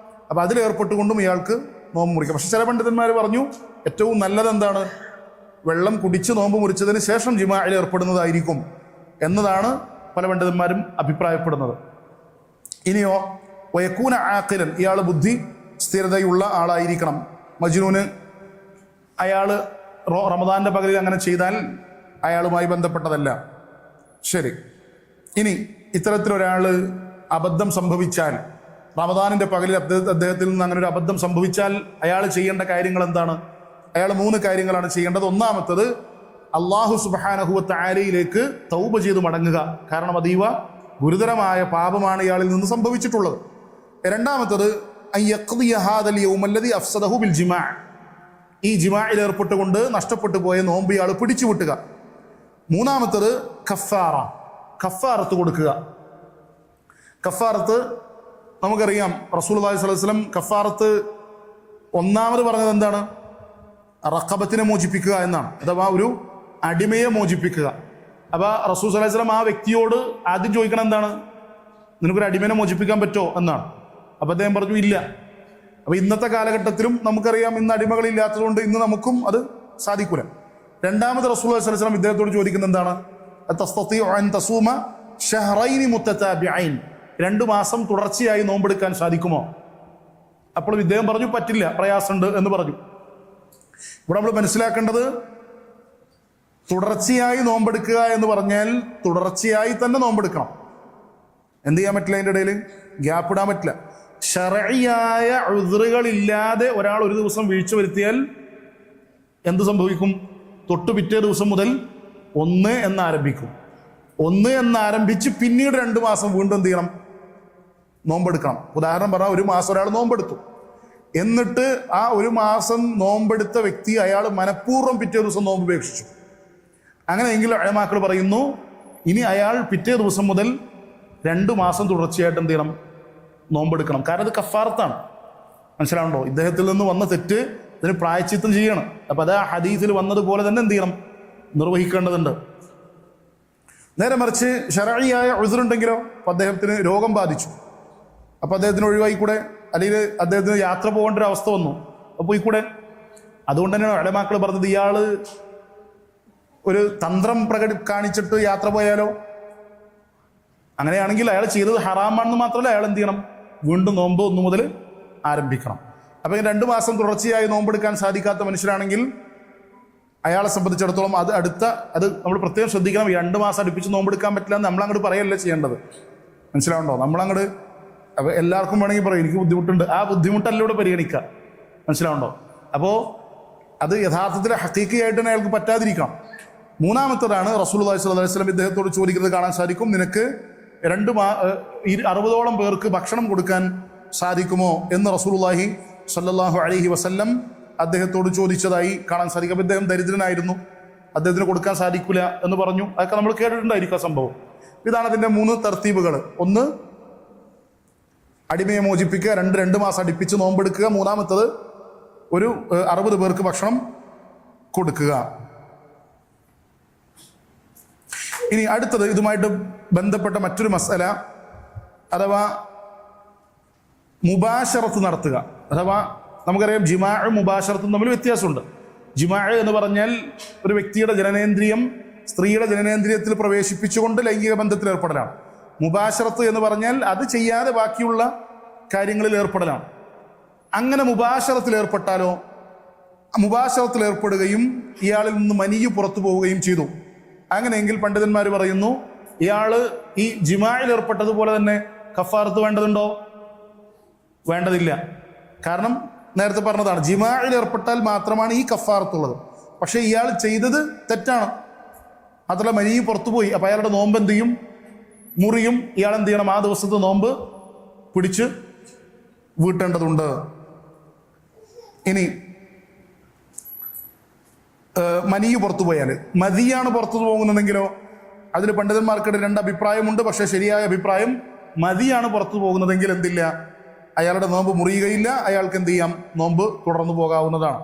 Speaker 2: അപ്പോൾ അതിലേർപ്പെട്ടുകൊണ്ടും ഇയാൾക്ക് നോമ്പ് മുറിക്കാം. പക്ഷെ ചില പണ്ഡിതന്മാർ പറഞ്ഞു ഏറ്റവും നല്ലത് എന്താണ്? വെള്ളം കുടിച്ച് നോമ്പ് മുറിച്ചതിന് ശേഷം ജിമായിൽ ഏർപ്പെടുന്നതായിരിക്കും എന്നതാണ് പല പണ്ഡിതന്മാരും അഭിപ്രായപ്പെടുന്നത്. ഇനിയോ വയക്കൂന ആഖിലൻ, ഇയാൾ ബുദ്ധി സ്ഥിരതയുള്ള ആളായിരിക്കണം. മജ്നൂന് അയാൾ റമദാന്റെ പകലിൽ അങ്ങനെ ചെയ്താൽ അയാളുമായി ബന്ധപ്പെട്ടതല്ല. ശരി, ഇനി ഇത്തരത്തിലൊരാൾ അബദ്ധം സംഭവിച്ചാൽ, റമദാനിന്റെ പകലിൽ അദ്ദേഹത്തിൽ നിന്ന് അങ്ങനെ ഒരു അബദ്ധം സംഭവിച്ചാൽ അയാൾ ചെയ്യേണ്ട കാര്യങ്ങൾ എന്താണ്? അയാൾ 3 കാര്യങ്ങളാണ് ചെയ്യേണ്ടത്. ഒന്നാമത്തത് അല്ലാഹു സുബ്ഹാനഹു വ തആലയിലേക്ക് തൗബ ചെയ്ത് മടങ്ങുക. കാരണം അതീവ ഗുരുതരമായ പാപമാണ് ഇയാളിൽ നിന്ന് സംഭവിച്ചിട്ടുള്ളത്. രണ്ടാമത്തത് അൻ യഖ്ദിയ ഹാദൽ യൗമ അല്ലദി അഫ്സദഹു ബിൽ ജിമാ, ഈ ജിമായിൽ ഏർപ്പെട്ടുകൊണ്ട് നഷ്ടപ്പെട്ടു പോയ നോമ്പ് ഇയാൾ പിടിച്ചു വിട്ടുക. മൂന്നാമത്തത് കഫാറത്ത് കൊടുക്കുക. കഫാറത്ത് നമുക്കറിയാം, റസൂലുള്ളാഹി സ്വല്ലല്ലാഹു അലൈഹി വസല്ലം കഫാറത്ത് ഒന്നാമത് പറഞ്ഞത് എന്താണ്? റഖബത്തിനെ മോചിപ്പിക്കുക എന്നാണ്, അഥവാ ഒരു അടിമയെ മോചിപ്പിക്കുക. അപ്പോൾ റസൂൽ സ്വല്ലല്ലാഹു അലൈഹി വസല്ലം ആ വ്യക്തിയോട് ആദ്യം ചോദിക്കണം എന്താണ്? നിനക്കൊരു അടിമനെ മോചിപ്പിക്കാൻ പറ്റുമോ എന്നാണ്. അപ്പോൾ അദ്ദേഹം പറഞ്ഞു ഇല്ല. അപ്പോൾ ഇന്നത്തെ കാലഘട്ടത്തിലും നമുക്കറിയാം ഇന്ന് അടിമകളില്ലാത്തതുകൊണ്ട് ഇന്ന് നമുക്കും അത് സാധിക്കൂല. രണ്ടാമത് റസൂൽ സ്വല്ലല്ലാഹു അലൈഹി വസല്ലം ഇദ്ദേഹത്തോട് ചോദിക്കുന്നത് എന്താണ്? തസ്തതിഉ അൻ തസൂമ ഷഹ്റൈനി മുത്തതാബിഐൻ, 2 മാസം തുടർച്ചയായി നോമ്പെടുക്കാൻ സാധിക്കുമോ? അപ്പോൾ ഇദ്ദേഹം പറഞ്ഞു പറ്റില്ല, പ്രയാസമുണ്ട് എന്ന് പറഞ്ഞു. ഇവിടെ നമ്മൾ മനസ്സിലാക്കേണ്ടത്, തുടർച്ചയായി നോമ്പെടുക്കുക എന്ന് പറഞ്ഞാൽ തുടർച്ചയായി തന്നെ നോമ്പെടുക്കണം. എന്ത് ചെയ്യാൻ പറ്റില്ല? അതിൻ്റെ ഇടയിൽ ഗ്യാപ്പ് ഇടാൻ പറ്റില്ല. ശർഈയായ ഉദ്റുകളില്ലാതെ ഒരാൾ ഒരു ദിവസം വീഴ്ച വരുത്തിയാൽ എന്ത് സംഭവിക്കും? തൊട്ടു പിറ്റേ ദിവസം മുതൽ 1 എന്ന് ആരംഭിക്കും. 1 എന്ന് ആരംഭിച്ച് പിന്നീട് 2 മാസം വീണ്ടും എന്ത് ചെയ്യണം? നോമ്പെടുക്കണം. ഉദാഹരണം പറഞ്ഞാൽ, ഒരു മാസം ഒരാൾ നോമ്പെടുത്തു, എന്നിട്ട് ആ 1 മാസം നോമ്പെടുത്ത വ്യക്തി അയാൾ മനഃപൂർവ്വം പിറ്റേ ദിവസം നോമ്പ് ഉപേക്ഷിച്ചു. അങ്ങനെയെങ്കിൽ ഉലമാക്കൾ പറയുന്നു, ഇനി അയാൾ പിറ്റേ ദിവസം മുതൽ 2 മാസം തുടർച്ചയായിട്ട് എന്ത് ചെയ്യണം? നോമ്പെടുക്കണം. കാരണം അത് കഫാറത്താണ്. മനസ്സിലാവുണ്ടോ? ഇദ്ദേഹത്തിൽ നിന്ന് വന്ന തെറ്റ് ഇതിന് പ്രായശ്ചിത്തം ചെയ്യണം. അപ്പം അത് ആ ഹദീസിൽ വന്നതുപോലെ തന്നെ എന്ത് ചെയ്യണം? നിർവഹിക്കേണ്ടതുണ്ട്. നേരെ മറിച്ച് ശർഈയായ ഉദ്റുണ്ടെങ്കിലോ, അപ്പം അദ്ദേഹത്തിന് രോഗം ബാധിച്ചു, അപ്പം അദ്ദേഹത്തിന് ഒഴിവായിക്കൂടെ? അല്ലെങ്കിൽ അദ്ദേഹത്തിന് യാത്ര പോകേണ്ട ഒരു അവസ്ഥ വന്നു, അപ്പോൾ പോയിക്കൂടെ? അതുകൊണ്ട് തന്നെയാണ് ഉലമാക്കൾ പറഞ്ഞത്, ഇയാൾ ഒരു തന്ത്രം കാണിച്ചിട്ട് യാത്ര പോയാലോ? അങ്ങനെയാണെങ്കിൽ അയാൾ ചെയ്തത് ഹറാമാണെന്ന് മാത്രമല്ല, അയാൾ എന്ത് ചെയ്യണം? വീണ്ടും നോമ്പ് 1 മുതൽ ആരംഭിക്കണം. അപ്പം 2 മാസം തുടർച്ചയായി നോമ്പെടുക്കാൻ സാധിക്കാത്ത മനുഷ്യരാണെങ്കിൽ അയാളെ സംബന്ധിച്ചിടത്തോളം അത് നമ്മൾ പ്രത്യേകം ശ്രദ്ധിക്കണം. 2 മാസം അടുപ്പിച്ച് നോമ്പെടുക്കാൻ പറ്റില്ല എന്ന് നമ്മളങ്ങോട്ട് പറയല്ലേ ചെയ്യേണ്ടത്. മനസ്സിലാവുണ്ടോ? നമ്മളങ്ങോട്ട് അപ്പോൾ എല്ലാവർക്കും വേണമെങ്കിൽ പറയും എനിക്ക് ബുദ്ധിമുട്ടുണ്ട്, ആ ബുദ്ധിമുട്ടല്ല ഇവിടെ പരിഗണിക്കുക. മനസ്സിലാവുണ്ടോ? അപ്പോൾ അത് യഥാർത്ഥത്തിൽ ഹഖീഖിയായിട്ട് തന്നെ അയാൾക്ക് പറ്റാതിരിക്കണം. മൂന്നാമത്തേതാണ് റസൂലുള്ളാഹി സ്വല്ലല്ലാഹു അലൈഹി വസല്ലം ഇദ്ദേഹത്തോട് ചോദിക്കുന്നത് കാണാൻ സാധിക്കും, നിനക്ക് 60ഓളം പേർക്ക് ഭക്ഷണം കൊടുക്കാൻ സാധിക്കുമോ എന്ന് റസൂലുള്ളാഹി സ്വല്ലല്ലാഹു അലൈഹി വസല്ലം അദ്ദേഹത്തോട് ചോദിച്ചതായി കാണാൻ സാധിക്കും. അപ്പോൾ ഇദ്ദേഹം ദരിദ്രനായിരുന്നു, അദ്ദേഹത്തിന് കൊടുക്കാൻ സാധിക്കില്ല എന്ന് പറഞ്ഞു. അതൊക്കെ നമ്മൾ കേട്ടിട്ടുണ്ടായിരിക്കും ആ സംഭവം. ഇതാണ് അതിൻ്റെ 3 തർത്തീബുകൾ. 1 അടിമയെ മോചിപ്പിക്കുക, 2 മാസം അടുപ്പിച്ച് നോമ്പെടുക്കുക, മൂന്നാമത്തത് ഒരു 60 പേർക്ക് ഭക്ഷണം കൊടുക്കുക. ഇനി അടുത്തത് ഇതുമായിട്ട് ബന്ധപ്പെട്ട മറ്റൊരു മസല, അഥവാ മുബാശറത്ത് നടത്തുക. അഥവാ നമുക്കറിയാം ജിമാഉം മുബാശറത്തും തമ്മിൽ വ്യത്യാസമുണ്ട്. ജിമാഅ് എന്ന് പറഞ്ഞാൽ ഒരു വ്യക്തിയുടെ ജനനേന്ദ്രിയം സ്ത്രീയുടെ ജനനേന്ദ്രിയത്തിൽ പ്രവേശിപ്പിച്ചുകൊണ്ട് ലൈംഗിക ബന്ധത്തിൽ ഏർപ്പെടലാണ്. മുബാശറത്ത് എന്ന് പറഞ്ഞാൽ അത് ചെയ്യാതെ ബാക്കിയുള്ള കാര്യങ്ങളിൽ ഏർപ്പെടലാണ്. അങ്ങനെ മുബാശറത്തിൽ ഏർപ്പെട്ടാലോ, മുബാശറത്തിൽ ഏർപ്പെടുകയും ഇയാളിൽ നിന്ന് മനിയ് പുറത്തു പോവുകയും ചെയ്തു, അങ്ങനെയെങ്കിൽ പണ്ഡിതന്മാർ പറയുന്നു ഇയാൾ ഈ ജിമായിൽ ഏർപ്പെട്ടതുപോലെ തന്നെ കഫാറത്ത് വേണ്ടതുണ്ടോ? വേണ്ടതില്ല. കാരണം നേരത്തെ പറഞ്ഞതാണ്, ജിമായിൽ ഏർപ്പെട്ടാൽ മാത്രമാണ് ഈ കഫാറത്തുള്ളത്. പക്ഷേ ഇയാൾ ചെയ്തത് തെറ്റാണ്, മാത്രമല്ല മനിയ് പുറത്തുപോയി. അപ്പം അയാളുടെ നോമ്പ് എന്ത് ചെയ്യും? മുറിയും. ഇയാൾ എന്ത് ചെയ്യണം? ആ ദിവസത്തെ നോമ്പ് പിടിച്ച് വീട്ടേണ്ടതുണ്ട്. ഇനി മനിയ് പുറത്തു പോയാൽ, മതിയാണ് പുറത്തു പോകുന്നതെങ്കിലോ, അതിൽ പണ്ഡിതന്മാർക്കിടെ 2 അഭിപ്രായമുണ്ട്. പക്ഷേ ശരിയായ അഭിപ്രായം മതിയാണ് പുറത്തു പോകുന്നതെങ്കിൽ എന്തില്ല, അയാളുടെ നോമ്പ് മുറിയുകയില്ല, അയാൾക്ക് എന്ത് ചെയ്യാം? നോമ്പ് തുടർന്നു പോകാവുന്നതാണ്.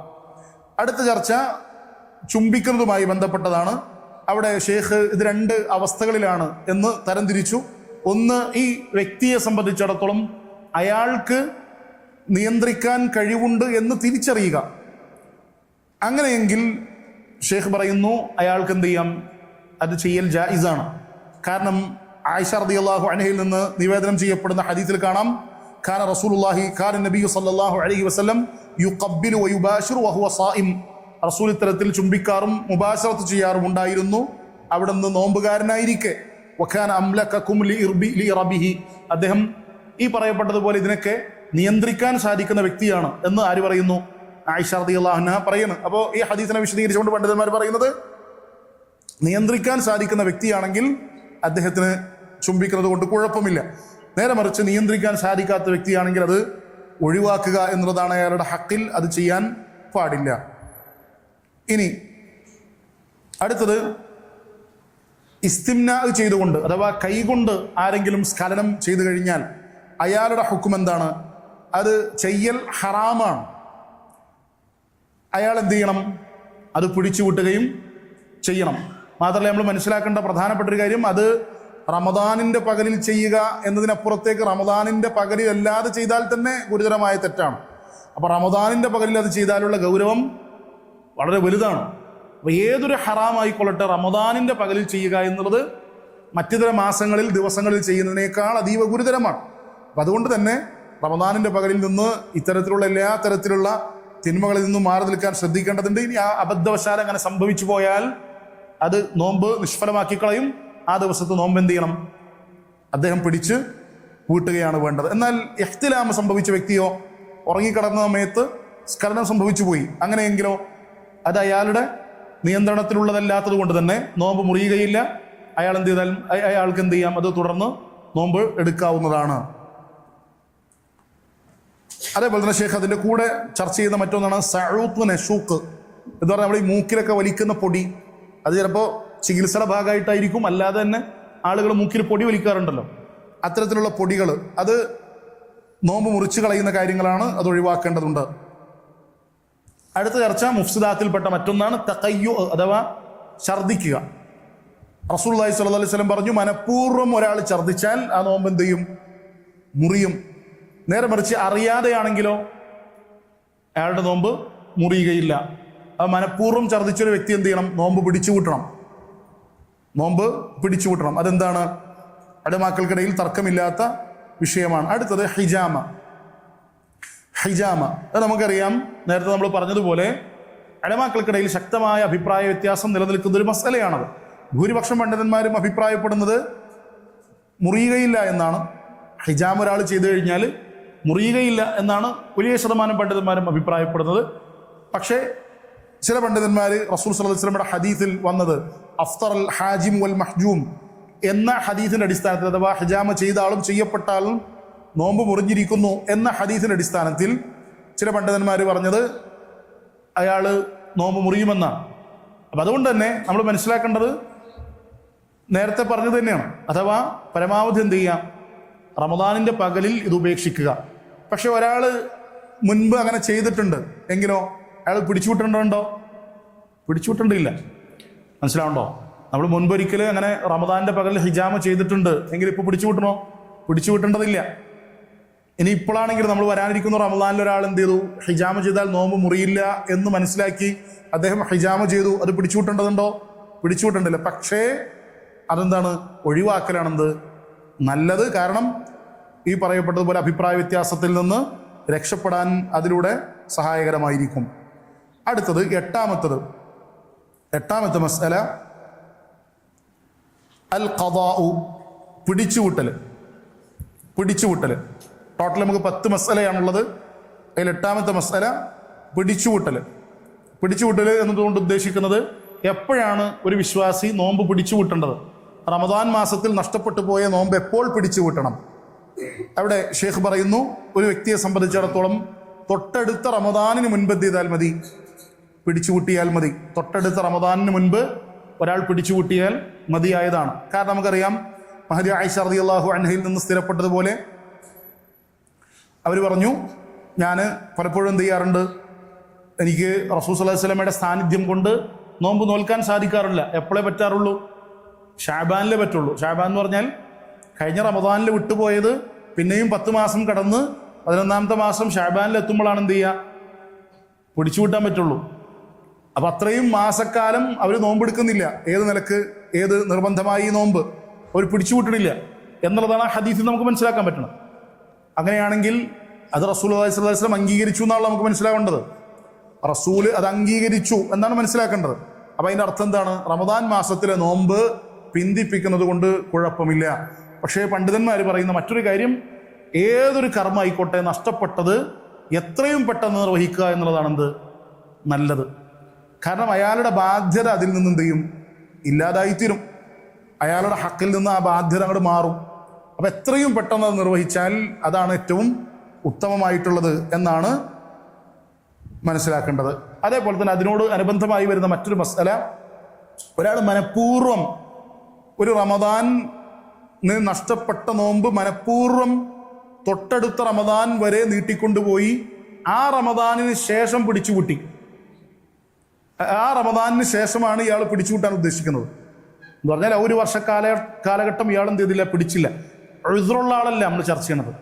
Speaker 2: അടുത്ത ചർച്ച ചുംബിക്കുന്നതുമായി ബന്ധപ്പെട്ടതാണ്. അവിടെ ഷെയ്ഖ് ഇത് 2 അവസ്ഥകളിലാണ് എന്ന് തരംതിരിച്ചു. ഒന്ന്, ഈ വ്യക്തിയെ സംബന്ധിച്ചിടത്തോളം അയാൾക്ക് നിയന്ത്രിക്കാൻ കഴിവുണ്ട് എന്ന് തിരിച്ചറിയുക. അങ്ങനെയെങ്കിൽ ഷെയ്ഖ് പറയുന്നു അയാൾക്ക് എന്ത് ചെയ്യാം? അത് ചെയ്യൽ ജായിസാണ്. കാരണം ആയിഷ റളിയല്ലാഹു അൻഹയിൽ നിന്ന് നിവേദനം ചെയ്യപ്പെടുന്ന ഹദീസിൽ കാണാം, കാന റസൂലുള്ളാഹി കാന നബിയു സല്ലല്ലാഹു അലൈഹി വസല്ലം യുഖബ്ബിലു വയുബാശിറു വഹുവ സായിം. റസൂൽ ഇത്തരത്തിൽ ചുംബിക്കാറും മുബാശറത്ത് ചെയ്യാറും ഉണ്ടായിരുന്നു അവിടുന്ന് നോമ്പുകാരനായിരിക്കെ. വകാന അംലകകും ലിറബിഹി, അദ്ദേഹം ഈ പറയപ്പെട്ടതുപോലെ ഇതിനൊക്കെ നിയന്ത്രിക്കാൻ സാധിക്കുന്ന വ്യക്തിയാണ് എന്ന് ആര് പറയുന്നു? ആയിഷ റളിയല്ലാഹു അൻഹ പറയുന്നു. അപ്പോൾ ഈ ഹദീസിനെ വിശദീകരിച്ചുകൊണ്ട് പണ്ഡിതന്മാർ പറയുന്നത്, നിയന്ത്രിക്കാൻ സാധിക്കുന്ന വ്യക്തിയാണെങ്കിൽ അദ്ദേഹത്തിന് ചുംബിക്കുന്നത് കൊണ്ട് കുഴപ്പമില്ല. നേരെ മറിച്ച് നിയന്ത്രിക്കാൻ സാധിക്കാത്ത വ്യക്തിയാണെങ്കിൽ അത് ഒഴിവാക്കുക എന്നുള്ളതാണ് അയാളുടെ ഹക്കിൽ, അത് ചെയ്യാൻ പാടില്ല. ഇനി അടുത്തത് ഇസ്തിംനാ ചെയ്തുകൊണ്ട്, അഥവാ കൈകൊണ്ട് ആരെങ്കിലും സ്ഖലനം ചെയ്തു കഴിഞ്ഞാൽ അയാളുടെ ഹുക്കം എന്താണ്? അത് ചെയ്യൽ ഹറാമാണ്. അയാൾ എന്ത് ചെയ്യണം? അത് പിടിച്ചു വിട്ടുകയും ചെയ്യണം. മാത്രമല്ല നമ്മൾ മനസ്സിലാക്കേണ്ട പ്രധാനപ്പെട്ട ഒരു കാര്യം, അത് റമദാനിന്റെ പകലിൽ ചെയ്യുക എന്നതിനപ്പുറത്തേക്ക് റമദാനിന്റെ പകലിൽ അല്ലാതെ ചെയ്താൽ തന്നെ ഗുരുതരമായ തെറ്റാണ്. അപ്പൊ റമദാനിന്റെ പകലിൽ അത് ചെയ്താലുള്ള ഗൗരവം വളരെ വലുതാണ്. അപ്പൊ ഏതൊരു ഹറാമായിക്കൊള്ളട്ടെ, റമദാനിന്റെ പകലിൽ ചെയ്യുക എന്നുള്ളത് മറ്റിതര മാസങ്ങളിൽ ദിവസങ്ങളിൽ ചെയ്യുന്നതിനേക്കാൾ അതീവ ഗുരുതരമാണ്. അപ്പം അതുകൊണ്ട് തന്നെ റമദാനിന്റെ പകലിൽ നിന്ന് ഇത്തരത്തിലുള്ള എല്ലാ തരത്തിലുള്ള തിന്മകളിൽ നിന്നും മാറി നിൽക്കാൻ ശ്രദ്ധിക്കേണ്ടതുണ്ട്. ഇനി ആ അബദ്ധവശാൽ അങ്ങനെ സംഭവിച്ചു പോയാൽ അത് നോമ്പ് നിഷ്ഫലമാക്കി കളയും. ആ ദിവസത്തെ നോമ്പ് എന്ത് ചെയ്യണം? അദ്ദേഹം പിടിച്ച് വീട്ടുകയാണ് വേണ്ടത്. എന്നാൽ ഇഖ്തിലാം സംഭവിച്ച വ്യക്തിയോ ഉറങ്ങിക്കിടന്ന സമയത്ത് സ്ഖലനം സംഭവിച്ചു പോയി, അങ്ങനെയെങ്കിലോ അത് അയാളുടെ നിയന്ത്രണത്തിലുള്ളതല്ലാത്തത് കൊണ്ട് തന്നെ നോമ്പ് മുറിയുകയില്ല. അയാൾ എന്ത് ചെയ്താലും അയാൾക്ക് എന്ത് ചെയ്യാം? അത് തുടർന്ന് നോമ്പ് എടുക്കാവുന്നതാണ്. അതേപോലെ തന്നെ ഷേഖ് അതിൻ്റെ കൂടെ ചർച്ച ചെയ്യുന്ന മറ്റൊന്നാണ് സഊഖ് നഷൂഖ് എന്ന് പറഞ്ഞാൽ നമ്മൾ ഈ മൂക്കിലൊക്കെ വലിക്കുന്ന പൊടി. അത് ചിലപ്പോൾ ചികിത്സയുടെ ഭാഗമായിട്ടായിരിക്കും, അല്ലാതെ തന്നെ ആളുകൾ മൂക്കിൽ പൊടി വലിക്കാറുണ്ടല്ലോ. അത്തരത്തിലുള്ള പൊടികൾ അത് നോമ്പ് മുറിച്ച് കളയുന്ന കാര്യങ്ങളാണ്, അത് ഒഴിവാക്കേണ്ടതുണ്ട്. അടുത്ത ചർച്ച മുഫ്സിദാത്തിൽപ്പെട്ട മറ്റൊന്നാണ് തഖയ്യു, അഥവാ ഛർദിക്കുക. റസൂലുള്ളാഹി സ്വല്ലല്ലാഹു അലൈഹി വസല്ലം പറഞ്ഞു, മനഃപൂർവ്വം ഒരാൾ ഛർദിച്ചാൽ ആ നോമ്പ് എന്ത് ചെയ്യും? മുറിയും. നേരെ മറിച്ച് അറിയാതെയാണെങ്കിലോ അയാളുടെ നോമ്പ് മുറിയുകയില്ല. അത് മനഃപൂർവ്വം ഛർദിച്ചൊരു വ്യക്തി എന്ത് ചെയ്യണം? നോമ്പ് പിടിച്ചു കൂട്ടണം. നോമ്പ് പിടിച്ചു കൂട്ടണം. അതെന്താണ്? അടമാക്കൾക്കിടയിൽ തർക്കമില്ലാത്ത വിഷയമാണ്. അടുത്തത് ഹിജാമ. ഹിജാമ അത് നമുക്കറിയാം, നേരത്തെ നമ്മൾ പറഞ്ഞതുപോലെ അടമാക്കൾക്കിടയിൽ ശക്തമായ അഭിപ്രായ വ്യത്യാസം നിലനിൽക്കുന്ന ഒരു മസലയാണത്. ഭൂരിപക്ഷം പണ്ഡിതന്മാരും അഭിപ്രായപ്പെടുന്നത് മുറിയുകയില്ല എന്നാണ്. ഹിജാമ ഒരാൾ ചെയ്തു കഴിഞ്ഞാൽ മുറിയുകയില്ല എന്നാണ് വലിയ ശതമാനം പണ്ഡിതന്മാരും അഭിപ്രായപ്പെടുന്നത്. പക്ഷേ ചില പണ്ഡിതന്മാർ റസൂൽ സല്ലല്ലാഹു അലൈഹി വസല്ലമയുടെ ഹദീസിൽ വന്നത് അഫ്തർ അൽ ഹാജിം വൽ മഹ്ജൂം എന്ന ഹദീസിന്റെ അടിസ്ഥാനത്തിൽ, അഥവാ ഹിജാമ ചെയ്ത ആളും ചെയ്യപ്പെട്ട ആളും നോമ്പ് മുറിഞ്ഞിരിക്കുന്നു എന്ന ഹദീസിന്റെ അടിസ്ഥാനത്തിൽ ചില പണ്ഡിതന്മാർ പറഞ്ഞത് അയാൾ നോമ്പ് മുറിയുമെന്നാണ്. അപ്പം അതുകൊണ്ട് തന്നെ നമ്മൾ മനസ്സിലാക്കേണ്ടത് നേരത്തെ പറഞ്ഞത് തന്നെയാണ്. അഥവാ പരമാവധി എന്ത് ചെയ്യുക? റമദാനിന്റെ പകലിൽ ഇത് ഉപേക്ഷിക്കുക. പക്ഷെ ഒരാൾ മുൻപ് അങ്ങനെ ചെയ്തിട്ടുണ്ട് എങ്കിലോ അയാൾ പിടിച്ചുവിട്ടുണ്ടോ? പിടിച്ചുവിട്ടില്ല. മനസ്സിലാവുണ്ടോ? നമ്മൾ മുൻപൊരിക്കൽ അങ്ങനെ റമദാനിന്റെ പകലിൽ ഹിജാമ ചെയ്തിട്ടുണ്ട് എങ്കിൽ ഇപ്പോൾ പിടിച്ചുവിട്ടണോ? പിടിച്ചുവിട്ടേണ്ടതില്ല. ഇനി ഇപ്പോഴാണെങ്കിൽ നമ്മൾ വരാനിരിക്കുന്ന റമദാനിൽ ഒരാൾ എന്ത് ചെയ്തു? ഹിജാമ ചെയ്താൽ നോമ്പ് മുറിയില്ല എന്ന് മനസ്സിലാക്കി അദ്ദേഹം ഹിജാമ ചെയ്തു. അത് പിടിച്ചുവിട്ടേണ്ടതുണ്ടോ? പിടിച്ചുവിട്ടേണ്ടില്ല. പക്ഷേ അതെന്താണ്? ഒഴിവാക്കലാണെന്ത് നല്ലത്. കാരണം ഈ പറയപ്പെട്ടതുപോലെ അഭിപ്രായ വ്യത്യാസത്തിൽ നിന്ന് രക്ഷപ്പെടാൻ അതിലൂടെ സഹായകരമായിരിക്കും. അടുത്തത് എട്ടാമത്തെ മസ്അല അൽ ഖദാഉ, പിടിച്ചുവിട്ടൽ. ടോട്ടൽ നമുക്ക് 10 മസ്അലയാണുള്ളത്. അതിൽ 8ാമത്തെ മസ്അല പിടിച്ചുവിട്ടൽ എന്നതുകൊണ്ട് ഉദ്ദേശിക്കുന്നത് എപ്പോഴാണ് ഒരു വിശ്വാസി നോമ്പ് പിടിച്ചുവിട്ടേണ്ടത്? റമദാൻ മാസത്തിൽ നഷ്ടപ്പെട്ടു പോയ നോമ്പ് എപ്പോൾ പിടിച്ചുവിട്ടണം? അവിടെ ഷേഖ് പറയുന്നു, ഒരു വ്യക്തിയെ സംബന്ധിച്ചിടത്തോളം തൊട്ടടുത്ത റമദാനിന് മുൻപ് എന്ത് ചെയ്താൽ മതി? പിടിച്ചുകൂട്ടിയാൽ മതി. തൊട്ടടുത്ത റമദാനിന് മുൻപ് ഒരാൾ പിടിച്ചുകൂട്ടിയാൽ മതിയായതാണ്. കാരണം നമുക്കറിയാം, മഹദി ആയിഷ റളിയല്ലാഹു അൻഹയിൽ നിന്ന് സ്ഥിരപ്പെട്ടതുപോലെ അവർ പറഞ്ഞു, ഞാൻ പലപ്പോഴും എന്ത് ചെയ്യാറുണ്ട്? എനിക്ക് റസൂൽ സല്ലല്ലാഹു അലൈഹി വസല്ലമയുടെ സാന്നിധ്യം കൊണ്ട് നോമ്പ് നോൽക്കാൻ സാധിക്കാറില്ല. എപ്പോഴേ പറ്റാറുള്ളൂ? ഷാബാനിലേ പറ്റുള്ളൂ. ഷാബാൻ എന്ന് പറഞ്ഞാൽ കഴിഞ്ഞ റമദാനിൽ വിട്ടുപോയത് പിന്നെയും 10 മാസം കടന്ന് 11ാമത്തെ മാസം ഷാബാനിൽ എത്തുമ്പോഴാണ് എന്ത് ചെയ്യുക? പിടിച്ചുവിട്ടാൻ പറ്റുള്ളൂ. അപ്പം അത്രയും മാസക്കാലം അവർ നോമ്പെടുക്കുന്നില്ല. ഏത് നിലക്ക്? ഏത് നിർബന്ധമായി നോമ്പ്? അവർ പിടിച്ചുവിട്ടണില്ല എന്നുള്ളതാണ് ആ ഹദീസിൽ നമുക്ക് മനസ്സിലാക്കാൻ പറ്റണം. അങ്ങനെയാണെങ്കിൽ അത് റസൂലുള്ളാഹി സ്വല്ലല്ലാഹു അലൈഹി വസല്ലം അംഗീകരിച്ചു എന്നാണ് നമുക്ക് മനസ്സിലാവേണ്ടത്. റസൂല് അത് അംഗീകരിച്ചു എന്നാണ് മനസ്സിലാക്കേണ്ടത്. അപ്പം അതിൻ്റെ അർത്ഥം എന്താണ്? റമദാൻ മാസത്തിലെ നോമ്പ് പിന്തിപ്പിക്കുന്നത് കൊണ്ട് കുഴപ്പമില്ല. പക്ഷേ പണ്ഡിതന്മാർ പറയുന്ന മറ്റൊരു കാര്യം, ഏതൊരു കർമ്മം ആയിക്കോട്ടെ നഷ്ടപ്പെട്ടത് എത്രയും പെട്ടെന്ന് നിർവഹിക്കുക എന്നുള്ളതാണ് എന്ത് നല്ലത്. കാരണം അയാളുടെ ബാധ്യത അതിൽ നിന്ന് എന്ത് ചെയ്യും? ഇല്ലാതായിത്തീരും. അയാളുടെ ഹക്കിൽ നിന്ന് ആ ബാധ്യത അങ്ങോട്ട് മാറും. അപ്പം എത്രയും പെട്ടെന്ന് അത് നിർവഹിച്ചാൽ അതാണ് ഏറ്റവും ഉത്തമമായിട്ടുള്ളത് എന്നാണ് മനസ്സിലാക്കേണ്ടത്. അതേപോലെ തന്നെ അതിനോട് അനുബന്ധമായി വരുന്ന മറ്റൊരു മസ്അല, ഒരാൾ മനഃപൂർവ്വം ഒരു റമദാൻ നഷ്ടപ്പെട്ട നോമ്പ് മനഃപൂർവ്വം തൊട്ടടുത്ത റമദാൻ വരെ നീട്ടിക്കൊണ്ടുപോയി ആ റമദാനിന് ശേഷം പിടിച്ചുകൂട്ടി. ആ റമദാനിന് ശേഷമാണ് ഇയാൾ പിടിച്ചുകൂട്ടാൻ ഉദ്ദേശിക്കുന്നത് എന്ന് പറഞ്ഞാൽ ഒരു കാലഘട്ടം ഇയാൾ എന്ത് ചെയ്തില്ല, പിടിച്ചില്ല. ഉദ്റുള്ള ആളല്ല നമ്മൾ ചർച്ച ചെയ്യണത്.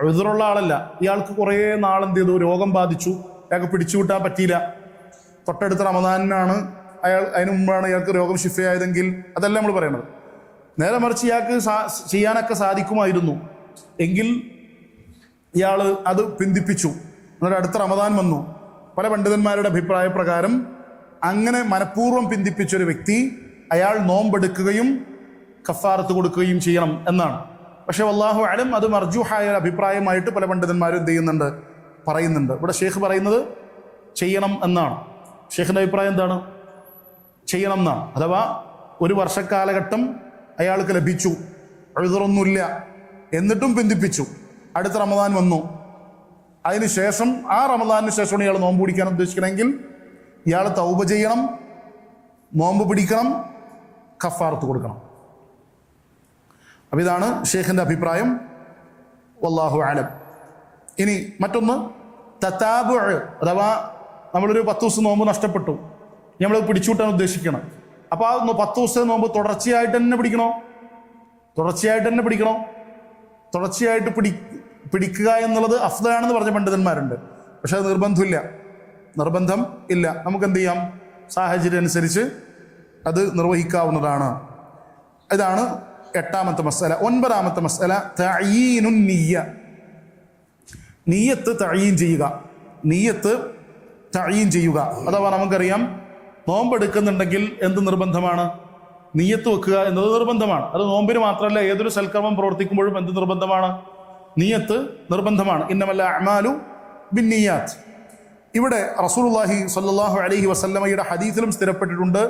Speaker 2: ഉദ്റുള്ള ആളല്ല, ഇയാൾക്ക് കുറേ നാളെന്ത് ചെയ്തു, രോഗം ബാധിച്ചു, അയാൾക്ക് പിടിച്ചുകൂട്ടാൻ പറ്റിയില്ല. തൊട്ടടുത്ത റമദാനിനാണ് അതിന് മുമ്പാണ് ഇയാൾക്ക് രോഗം ശിഫയായതെങ്കിൽ അതല്ല നമ്മൾ പറയണത്. നേരെ മറിച്ച് ഇയാൾക്ക് ചെയ്യാനൊക്കെ സാധിക്കുമായിരുന്നു എങ്കിൽ ഇയാൾ അത് പിന്തിപ്പിച്ചു. എന്നിട്ട് അടുത്ത റമദാൻ വന്നു. പല പണ്ഡിതന്മാരുടെ അഭിപ്രായ പ്രകാരം അങ്ങനെ മനഃപൂർവ്വം പിന്തിപ്പിച്ചൊരു വ്യക്തി അയാൾ നോമ്പെടുക്കുകയും കഫാറത്ത് കൊടുക്കുകയും ചെയ്യണം എന്നാണ്. പക്ഷെ വല്ലാഹു അലം അത് മർജൂഹായ അഭിപ്രായമായിട്ട് പല പണ്ഡിതന്മാരും എന്ത് ചെയ്യുന്നുണ്ട്, പറയുന്നുണ്ട്. ഇവിടെ ഷെയ്ഖ് പറയുന്നത് ചെയ്യണം എന്നാണ്. ഷെയ്ഖിൻ്റെ അഭിപ്രായം എന്താണ്? ചെയ്യണം എന്നാണ്. അഥവാ ഒരു വർഷക്കാലഘട്ടം അയാൾക്ക് ലഭിച്ചു, എഴുതൊന്നുമില്ല, എന്നിട്ടും പിന്തിപ്പിച്ചു. അടുത്ത റമദാൻ വന്നു, അതിനുശേഷം ആ റമദാനിന് ശേഷമാണ് ഇയാൾ നോമ്പ് പിടിക്കാൻ ഉദ്ദേശിക്കണമെങ്കിൽ ഇയാൾ തൗബ ചെയ്യണം, നോമ്പ് പിടിക്കണം, കഫാറത്ത് കൊടുക്കണം. അപ്പം ഇതാണ് ഷെയ്ഖിൻ്റെ അഭിപ്രായം. വല്ലാഹു അലം. ഇനി മറ്റൊന്ന് തതാബു, അഥവാ നമ്മളൊരു 10 ദിവസം നോമ്പ് നഷ്ടപ്പെട്ടു, നമ്മൾ പിടിച്ചുവിട്ടാൻ ഉദ്ദേശിക്കണം. അപ്പോൾ ആ 10 ദിവസത്തെ നോമ്പ് തുടർച്ചയായിട്ട് തന്നെ പിടിക്കണോ? തുടർച്ചയായിട്ട് പിടിക്കുക എന്നുള്ളത് അഫ്ദലാണെന്ന് പറഞ്ഞ പണ്ഡിതന്മാരുണ്ട്. പക്ഷെ അത് നിർബന്ധം ഇല്ല. നമുക്ക് എന്ത് ചെയ്യാം? സാഹചര്യം അനുസരിച്ച് അത് നിർവഹിക്കാവുന്നതാണ്. ഇതാണ് 8ാമത്തെ മസ്അല. 9ാമത്തെ മസ്അല തഅയീനുൻ നിയ്യ. നിയ്യത്ത് തഅയീൻ ചെയ്യുക. അഥവാ നമുക്കറിയാം, നോമ്പെടുക്കുന്നുണ്ടെങ്കിൽ എന്ത് നിർബന്ധമാണ്? നിയ്യത്ത് വെക്കുക എന്നത് നിർബന്ധമാണ്. അത് നോമ്പിന് മാത്രമല്ല, ഏതൊരു സൽക്കർമ്മം പ്രവർത്തിക്കുമ്പോഴും എന്ത് നിർബന്ധമാണ്? നിയ്യത്ത് നിർബന്ധമാണ്. ഇന്നമൽ അഅ്മാലു ബിന്നിയ്യാത്ത്. ഇവിടെ റസൂലുള്ളാഹി സ്വല്ലല്ലാഹു അലൈഹി വസല്ലമയുടെ ഹദീസിലും സ്ഥിരപ്പെട്ടിട്ടുണ്ട്,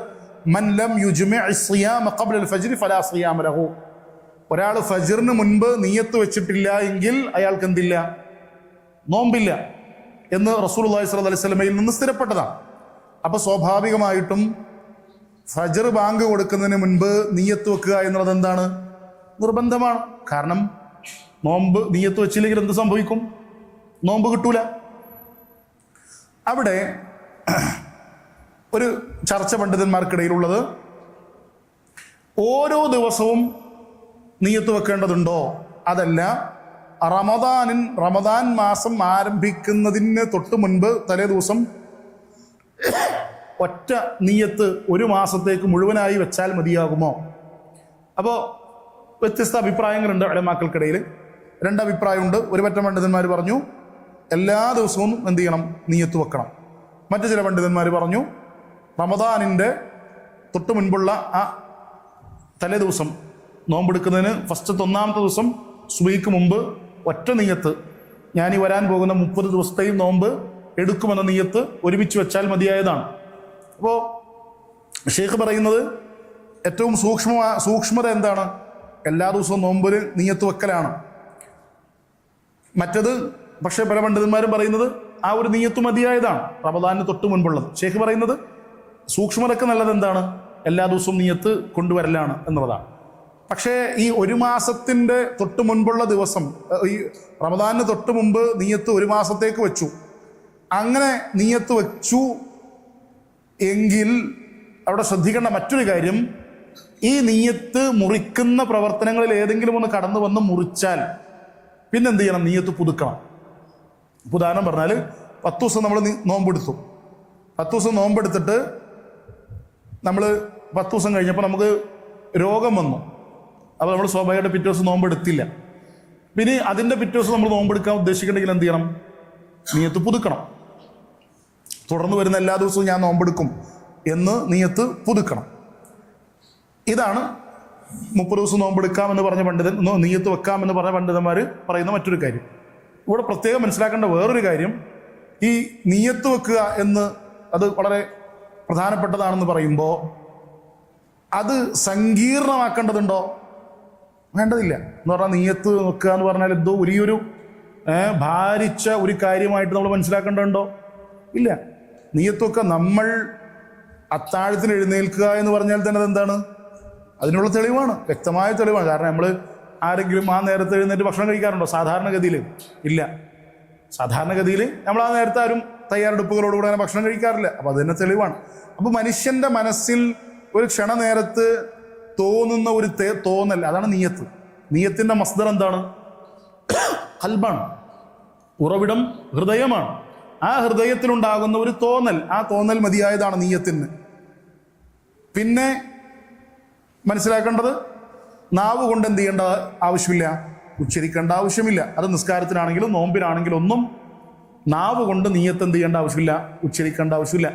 Speaker 2: മൻ ലം യുജ്മിഅ സിയാമ ഖബ്ല അൽ ഫജ്ർ ഫലാ സിയാമ ലഹു. ഒരാൾ ഫജ്റിന് മുൻപ് നിയ്യത്ത് വെച്ചിട്ടില്ല എങ്കിൽ അയാൾക്ക് എന്തില്ല? നോമ്പില്ല എന്ന് റസൂലുള്ളാഹി സ്വല്ലല്ലാഹു അലൈഹി വസല്ലമയിൽ നിന്ന് സ്ഥിരപ്പെട്ടതാണ്. അപ്പോൾ സ്വാഭാവികമായിട്ടും ഫജ്ർ ബാങ്ക് കൊടുക്കുന്നതിന് മുൻപ് നിയ്യത്ത് വെക്കുക എന്നുള്ളത് എന്താണ്? നിർബന്ധമാണ്. കാരണം നോമ്പ് നിയ്യത്ത് വെച്ചില്ലെങ്കിൽ എന്ത് സംഭവിക്കും? നോമ്പ് കിട്ടൂല. അവിടെ ഒരു ചർച്ച പണ്ഡിതന്മാർക്കിടയിലുള്ളത്, ഓരോ ദിവസവും നിയ്യത്ത് വെക്കേണ്ടതുണ്ടോ? അതല്ല, റമദാൻ മാസം ആരംഭിക്കുന്നതിന് തൊട്ട് മുൻപ് തലേ ദിവസം ഒറ്റ നിയ്യത്ത് ഒരു മാസത്തേക്ക് മുഴുവനായി വെച്ചാൽ മതിയാകുമോ? അപ്പോൾ വ്യത്യസ്ത അഭിപ്രായങ്ങളുണ്ട് ഉലമാക്കൾക്കിടയിൽ. 2 അഭിപ്രായമുണ്ട്. ഒരു പറ്റം പണ്ഡിതന്മാർ പറഞ്ഞു എല്ലാ ദിവസവും എന്ത് ചെയ്യണം? നിയ്യത്ത് വെക്കണം. മറ്റു ചില പണ്ഡിതന്മാർ പറഞ്ഞു റമദാനിൻ്റെ തൊട്ട് മുൻപുള്ള ആ തലേ ദിവസം നോമ്പെടുക്കുന്നതിന് ഫസ്റ്റത്തെ 1ാമത്തെ ദിവസം സുബഹിക്ക് മുമ്പ് ഒറ്റ നിയ്യത്ത്, ഞാനീ വരാൻ പോകുന്ന 30 ദിവസത്തെയും നോമ്പ് എടുക്കുമെന്ന നിയ്യത്ത് ഒരുമിച്ച് വെച്ചാൽ മതിയായതാണ്. അപ്പോൾ ഷെയ്ഖ് പറയുന്നത് ഏറ്റവും സൂക്ഷ്മത എന്താണ്? എല്ലാ ദിവസവും നോമ്പിന് നിയ്യത്ത് വെക്കലാണ്. മറ്റത് പക്ഷേ പല പണ്ഡിതന്മാരും പറയുന്നത് ആ ഒരു നിയ്യത്ത് മതിയായതാണ്, റമദാനിന് തൊട്ട് മുൻപുള്ളത്. ഷെയ്ഖ് പറയുന്നത് സൂക്ഷ്മതയ്ക്ക് നല്ലത് എന്താണ്? എല്ലാ ദിവസവും നിയ്യത്ത് കൊണ്ടുവരലാണ് എന്നുള്ളതാണ്. പക്ഷേ ഈ ഒരു മാസത്തിൻ്റെ തൊട്ട് മുൻപുള്ള ദിവസം, ഈ റമദാനിന് തൊട്ട് മുമ്പ് നിയ്യത്ത് ഒരു മാസത്തേക്ക് വെച്ചു, അങ്ങനെ നിയ്യത്ത് വെച്ചു എങ്കിൽ അവിടെ ശ്രദ്ധിക്കേണ്ട മറ്റൊരു കാര്യം, ഈ നിയ്യത്ത് മുറിക്കുന്ന പ്രവർത്തനങ്ങളിൽ ഏതെങ്കിലും ഒന്ന് കടന്നു വന്ന് മുറിച്ചാൽ പിന്നെന്ത് ചെയ്യണം? നിയ്യത്ത് പുതുക്കണം. ഉദാഹരണം പറഞ്ഞാൽ 10 ദിവസം നമ്മൾ നോമ്പെടുത്തു. 10 ദിവസം നോമ്പെടുത്തിട്ട് നമ്മൾ 10 ദിവസം കഴിഞ്ഞപ്പോൾ നമുക്ക് രോഗം വന്നു. അപ്പോൾ നമ്മൾ സ്വാഭാവികമായിട്ട് പിറ്റേ ദിവസം നോമ്പ് എടുത്തില്ല. പിന്നെ അതിൻ്റെ പിറ്റേ ദിവസം നമ്മൾ നോമ്പെടുക്കാൻ ഉദ്ദേശിക്കണമെങ്കിൽ എന്ത് ചെയ്യണം? നിയത്ത് പുതുക്കണം. തുടർന്ന് വരുന്ന എല്ലാ ദിവസവും ഞാൻ നോമ്പെടുക്കും എന്ന് നിയത്ത് പുതുക്കണം. ഇതാണ് 30 ദിവസം നോമ്പെടുക്കാമെന്ന് പറഞ്ഞ നിയത്ത് വെക്കാമെന്ന് പറഞ്ഞ പണ്ഡിതന്മാർ പറയുന്ന മറ്റൊരു കാര്യം. ഇവിടെ പ്രത്യേകം മനസ്സിലാക്കേണ്ട വേറൊരു കാര്യം, ഈ നിയത്ത് വെക്കുക എന്ന് അത് വളരെ പ്രധാനപ്പെട്ടതാണെന്ന് പറയുമ്പോൾ അത് സങ്കീർണമാക്കേണ്ടതുണ്ടോ? വേണ്ടതില്ല. എന്ന് പറഞ്ഞാൽ നിയത്ത് വെക്കുക എന്ന് പറഞ്ഞാൽ എന്തോ വലിയൊരു ഭാരിച്ച ഒരു കാര്യമായിട്ട് നമ്മൾ മനസ്സിലാക്കേണ്ടതുണ്ടോ? ഇല്ല. നിയത്ത് വെക്കുക, നമ്മൾ അത്താഴത്തിന് എഴുന്നേൽക്കുക എന്ന് പറഞ്ഞാൽ തന്നെ അതെന്താണ്? അതിനുള്ള തെളിവാണ്, വ്യക്തമായ തെളിവാണ്. കാരണം നമ്മൾ ആരെങ്കിലും ആ നേരത്തെ എഴുന്നേറ്റ് ഭക്ഷണം കഴിക്കാറുണ്ടോ? സാധാരണഗതിയിൽ ഇല്ല. സാധാരണഗതിയിൽ നമ്മൾ ആ നേരത്തെ ആരും തയ്യാറെടുപ്പുകളോടുകൂടെ അങ്ങനെ ഭക്ഷണം കഴിക്കാറില്ല. അപ്പോൾ അത് തന്നെ തെളിവാണ്. അപ്പോൾ മനുഷ്യൻ്റെ മനസ്സിൽ ഒരു ക്ഷണനേരത്ത് തോന്നുന്ന ഒരു തോന്നൽ, അതാണ് നിയത്ത്. നിയത്തിൻ്റെ മസ്ദർ എന്താണ്? ഖൽബാണ്. ഉറവിടം ഹൃദയമാണ്. ആ ഹൃദയത്തിലുണ്ടാകുന്ന ഒരു തോന്നൽ, ആ തോന്നൽ മതിയായതാണ് നിയത്തിന്. പിന്നെ മനസ്സിലാക്കേണ്ടത്, നാവ് കൊണ്ട് എന്ത് ചെയ്യേണ്ട ആവശ്യമില്ല, ഉച്ചരിക്കേണ്ട ആവശ്യമില്ല. അത് നിസ്കാരത്തിനാണെങ്കിലും നോമ്പിനാണെങ്കിലും ഒന്നും നാവ് കൊണ്ട് നിയത്ത് എന്ത് ചെയ്യേണ്ട ആവശ്യമില്ല, ഉച്ചരിക്കേണ്ട ആവശ്യമില്ല.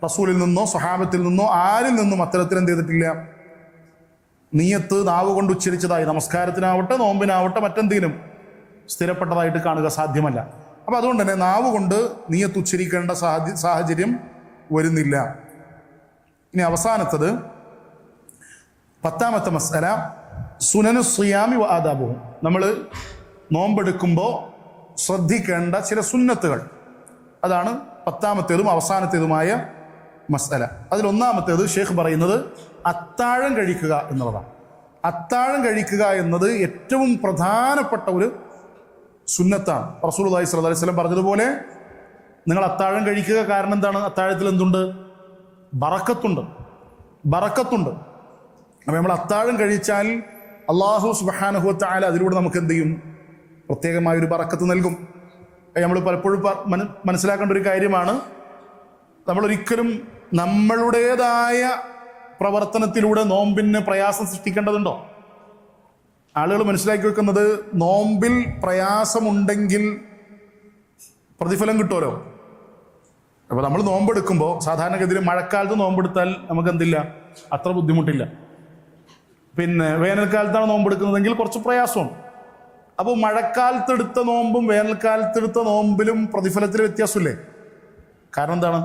Speaker 2: റസൂലിൽ നിന്നോ സ്വഹാബത്തിൽ നിന്നോ ആരിൽ നിന്നും അത്തരത്തിൽ എന്ത് ചെയ്തിട്ടില്ല, നിയത്ത് നാവ് കൊണ്ട് ഉച്ചരിച്ചതായി നമസ്കാരത്തിനാവട്ടെ നോമ്പിനാവട്ടെ മറ്റെന്തെങ്കിലും സ്ഥിരപ്പെട്ടതായിട്ട് കാണുക സാധ്യമല്ല. അപ്പം അതുകൊണ്ട് തന്നെ നാവ് കൊണ്ട് നിയത്ത് ഉച്ചരിക്കേണ്ട സാഹചര്യം വരുന്നില്ല. ഇനി അവസാനത്തത് 10ാമത്തെ മസ്അല, സുനനു സിയാമി വ ആദാബുഹു. നമ്മൾ നോമ്പെടുക്കുമ്പോൾ ശ്രദ്ധിക്കേണ്ട ചില സുന്നത്തുകൾ, അതാണ് 10ാമത്തേതും അവസാനത്തേതുമായ മസ്അല. അതിലൊന്നാമത്തേത് ഷെയ്ഖ് പറയുന്നത് അത്താഴം കഴിക്കുക എന്നുള്ളതാണ്. അത്താഴം കഴിക്കുക എന്നത് ഏറ്റവും പ്രധാനപ്പെട്ട ഒരു സുന്നത്താണ്. റസൂലുള്ളാഹി സ്വല്ലല്ലാഹു അലൈഹി വസല്ലം പറഞ്ഞതുപോലെ നിങ്ങൾ അത്താഴം കഴിക്കുക. കാരണം എന്താണ്? അത്താഴത്തിൽ എന്തുണ്ട്? ബറക്കത്തുണ്ട്. അപ്പോൾ നമ്മൾ അത്താഴം കഴിച്ചാൽ അല്ലാഹു സുബ്ഹാനഹു വ തആല അതിലൂടെ നമുക്ക് എന്ത് ചെയ്യും? പ്രത്യേകമായൊരു ബറക്കത്ത് നൽകും. നമ്മൾ പലപ്പോഴും മനസ്സിലാക്കേണ്ട ഒരു കാര്യമാണ്, നമ്മളൊരിക്കലും നമ്മളുടേതായ പ്രവർത്തനത്തിലൂടെ നോമ്പിന് പ്രയാസം സൃഷ്ടിക്കേണ്ടതുണ്ടോ? ആളുകൾ മനസ്സിലാക്കി വെക്കുന്നത് നോമ്പിൽ പ്രയാസമുണ്ടെങ്കിൽ പ്രതിഫലം കിട്ടുമല്ലോ. അപ്പോൾ നമ്മൾ നോമ്പെടുക്കുമ്പോൾ സാധാരണഗതിയിൽ മഴക്കാലത്ത് നോമ്പെടുത്താൽ നമുക്ക് എന്തില്ല, അത്ര ബുദ്ധിമുട്ടില്ല. പിന്നെ വേനൽക്കാലത്താണ് നോമ്പെടുക്കുന്നതെങ്കിൽ കുറച്ച് പ്രയാസമാണ്. അപ്പോൾ മഴക്കാലത്തെടുത്ത നോമ്പും വേനൽക്കാലത്തെടുത്ത നോമ്പിലും പ്രതിഫലത്തിൽ വ്യത്യാസമില്ലേ? കാരണം എന്താണ്?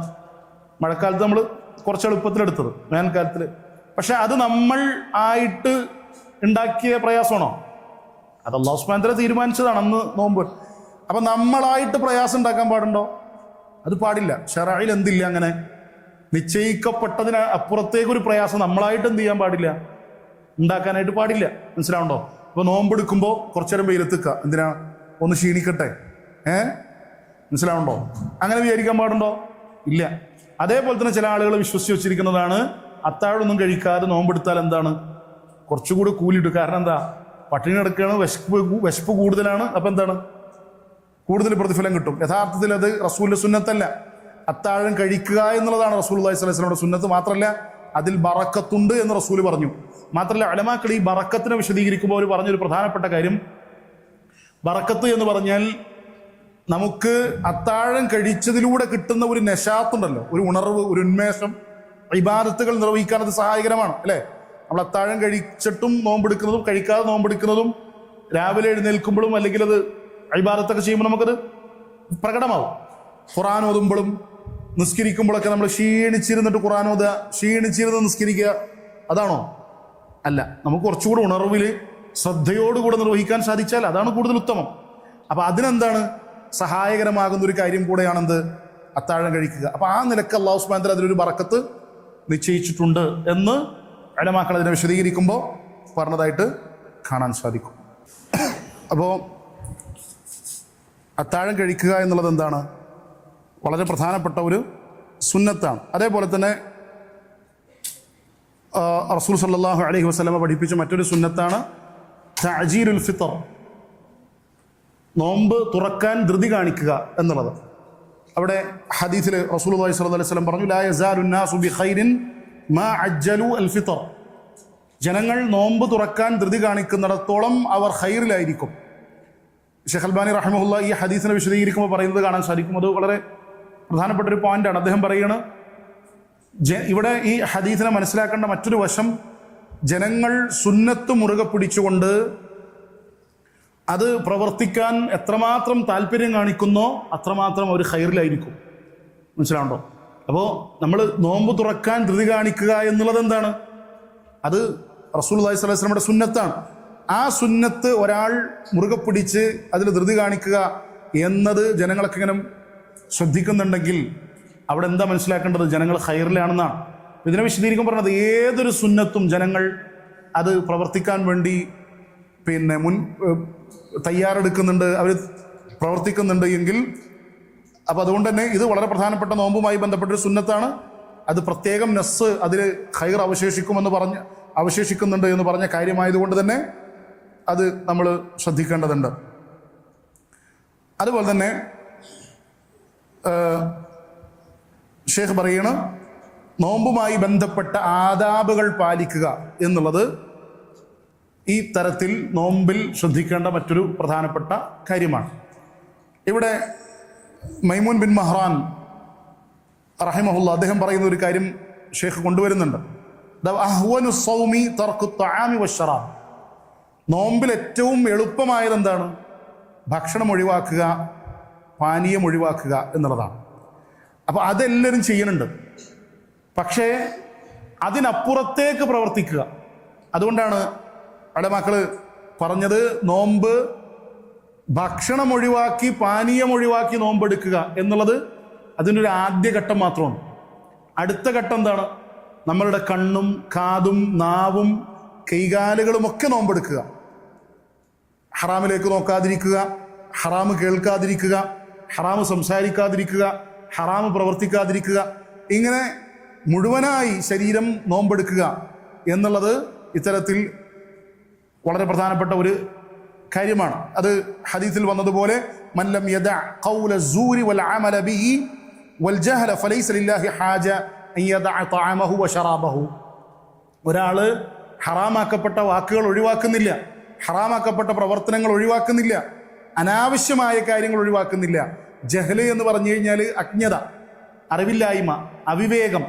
Speaker 2: മഴക്കാലത്ത് നമ്മൾ കുറച്ച് എളുപ്പത്തിലെടുത്തത്, വേനൽക്കാലത്തിൽ പക്ഷെ അത് നമ്മൾ ആയിട്ട് ഉണ്ടാക്കിയ പ്രയാസമാണോ? അത് അല്ലാഹു സുബ്ഹാനഹു വ തആല തീരുമാനിച്ചതാണ് അന്ന് നോമ്പ്. അപ്പം നമ്മളായിട്ട് പ്രയാസം ഉണ്ടാക്കാൻ പാടുണ്ടോ? അത് പാടില്ല. ശറഈൽ എന്തില്ല, അങ്ങനെ നിശ്ചയിക്കപ്പെട്ടതിന് അപ്പുറത്തേക്കൊരു പ്രയാസം നമ്മളായിട്ട് എന്ത് ചെയ്യാൻ പാടില്ല, ഉണ്ടാക്കാനായിട്ട് പാടില്ല. മനസ്സിലാവുണ്ടോ? ഇപ്പോൾ നോമ്പെടുക്കുമ്പോൾ കുറച്ചേരം വെയിലെത്തുക്കുക, എന്തിനാ? ഒന്ന് ക്ഷീണിക്കട്ടെ. മനസ്സിലാവുണ്ടോ? അങ്ങനെ വിചാരിക്കാൻ പാടുണ്ടോ? ഇല്ല. അതേപോലെ തന്നെ ചില ആളുകൾ വിശ്വസിച്ച് വെച്ചിരിക്കുന്നതാണ്, അത്താഴമൊന്നും കഴിക്കാതെ നോമ്പെടുത്താൽ എന്താണ്, കുറച്ചുകൂടി കൂലിയിട്ട്. കാരണം എന്താ? പട്ടിണി കിടക്കുകയാണ്, വിശപ്പ് കൂടുതലാണ്. അപ്പം എന്താണ്? കൂടുതൽ പ്രതിഫലം കിട്ടും. യഥാർത്ഥത്തിൽ അത് റസൂലിന്റെ സുന്നത്തല്ല. അത്താഴം കഴിക്കുക എന്നുള്ളതാണ് റസൂലുള്ളാഹി സ്വല്ലല്ലാഹു അലൈഹി വസല്ലമയുടെ സുന്നത്ത്. മാത്രമല്ല അതിൽ ബറക്കത്തുണ്ട് എന്ന് റസൂല് പറഞ്ഞു. മാത്രമല്ല ഉലമാക്കൾ ഈ ബറക്കത്തിനെ വിശദീകരിക്കുമ്പോൾ അവർ പറഞ്ഞൊരു പ്രധാനപ്പെട്ട കാര്യം, ബറക്കത്ത് എന്ന് പറഞ്ഞാൽ നമുക്ക് അത്താഴം കഴിച്ചതിലൂടെ കിട്ടുന്ന ഒരു നശാത്തുണ്ടല്ലോ, ഒരു ഉണർവ്, ഒരു ഉന്മേഷം, ഇബാദത്തുകൾ നിർവഹിക്കാൻ അത് സഹായകരമാണ് അല്ലേ? നമ്മൾ അത്താഴം കഴിച്ചിട്ടും നോമ്പെടുക്കുന്നതും കഴിക്കാതെ നോമ്പെടുക്കുന്നതും രാവിലെ എഴുന്നേൽക്കുമ്പോഴും അല്ലെങ്കിൽ അത് ഇബാദത്തൊക്കെ ചെയ്യുമ്പോൾ നമുക്കത് പ്രകടമാവും. ഖുർആൻ ഓതുമ്പോഴും നിസ്കരിക്കുമ്പോഴൊക്കെ നമ്മൾ ക്ഷീണിച്ചിരുന്നിട്ട് ഖുർആൻ ഓതുക, ക്ഷീണിച്ചിരുന്ന് നിസ്കരിക്കുക, അതാണോ? അല്ല. നമുക്ക് കുറച്ചുകൂടി ഉണർവിൽ ശ്രദ്ധയോടുകൂടെ നിർവഹിക്കാൻ സാധിച്ചാൽ അതാണ് കൂടുതൽ ഉത്തമം. അപ്പം അതിനെന്താണ് സഹായകരമാകുന്ന ഒരു കാര്യം കൂടെയാണെന്ത്? അത്താഴം കഴിക്കുക. അപ്പം ആ നിലക്ക് അല്ലാഹു സുബ്ഹാനഹു വ തആല അതിലൊരു ബറക്കത്ത് നിശ്ചയിച്ചിട്ടുണ്ട് എന്ന് ഉലമാക്കൾ അതിനെ വിശദീകരിക്കുമ്പോൾ പറഞ്ഞതായിട്ട് കാണാൻ സാധിക്കും. അപ്പോൾ അത്താഴം കഴിക്കുക എന്നുള്ളത് എന്താണ്? വളരെ പ്രധാനപ്പെട്ട ഒരു സുന്നത്താണ്. അതേപോലെ തന്നെ റസൂൽ സല്ലല്ലാഹു അലൈഹി വസല്ലമ പഠിപ്പിച്ച മറ്റൊരു സുന്നത്താണ് തഅജീലുൽ ഫിത്ർ, നോമ്പ് തുറക്കാൻ ധൃതി കാണിക്കുക എന്നുള്ളത്. അവിടെ ഹദീസിൽ റസൂലുള്ളാഹി സ്വല്ലല്ലാഹു അലൈഹി വസല്ലം പറഞ്ഞു, ലാ യസാലു നാസു ബിഖൈരിൻ മാ അജ്ജലു അൽ ഫിത്ർ. ജനങ്ങൾ നോമ്പ് തുറക്കാൻ ധൃതി കാണിക്കുന്നിടത്തോളം അവർ ഖൈറിലായിരിക്കും. ഷെയ്ഖ് അൽബാനി റഹിമഹുല്ല ഈ ഹദീസിനെ വിശദീകരിക്കുമ്പോൾ പറയുന്നത് കാണാൻ സാധിക്കും. അത് വളരെ പ്രധാനപ്പെട്ട ഒരു പോയിന്റാണ്. അദ്ദേഹം പറയുകയാണ്, ഇവിടെ ഈ ഹദീസിനെ മനസ്സിലാക്കേണ്ട മറ്റൊരു വശം, ജനങ്ങൾ സുന്നത്ത് മുറുകെ പിടിച്ചുകൊണ്ട് അത് പ്രവർത്തിക്കാൻ എത്രമാത്രം താല്പര്യം കാണിക്കുന്നോ അത്രമാത്രം അവർ ഖൈറിലായിരിക്കും. മനസ്സിലാവുണ്ടോ? അപ്പോൾ നമ്മൾ നോമ്പ് തുറക്കാൻ ധൃതി കാണിക്കുക എന്നുള്ളത് എന്താണ്? അത് റസൂലുള്ളാഹി സ്വല്ലല്ലാഹു അലൈഹി വസല്ലമയുടെ സുന്നത്താണ്. ആ സുന്നത്ത് ഒരാൾ മുറുകെ പിടിച്ച് അതിൽ ധൃതി കാണിക്കുക എന്നത് ജനങ്ങളൊക്കെ ഇങ്ങനെ ശ്രദ്ധിക്കുന്നുണ്ടെങ്കിൽ അവിടെ എന്താ മനസ്സിലാക്കേണ്ടത്? ജനങ്ങൾ ഖൈറിലാണെന്നാണ്. ഇതിനെ വിശദീകരിക്കും പറഞ്ഞത്, ഏതൊരു സുന്നത്തും ജനങ്ങൾ അത് പ്രവർത്തിക്കാൻ വേണ്ടി തയ്യാറെടുക്കുന്നുണ്ട്, അവർ പ്രവർത്തിക്കുന്നുണ്ട് എങ്കിൽ, അപ്പോൾ അതുകൊണ്ട് തന്നെ ഇത് വളരെ പ്രധാനപ്പെട്ട നോമ്പുമായി ബന്ധപ്പെട്ടൊരു സുന്നത്താണ്. അത് പ്രത്യേകം നസ്സ് അതിൽ ഖൈർ അവശേഷിക്കുന്നുണ്ട് എന്ന് പറഞ്ഞ കാര്യമായതുകൊണ്ട് തന്നെ അത് നമ്മൾ ശ്രദ്ധിക്കേണ്ടതുണ്ട്. അതുപോലെ തന്നെ ഷേഖ് പറയണം, നോമ്പുമായി ബന്ധപ്പെട്ട ആദാബുകൾ പാലിക്കുക എന്നുള്ളത് ഈ തരത്തിൽ നോമ്പിൽ ശ്രദ്ധിക്കേണ്ട മറ്റൊരു പ്രധാനപ്പെട്ട കാര്യമാണ്. ഇവിടെ മൈമൂൻ ബിൻ മഹ്റാൻ റഹിമഹുല്ല അദ്ദേഹം പറയുന്ന ഒരു കാര്യം ഷേഖ് കൊണ്ടുവരുന്നുണ്ട്. അഹ്വനു സൗമി തർക്കു തആമി വശറാബ്. നോമ്പിൽ ഏറ്റവും എളുപ്പമായത് എന്താണ്? ഭക്ഷണം ഒഴിവാക്കുക, പാനീയം ഒഴിവാക്കുക എന്നുള്ളതാണ്. അപ്പോൾ അതെല്ലാവരും ചെയ്യുന്നുണ്ട്. പക്ഷേ അതിനപ്പുറത്തേക്ക് പ്രവർത്തിക്കുക. അതുകൊണ്ടാണ് അടമക്കൾ പറഞ്ഞത്, നോമ്പ് ഭക്ഷണം ഒഴിവാക്കി പാനീയം ഒഴിവാക്കി നോമ്പെടുക്കുക എന്നുള്ളത് അതിൻ്റെ ഒരു ആദ്യഘട്ടം മാത്രമാണ്. അടുത്ത ഘട്ടം എന്താണ്? നമ്മളുടെ കണ്ണും കാതും നാവും കൈകാലുകളുമൊക്കെ നോമ്പെടുക്കുക. ഹറാമിലേക്ക് നോക്കാതിരിക്കുക, ഹറാമ് കേൾക്കാതിരിക്കുക, ഹറാമ് സംസാരിക്കാതിരിക്കുക, ഹറാമ് പ്രവർത്തിക്കാതിരിക്കുക, ഇങ്ങനെ മുഴുവനായി ശരീരം നോമ്പെടുക്കുക എന്നുള്ളത് ഇത്തരത്തിൽ വളരെ പ്രധാനപ്പെട്ട ഒരു കാര്യമാണ്. അത് ഹദീസിൽ വന്നതുപോലെ, മല്ലം യദഅ ഖൗല സൂരി വൽ അമല ബിഹി വൽ ജഹല ഫലൈസ ലില്ലാഹി ഹാജ അൻ യദഅ തഅമഹു വശറാബഹു. ഒരാൾ ഹറാമാക്കപ്പെട്ട വാക്കുകൾ ഒഴിവാക്കുന്നില്ല, ഹറാമാക്കപ്പെട്ട പ്രവർത്തനങ്ങൾ ഒഴിവാക്കുന്നില്ല, അനാവശ്യമായ കാര്യങ്ങൾ ഒഴിവാക്കുന്നില്ല. ജഹല് എന്ന് പറഞ്ഞു കഴിഞ്ഞാൽ അജ്ഞത, അറിവില്ലായ്മ, അവിവേകം.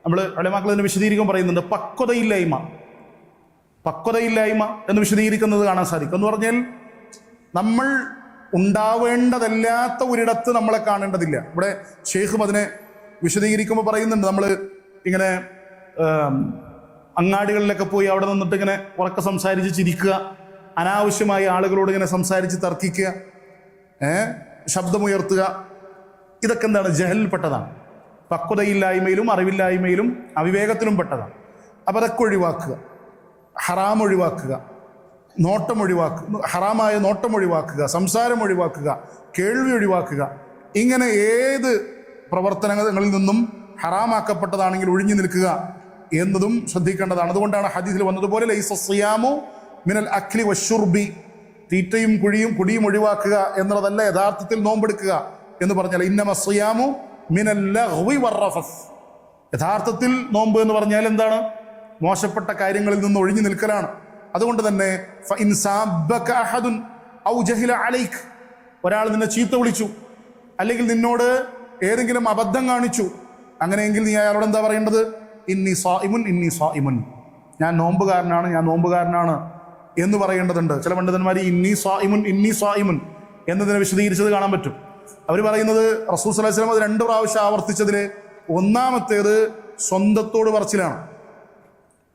Speaker 2: നമ്മൾ ഉലമാക്കൾ തന്നെ വിശദീകരിക്കാൻ പറയുന്നുണ്ട്, പക്വതയില്ലായ്മ എന്ന് വിശദീകരിക്കുന്നത് കാണാൻ സാധിക്കും. എന്ന് പറഞ്ഞാൽ നമ്മൾ ഉണ്ടാവേണ്ടതല്ലാത്ത ഒരിടത്ത് നമ്മളെ കാണേണ്ടതില്ല. ഇവിടെ ഷെയ്ഖും അതിനെ വിശദീകരിക്കുമ്പോൾ പറയുന്നുണ്ട്, നമ്മൾ ഇങ്ങനെ അങ്ങാടികളിലൊക്കെ പോയി അവിടെ നിന്നിട്ട് ഇങ്ങനെ ഉറക്കെ സംസാരിച്ച് ചിരിക്കുക, അനാവശ്യമായി ആളുകളോട് ഇങ്ങനെ സംസാരിച്ച് തർക്കിക്കുക, ശബ്ദമുയർത്തുക, ഇതൊക്കെ എന്താണ്? ജഹലിൽപ്പെട്ടതാണ്. പക്വതയില്ലായ്മയിലും അറിവില്ലായ്മയിലും അവിവേകത്തിലും പെട്ടതാണ്. അപ്പം അതൊക്കെ ഒഴിവാക്കുക. ഹറാം ഒഴിവാക്കുക, ഹറാമായ നോട്ടം ഒഴിവാക്കുക, സംസാരം ഒഴിവാക്കുക, കേൾവി ഒഴിവാക്കുക. ഇങ്ങനെ ഏത് പ്രവർത്തനങ്ങളിൽ നിന്നും ഹറാമാക്കപ്പെട്ടതാണെങ്കിൽ ഒഴിഞ്ഞു നിൽക്കുക എന്നതും ശ്രദ്ധിക്കേണ്ടതാണ്. അതുകൊണ്ടാണ് ഹദീസിൽ വന്നതുപോലെ, ലൈസ സിയാമു മിനൽ അക്ലി വശുർബി, തീറ്റയും കുടിയും ഒഴിവാക്കുക എന്നുള്ളതല്ല യഥാർത്ഥത്തിൽ നോമ്പെടുക്കുക എന്ന് പറഞ്ഞാൽ, ഇന്നമ സിയാമു മിനൽ ലഗ്വി വറഫസ്. യഥാർത്ഥത്തിൽ നോമ്പ് എന്ന് പറഞ്ഞാൽ എന്താണ്? മോശപ്പെട്ട കാര്യങ്ങളിൽ നിന്ന് ഒഴിഞ്ഞു നിൽക്കലാണ്. അതുകൊണ്ട് തന്നെ ഒരാൾ നിന്നെ ചീത്ത വിളിച്ചു, അല്ലെങ്കിൽ നിന്നോട് ഏതെങ്കിലും അബദ്ധം കാണിച്ചു, അങ്ങനെയെങ്കിൽ നീ അയാളോട് എന്താ പറയേണ്ടത്? ഇന്നി സായിമുൻ, ഞാൻ നോമ്പുകാരനാണ് എന്ന് പറയേണ്ടതുണ്ട്. ചില പണ്ഡിതന്മാർ ഇന്നി സായിമുൻ എന്നതിനെ വിശദീകരിച്ചത് കാണാൻ പറ്റും. അവർ പറയുന്നത് റസൂൽ സ്വല്ലല്ലാഹു അലൈഹി വസല്ലം അത് 2 പ്രാവശ്യം ആവർത്തിച്ചതിൽ ഒന്നാമത്തേത് സ്വന്തത്തോട് പറച്ചിലാണ്.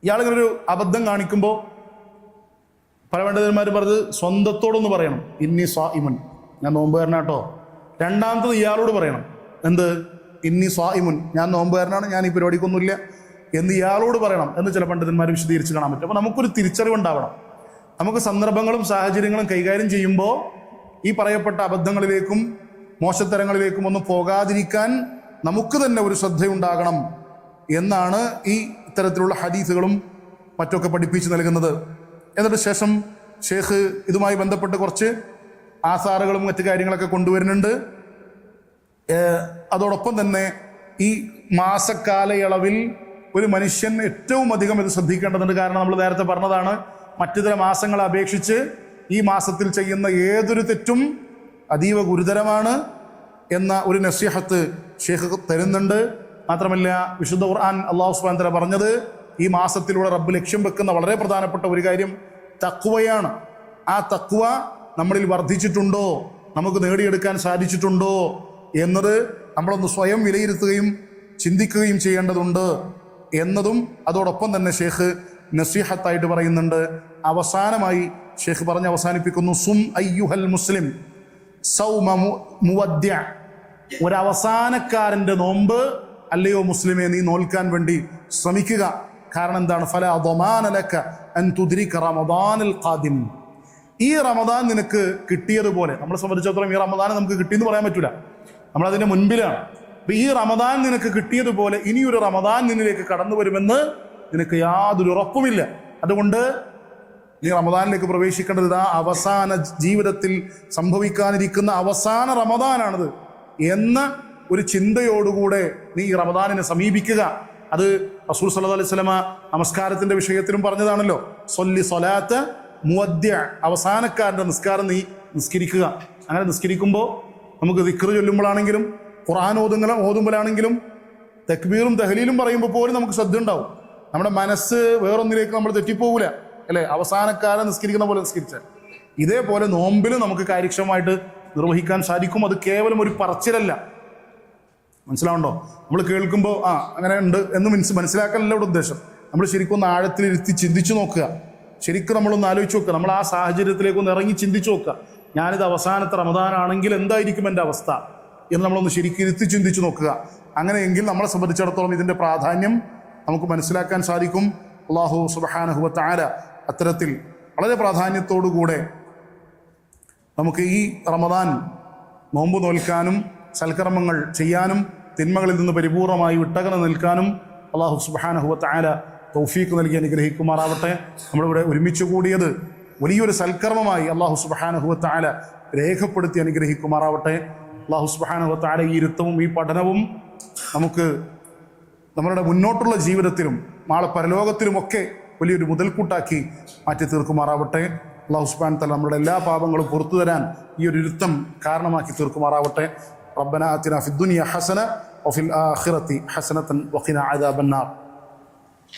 Speaker 2: ഇയാളിങ്ങനെ ഒരു അബദ്ധം കാണിക്കുമ്പോൾ പല പണ്ഡിതന്മാർ പറഞ്ഞത് സ്വന്തത്തോടൊന്ന് പറയണം, ഇന്നി സായിമുൻ, ഞാൻ നോമ്പുകാരനാട്ടോ. രണ്ടാമത്തത് ഇയാളോട് പറയണം, എന്ത്? ഇന്നി സായിമുൻ, ഞാൻ നോമ്പുകാരനാണ്, ഞാൻ ഈ പരിപാടിക്കൊന്നുമില്ല എന്ന് ഇയാളോട് പറയണം എന്ന് ചില പണ്ഡിതന്മാർ വിശദീകരിച്ച് കാണാൻ പറ്റും. അപ്പോൾ നമുക്കൊരു തിരിച്ചറിവുണ്ടാവണം. നമുക്ക് സന്ദർഭങ്ങളും സാഹചര്യങ്ങളും കൈകാര്യം ചെയ്യുമ്പോൾ ഈ പറയപ്പെട്ട അബദ്ധങ്ങളിലേക്കും മോശത്തരങ്ങളിലേക്കും ഒന്നും പോകാതിരിക്കാൻ നമുക്ക് തന്നെ ഒരു ശ്രദ്ധയുണ്ടാകണം എന്നാണ് ഈ ഇത്തരത്തിലുള്ള ഹദീസുകളും മറ്റൊക്കെ പഠിപ്പിച്ചു നൽകുന്നത്. എന്നിട്ട് ശേഷം ഷേഖ് ഇതുമായി ബന്ധപ്പെട്ട് കുറച്ച് ആസാറുകളും മറ്റു കാര്യങ്ങളൊക്കെ കൊണ്ടുവരുന്നുണ്ട്. അതോടൊപ്പം തന്നെ ഈ മാസക്കാലയളവിൽ ഒരു മനുഷ്യൻ ഏറ്റവും അധികം ഇത് ശ്രദ്ധിക്കേണ്ടതുണ്ട്. കാരണം നമ്മൾ നേരത്തെ പറഞ്ഞതാണ്, മറ്റിതര മാസങ്ങളെ അപേക്ഷിച്ച് ഈ മാസത്തിൽ ചെയ്യുന്ന ഏതൊരു തെറ്റും അതീവ ഗുരുതരമാണ് എന്ന ഒരു നസീഹത്ത് ഷെയ്ഖ് തരുന്നുണ്ട്. മാത്രമല്ല, വിശുദ്ധ ഖുർആൻ അല്ലാഹു സുബ്ഹാനഹു വ തആല പറഞ്ഞത് ഈ മാസത്തിലൂടെ റബ്ബ് ലക്ഷ്യം വെക്കുന്ന വളരെ പ്രധാനപ്പെട്ട ഒരു കാര്യം തഖ്വയാണ്. ആ തഖ്വ നമ്മളിൽ വർദ്ധിച്ചിട്ടുണ്ടോ, നമുക്ക് നേടിയെടുക്കാൻ സാധിച്ചിട്ടുണ്ടോ എന്നത് നമ്മളൊന്ന് സ്വയം വിലയിരുത്തുകയും ചിന്തിക്കുകയും ചെയ്യേണ്ടതുണ്ട് എന്നതും അതോടൊപ്പം തന്നെ ഷെയ്ഖ് നസീഹത്തായിട്ട് പറയുന്നുണ്ട്. അവസാനമായി ഷെയ്ഖ് പറഞ്ഞ് അവസാനിപ്പിക്കുന്നു, സും അയ്യുഹൽ മുസ്ലിം സൗമ മുവദ്യ, ഒരവസാനക്കാരൻ്റെ നോമ്പ് അല്ലയോ മുസ്ലിമെ നീ നോൽക്കാൻ വേണ്ടി ശ്രമിക്കുക. കാരണം എന്താണ്? ഫലാ ضمان لك أن تدرك رمضان القادم. ഈ റമദാൻ നിനക്ക് കിട്ടിയതുപോലെ, നമ്മളെ സംബന്ധിച്ചിടത്തോളം ഈ റമദാൻ നമുക്ക് കിട്ടിയെന്ന് പറയാൻ പറ്റില്ല, നമ്മളതിൻ്റെ മുൻപിലാണ്. അപ്പം ഈ റമദാൻ നിനക്ക് കിട്ടിയതുപോലെ ഇനിയൊരു റമദാൻ നിന്നിലേക്ക് കടന്നു വരുമെന്ന് നിനക്ക് യാതൊരു ഉറപ്പുമില്ല. അതുകൊണ്ട് നീ റമദാനിലേക്ക് പ്രവേശിക്കേണ്ടത് ആ അവസാന ജീവിതത്തിൽ സംഭവിക്കാനിരിക്കുന്ന അവസാന റമദാനാണിത് എന്ന ഒരു ചിന്തയോടുകൂടെ നീ ഈ റമദാനിനെ സമീപിക്കുക. അത് റസൂൽ സല്ലല്ലാഹു അലൈഹി വസല്ലമ നമസ്കാരത്തിന്റെ വിഷയത്തിലും പറഞ്ഞതാണല്ലോ, സൊല്ലി സ്വലാത്ത് മുവദ്യ, അവസാനക്കാരൻ്റെ നിസ്കാരം നീ നിസ്കരിക്കുക. അങ്ങനെ നിസ്കരിക്കുമ്പോൾ നമുക്ക് ദിക്ർ ചൊല്ലുമ്പോഴാണെങ്കിലും ഖുർആൻ ഓതുമ്പോഴാണെങ്കിലും തക്ബീറും തഹ്ലീലും പറയുമ്പോൾ പോലും നമുക്ക് ശ്രദ്ധ ഉണ്ടാവും. നമ്മുടെ മനസ്സ് വേറൊന്നിലേക്ക് നമ്മൾ തെറ്റിപ്പോകില്ല, അല്ലേ? അവസാനക്കാരൻ നിസ്കരിക്കുന്ന പോലെ നിസ്കരിച്ചാൽ. ഇതേപോലെ നോമ്പിലും നമുക്ക് കാര്യക്ഷമമായിട്ട് നിർവഹിക്കാൻ സാധിക്കും. അത് കേവലം ഒരു പറച്ചിലല്ല. മനസ്സിലാവുണ്ടോ? നമ്മൾ കേൾക്കുമ്പോൾ അങ്ങനെ ഉണ്ട് എന്ന് മനസ്സിലാക്കാനല്ല ഇവിടെ ഉദ്ദേശം. നമ്മൾ ശരിക്കും ഒന്ന് ആഴത്തിലിരുത്തി ചിന്തിച്ചു നോക്കുക. ശരിക്കും നമ്മളൊന്ന് ആലോചിച്ച് നോക്കുക. നമ്മൾ ആ സാഹചര്യത്തിലേക്ക് ഒന്ന് ഇറങ്ങി ചിന്തിച്ചു നോക്കുക. ഞാനിത് അവസാനത്തെ റമദാനാണെങ്കിൽ എന്തായിരിക്കും എൻ്റെ അവസ്ഥ എന്ന് നമ്മളൊന്ന് ശരിക്കും ഇരുത്തി ചിന്തിച്ചു നോക്കുക. അങ്ങനെയെങ്കിൽ നമ്മളെ സംബന്ധിച്ചിടത്തോളം ഇതിൻ്റെ പ്രാധാന്യം നമുക്ക് മനസ്സിലാക്കാൻ സാധിക്കും. അല്ലാഹു സുബ്ഹാനഹു വ തആല അത്തരത്തിൽ വളരെ പ്രാധാന്യത്തോടുകൂടെ നമുക്ക് ഈ റമദാൻ നോമ്പ് നോൽക്കാനും സൽക്കർമ്മങ്ങൾ ചെയ്യാനും തിന്മകളിൽ നിന്ന് പരിപൂർണമായി വിട്ടകന്ന് നിൽക്കാനും അല്ലാഹു സുബ്ഹാനഹു വ തആല തൗഫീഖ് നൽകി അനുഗ്രഹിക്കുമാറാവട്ടെ. നമ്മളിവിടെ ഒരുമിച്ച് കൂടിയത് വലിയൊരു സൽക്കർമ്മമായി അല്ലാഹു സുബ്ഹാനഹു വ തആല രേഖപ്പെടുത്തി അനുഗ്രഹിക്കുമാറാവട്ടെ. അല്ലാഹു സുബ്ഹാനഹു വ തആല ഈ ഇരുത്തവും ഈ പഠനവും നമുക്ക് നമ്മളുടെ മുന്നോട്ടുള്ള ജീവിതത്തിലും നാളെ പരലോകത്തിലുമൊക്കെ വലിയൊരു മുതൽക്കൂട്ടാക്കി മാറ്റി തീർക്കുമാറാവട്ടെ. അല്ലാഹു സുബ്ഹാനഹു വ തആല നമ്മുടെ എല്ലാ പാപങ്ങളും പുറത്തു തരാൻ ഈ ഒരു ഇരുത്തം കാരണമാക്കി തീർക്കുമാറാവട്ടെ. റബ്ബനാ ആതിനാ ഫിദ്ദുനിയ ഹസന വഫിൽ ആഖിറതി ഹസനതൻ വഖിനാ അദാബന്നാർ.